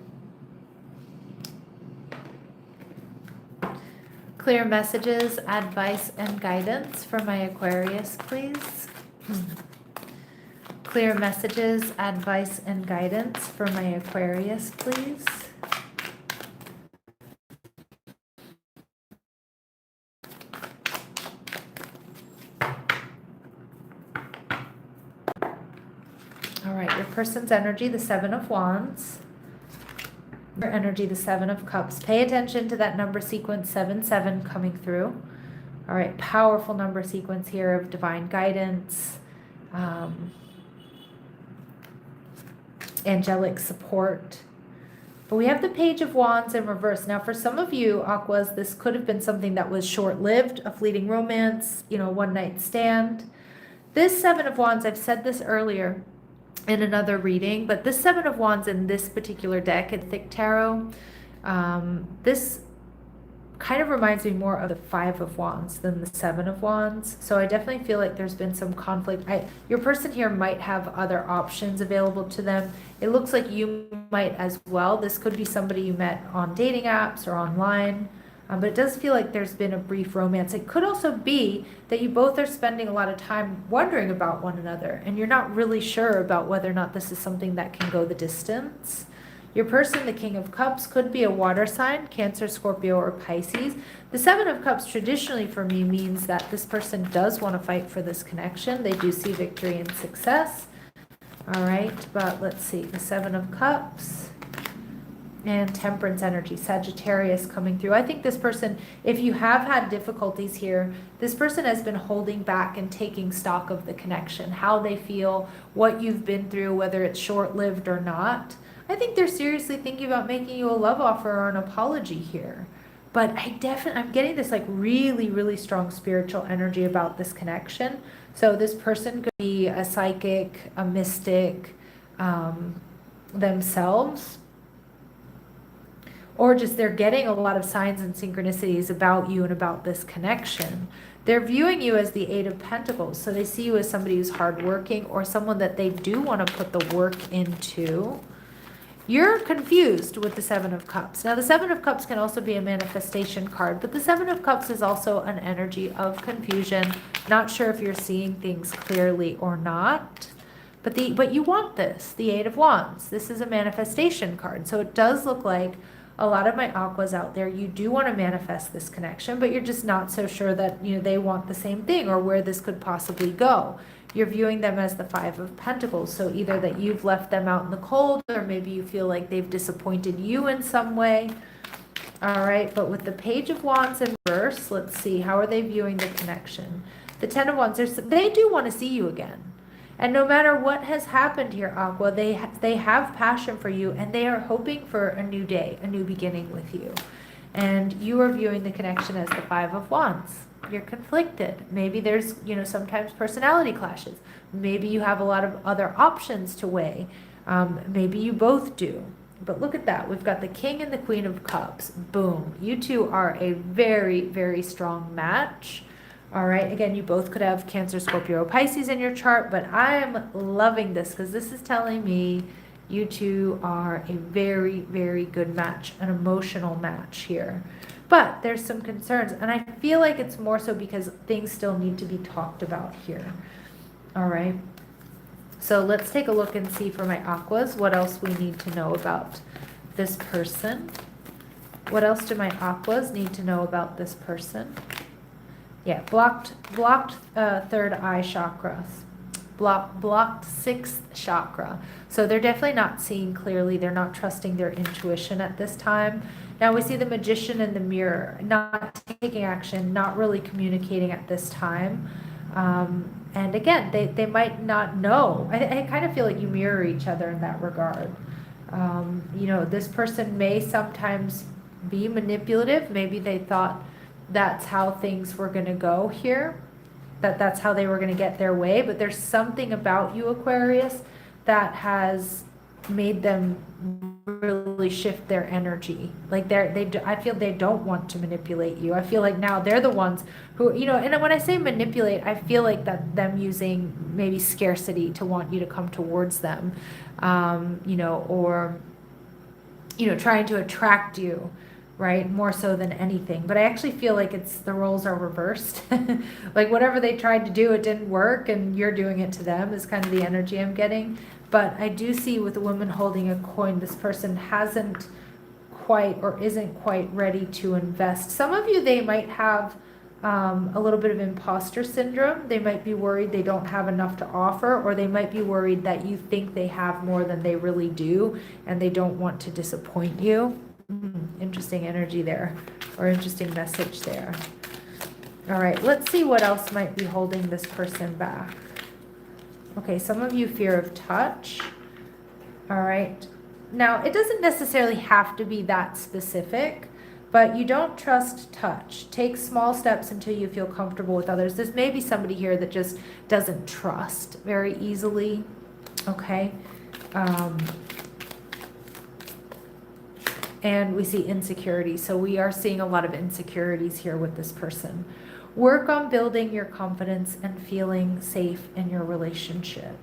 Clear messages, advice, and guidance for my Aquarius, please. Clear messages, advice, and guidance for my Aquarius, please. All right, your person's energy, the Seven of Wands. Your energy, the Seven of Cups. Pay attention to that number sequence 7-7 coming through. All right, powerful number sequence here of divine guidance, angelic support. But we have the Page of Wands in reverse. Now, for some of you, Aquas, this could have been something that was short-lived, a fleeting romance, one-night stand. This Seven of Wands, I've said this earlier in another reading, but this Seven of Wands in this particular deck, in Thick Tarot, this kind of reminds me more of the Five of Wands than the Seven of Wands. So I definitely feel like there's been some conflict. Your person here might have other options available to them. It looks like you might as well. This could be somebody you met on dating apps or online. But it does feel like there's been a brief romance. It could also be that you both are spending a lot of time wondering about one another, and you're not really sure about whether or not this is something that can go the distance. Your person, the King of Cups, could be a water sign, Cancer, Scorpio, or Pisces. The Seven of Cups traditionally for me means that this person does want to fight for this connection. They do see victory and success. All right, but let's see. The Seven of Cups and Temperance energy, Sagittarius coming through. I think this person, if you have had difficulties here, this person has been holding back and taking stock of the connection, how they feel, what you've been through, whether it's short-lived or not. I think they're seriously thinking about making you a love offer or an apology here. But I'm getting this like really, really strong spiritual energy about this connection. So this person could be a psychic, a mystic, themselves, or just they're getting a lot of signs and synchronicities about you and about this connection. They're viewing you as the Eight of Pentacles. So they see you as somebody who's hardworking or someone that they do want to put the work into. You're confused with the Seven of Cups. Now, the Seven of Cups can also be a manifestation card, but the Seven of Cups is also an energy of confusion, not sure if you're seeing things clearly or not. But you want this, the Eight of Wands. This is a manifestation card. So it does look like a lot of my Aquas out there, you do want to manifest this connection, but you're just not so sure that they want the same thing or where this could possibly go. You're viewing them as the Five of Pentacles. So either that you've left them out in the cold, or maybe you feel like they've disappointed you in some way. All right, but with the Page of Wands in reverse, let's see, how are they viewing the connection? The Ten of Wands, they do want to see you again. And no matter what has happened here, Aqua, they have passion for you, and they are hoping for a new day, a new beginning with you. And you are viewing the connection as the Five of Wands. You're conflicted. Maybe there's, sometimes personality clashes. Maybe you have a lot of other options to weigh. Maybe you both do. But look at that. We've got the King and the Queen of Cups. Boom. You two are a very, very strong match. All right. Again, you both could have Cancer, Scorpio, or Pisces in your chart, but I'm loving this because this is telling me you two are a very, very good match, an emotional match here. But there's some concerns, and I feel like it's more so because things still need to be talked about here. All right. So let's take a look and see for my Aquas what else we need to know about this person. What else do my Aquas need to know about this person? Yeah, blocked third eye chakra, blocked sixth chakra. So they're definitely not seeing clearly. They're not trusting their intuition at this time. Now we see the Magician in the Mirror, not taking action, not really communicating at this time. And again, they might not know. I kind of feel like you mirror each other in that regard. This person may sometimes be manipulative. Maybe they thought that's how things were going to go here, that's how they were going to get their way. But there's something about you, Aquarius, that has made them really shift their energy. Like I feel they don't want to manipulate you. I feel like now they're the ones who, and when I say manipulate, I feel like that them using maybe scarcity to want you to come towards them, or trying to attract you right? More so than anything. But I actually feel like it's the roles are reversed. Like whatever they tried to do, it didn't work, and you're doing it to them is kind of the energy I'm getting. But I do see with a woman holding a coin, this person hasn't quite or isn't quite ready to invest. Some of you, they might have a little bit of imposter syndrome. They might be worried they don't have enough to offer, or they might be worried that you think they have more than they really do, and they don't want to disappoint you. Interesting energy there, or interesting message there. All right, let's see what else might be holding this person back. Okay, some of you fear of touch. All right. Now, it doesn't necessarily have to be that specific, but you don't trust touch. Take small steps until you feel comfortable with others. There's maybe somebody here that just doesn't trust very easily. Okay. And we see insecurity. So we are seeing a lot of insecurities here with this person. Work on building your confidence and feeling safe in your relationship.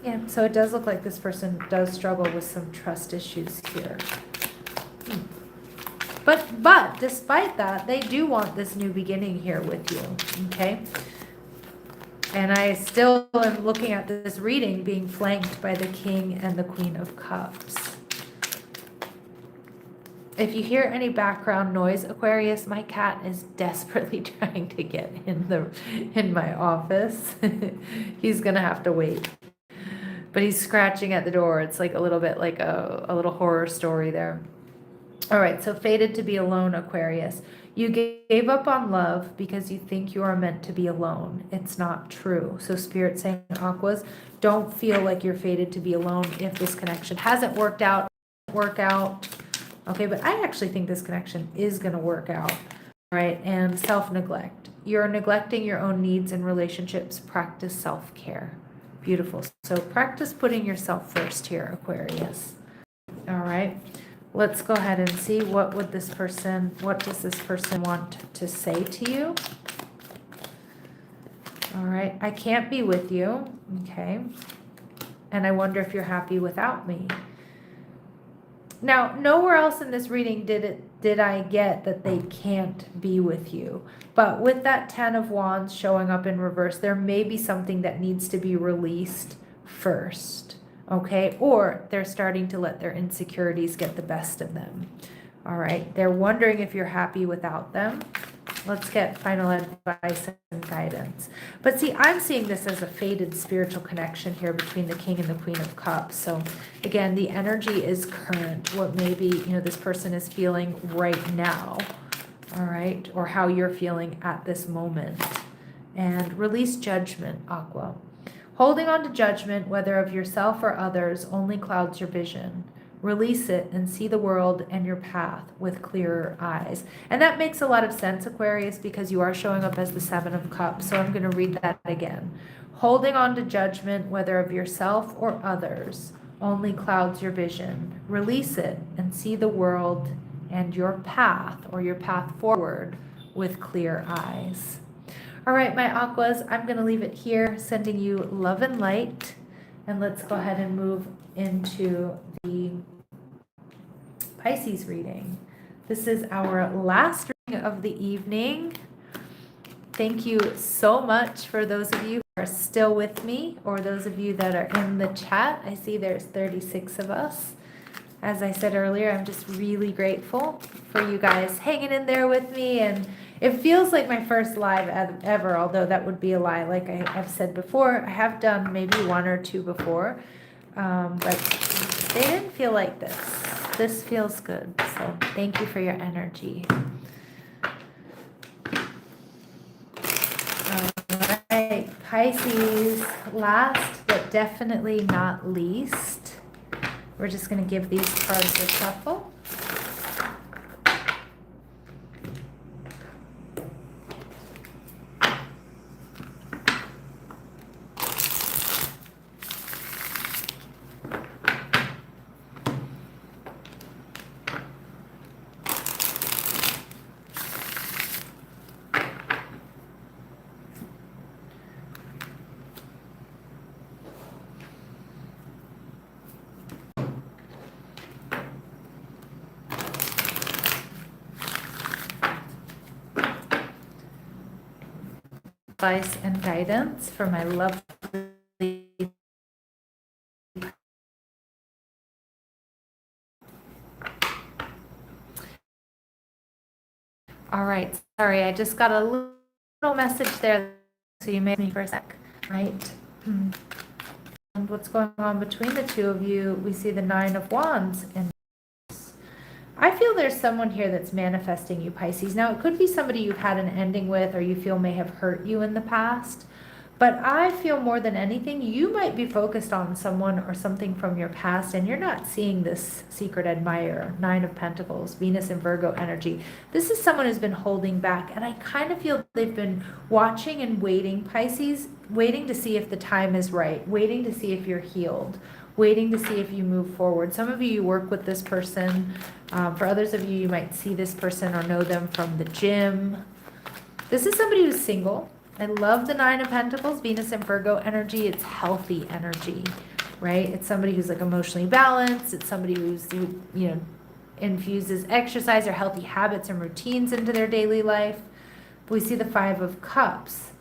Yeah, so it does look like this person does struggle with some trust issues here. But despite that, they do want this new beginning here with you, okay? And I still am looking at this reading being flanked by the King and the Queen of Cups. If you hear any background noise, Aquarius, my cat is desperately trying to get in my office. He's gonna have to wait. But he's scratching at the door. It's like a little bit like a little horror story there. All right, so fated to be alone, Aquarius. You gave up on love because you think you are meant to be alone. It's not true. So Spirit saying, Aquas, don't feel like you're fated to be alone if this connection hasn't worked out. Okay, but I actually think this connection is going to work out. All right, and self-neglect. You're neglecting your own needs in relationships. Practice self-care. Beautiful. So practice putting yourself first here, Aquarius. All right. Let's go ahead and see what does this person want to say to you? All right. I can't be with you. Okay. And I wonder if you're happy without me. Now, nowhere else in this reading did I get that they can't be with you. But with that 10 of Wands showing up in reverse, there may be something that needs to be released first. Okay? Or they're starting to let their insecurities get the best of them. All right? They're wondering if you're happy without them. Let's get final advice and guidance. But see, I'm seeing this as a fated spiritual connection here between the King and the Queen of Cups. So again, the energy is current. What maybe, this person is feeling right now. All right. Or how you're feeling at this moment. And release judgment, Aqua. Holding on to judgment, whether of yourself or others, only clouds your vision. Release it and see the world and your path with clearer eyes. And that makes a lot of sense, Aquarius, because you are showing up as the 7 of Cups. So I'm going to read that again. Holding on to judgment, whether of yourself or others, only clouds your vision. Release it and see the world and your path, or your path forward, with clear eyes. All right, my Aquas, I'm going to leave it here, sending you love and light. And let's go ahead and move into the Pisces reading. This is our last reading of the evening. Thank you so much for those of you who are still with me, or those of you that are in the chat. I see there's 36 of us. As I said earlier, I'm just really grateful for you guys hanging in there with me, and it feels like my first live ever, although that would be a lie. Like I've said before, I have done maybe 1 or 2 before, but they didn't feel like this. This feels good, so thank you for your energy. All right, Pisces, last but definitely not least, we're just going to give these cards a shuffle. advice and guidance for my lovely. All right, sorry, I just got a little message there, so you made me for a sec, right? And what's going on between the two of you? We see the Nine of Wands, and I feel there's someone here that's manifesting you, Pisces. Now, it could be somebody you've had an ending with or you feel may have hurt you in the past. But I feel more than anything, you might be focused on someone or something from your past, and you're not seeing this secret admirer. Nine of Pentacles, Venus and Virgo energy. This is someone who's been holding back, and I kind of feel they've been watching and waiting, Pisces, waiting to see if the time is right, waiting to see if you're healed, waiting to see if you move forward. Some of you work with this person. For others of you, you might see this person or know them from the gym. This is somebody who's single. I love the Nine of Pentacles, Venus and Virgo energy. It's healthy energy, right? It's somebody who's like emotionally balanced. It's somebody who infuses exercise or healthy habits and routines into their daily life. We see the Five of Cups.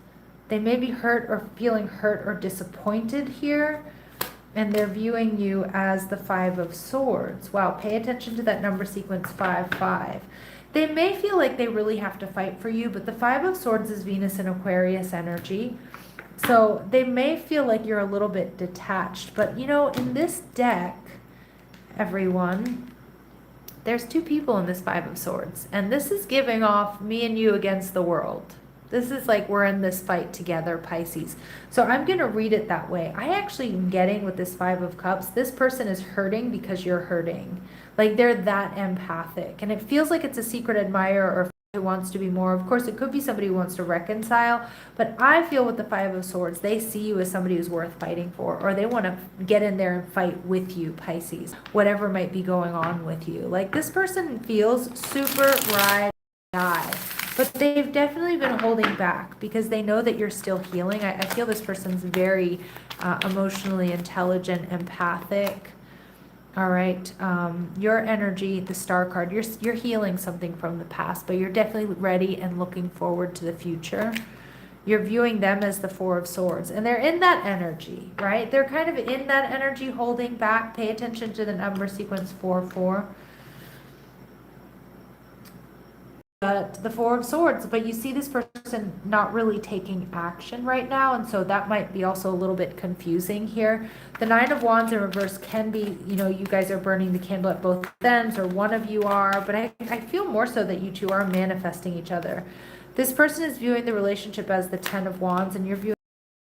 They may be hurt or feeling hurt or disappointed here, and they're viewing you as the Five of Swords. Wow, pay attention to that number sequence 5-5. They may feel like they really have to fight for you, but the Five of Swords is Venus and Aquarius energy. So they may feel like you're a little bit detached. But, in this deck, everyone, there's two people in this Five of Swords. And this is giving off me and you against the world. This is like we're in this fight together, Pisces. So I'm going to read it that way. I actually am getting with this Five of Cups, this person is hurting because you're hurting. Like they're that empathic. And it feels like it's a secret admirer or who wants to be more. Of course, it could be somebody who wants to reconcile. But I feel with the Five of Swords, they see you as somebody who's worth fighting for. Or they want to get in there and fight with you, Pisces. Whatever might be going on with you. Like this person feels super ride or die. But they've definitely been holding back because they know that you're still healing. I feel this person's very emotionally intelligent, empathic. All right. Your energy, the Star card, you're healing something from the past, but you're definitely ready and looking forward to the future. You're viewing them as the Four of Swords, and they're in that energy, right? They're kind of in that energy holding back. Pay attention to the number sequence 4-4. But the Four of Swords, but you see this person not really taking action right now, and so that might be also a little bit confusing here. The Nine of Wands in reverse can be, you guys are burning the candle at both ends, or one of you are, but I feel more so that you two are manifesting each other. This person is viewing the relationship as the Ten of Wands, and you're viewing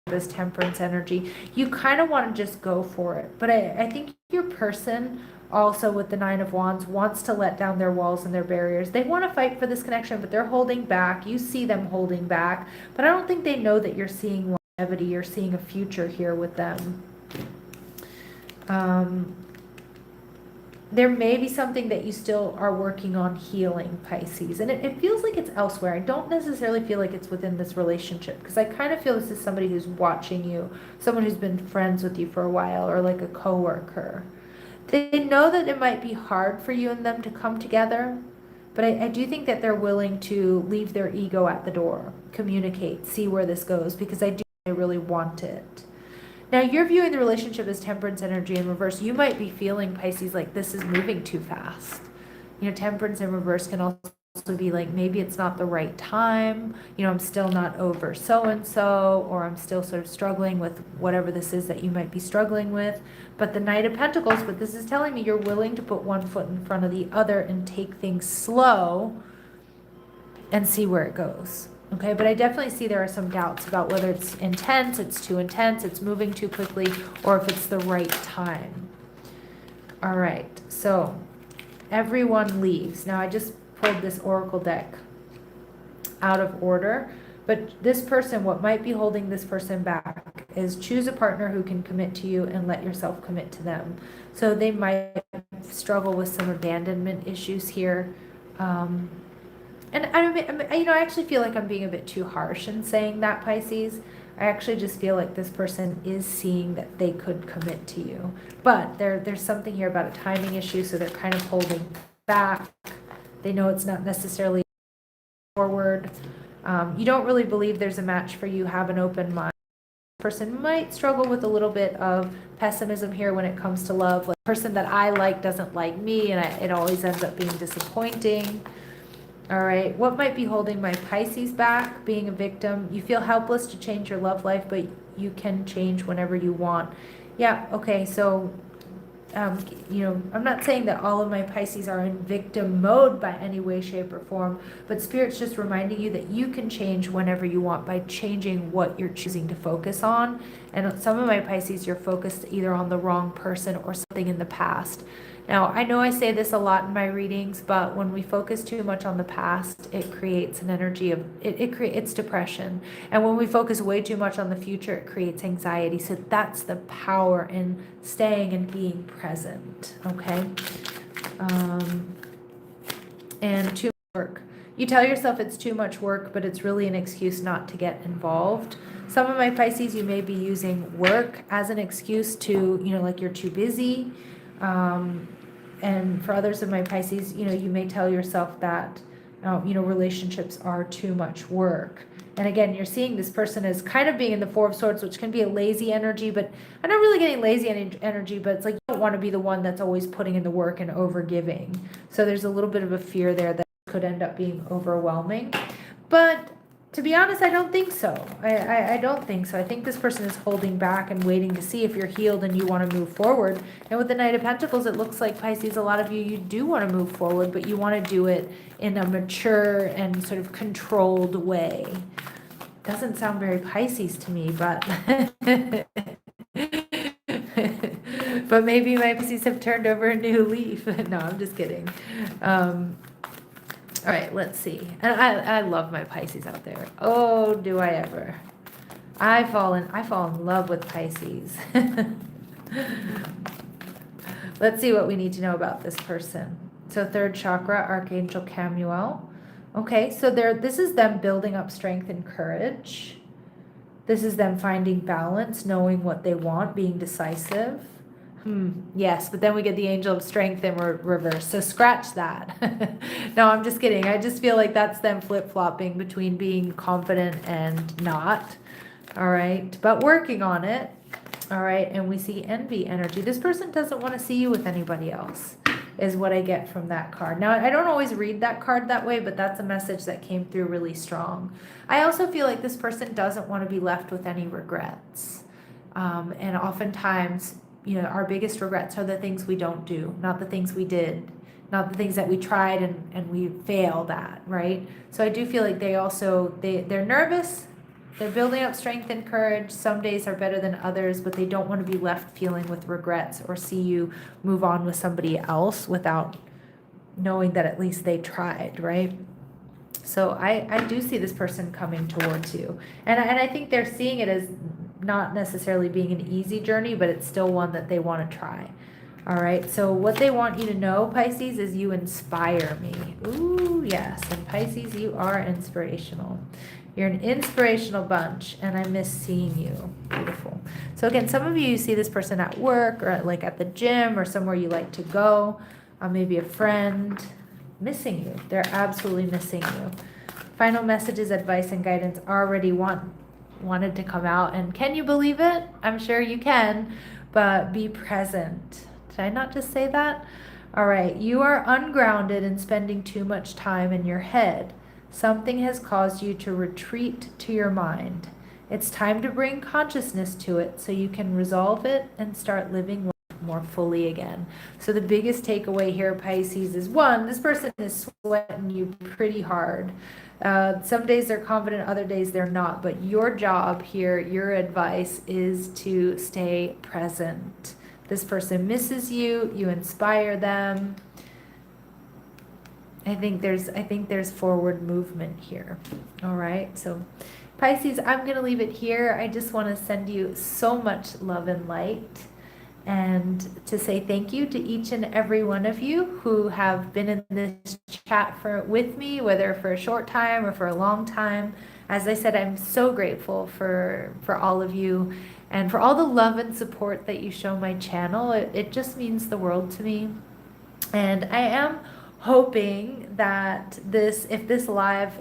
it as Temperance energy. You kind of want to just go for it, but I think your person also with the Nine of Wands wants to let down their walls and their barriers. They want to fight for this connection, but they're holding back. You see them holding back, but I don't think they know that you're seeing longevity. You're seeing a future here with them. There may be something that you still are working on healing, Pisces, and it feels like it's elsewhere. I don't necessarily feel like it's within this relationship, because I kind of feel this is somebody who's watching you, someone who's been friends with you for a while, or like a coworker. They know that it might be hard for you and them to come together, but I do think that they're willing to leave their ego at the door, communicate, see where this goes, because I do really want it. Now, you're viewing the relationship as Temperance energy in reverse. You might be feeling, Pisces, like this is moving too fast. Temperance in reverse can also be like, maybe it's not the right time. I'm still not over so-and-so, or I'm still sort of struggling with whatever this is that you might be struggling with. But the Knight of Pentacles, but this is telling me you're willing to put one foot in front of the other and take things slow and see where it goes. Okay, but I definitely see there are some doubts about whether it's intense, it's too intense, it's moving too quickly, or if it's the right time. All right, so everyone leaves. Now, I just pulled this oracle deck out of order, but this person, what might be holding this person back is choose a partner who can commit to you and let yourself commit to them. So they might struggle with some abandonment issues here. And I actually feel like I'm being a bit too harsh in saying that, Pisces. I actually just feel like this person is seeing that they could commit to you. But there's something here about a timing issue, so they're kind of holding back. They know it's not necessarily forward. You don't really believe there's a match for you. Have an open mind. Person might struggle with a little bit of pessimism here when it comes to love. Like, the person that I like doesn't like me, and it always ends up being disappointing. All right, what might be holding my Pisces back? Being a victim. You feel helpless to change your love life, but you can change whenever you want. Yeah, okay, so I'm not saying that all of my Pisces are in victim mode by any way, shape, or form, but Spirit's just reminding you that you can change whenever you want by changing what you're choosing to focus on. And some of my Pisces, you're focused either on the wrong person or something in the past. Now, I know I say this a lot in my readings, but when we focus too much on the past, it creates an energy of, it creates depression. And when we focus way too much on the future, it creates anxiety. So that's the power in staying and being present, okay? And too much work. You tell yourself it's too much work, but it's really an excuse not to get involved. Some of my Pisces, you may be using work as an excuse to, like you're too busy. And for others of my Pisces, you may tell yourself that, relationships are too much work. And again, you're seeing this person as kind of being in the Four of Swords, which can be a lazy energy, but I'm not really getting lazy energy, but it's like you don't want to be the one that's always putting in the work and over giving. So there's a little bit of a fear there that could end up being overwhelming. But to be honest, I don't think so. I don't think so. I think this person is holding back and waiting to see if you're healed and you want to move forward. And with the Knight of Pentacles, it looks like, Pisces, a lot of you do want to move forward, but you want to do it in a mature and sort of controlled way. Doesn't sound very Pisces to me, but but maybe my Pisces have turned over a new leaf. No, I'm just kidding. All right, let's see. And I love my Pisces out there. Oh, do I ever. I fall in love with Pisces. Let's see what we need to know about this person. So third chakra, Archangel Chamuel. Okay, so this is them building up strength and courage. This is them finding balance, knowing what they want, being decisive. Yes, but then we get the Angel of Strength and we're reversed. So scratch that. No, I'm just kidding. I just feel like that's them flip-flopping between being confident and not. All right, but working on it. All right, and we see envy energy. This person doesn't want to see you with anybody else, is what I get from that card. Now, I don't always read that card that way, but that's a message that came through really strong. I also feel like this person doesn't want to be left with any regrets. And oftentimes, our biggest regrets are the things we don't do, not the things we did, not the things that we tried and we failed at, right? So I do feel like they're nervous. They're building up strength and courage. Some days are better than others, but they don't want to be left feeling with regrets or see you move on with somebody else without knowing that at least they tried, right? So I do see this person coming towards you. And I think they're seeing it as not necessarily being an easy journey, but it's still one that they want to try. All right, so what they want you to know, Pisces, is you inspire me. Ooh, yes, and Pisces, you are inspirational. You're an inspirational bunch, and I miss seeing you. Beautiful. So again, some of you see this person at work or at the gym or somewhere you like to go, maybe a friend, missing you. They're absolutely missing you. Final messages, advice, and guidance already wanted to come out. And can you believe it? I'm sure you can, but be present. Did I not just say that? All right. You are ungrounded and spending too much time in your head. Something has caused you to retreat to your mind. It's time to bring consciousness to it so you can resolve it and start living life more fully again. So the biggest takeaway here, Pisces, is one, this person is sweating you pretty hard. Some days they're confident, other days they're not. But your job here, your advice is to stay present. This person misses you. You inspire them. I think there's forward movement here. All right. So Pisces, I'm going to leave it here. I just want to send you so much love and light, and to say thank you to each and every one of you who have been in this chat with me, whether for a short time or for a long time. As I said, I'm so grateful for all of you and for all the love and support that you show my channel. It just means the world to me. And I am hoping that if this live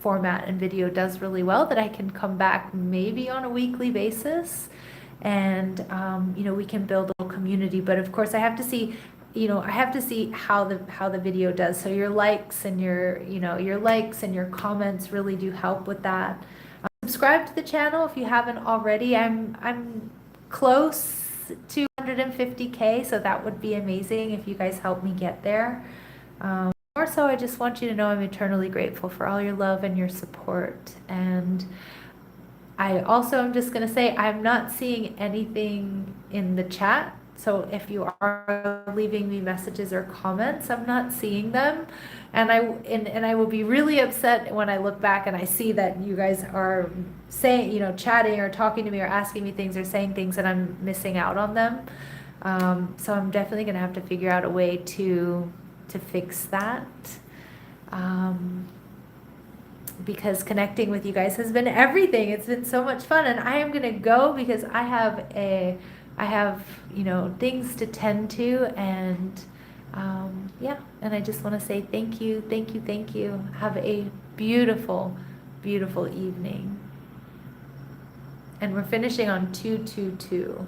format and video does really well, that I can come back maybe on a weekly basis, and we can build a little community. But of course, I have to see, how the video does. So your likes and your comments really do help with that. Subscribe to the channel if you haven't already. I'm close to 150K, so that would be amazing if you guys help me get there. More so, I just want you to know I'm eternally grateful for all your love and your support. And I also am just going to say I'm not seeing anything in the chat. So if you are leaving me messages or comments, I'm not seeing them. And I will be really upset when I look back and I see that you guys are saying, chatting or talking to me or asking me things or saying things, and I'm missing out on them. So I'm definitely going to have to figure out a way to fix that. Because connecting with you guys has been everything. It's been so much fun, and I am going to go because I have things to tend to, and and I just want to say thank you, thank you, thank you. Have a beautiful, beautiful evening. And we're finishing on 222.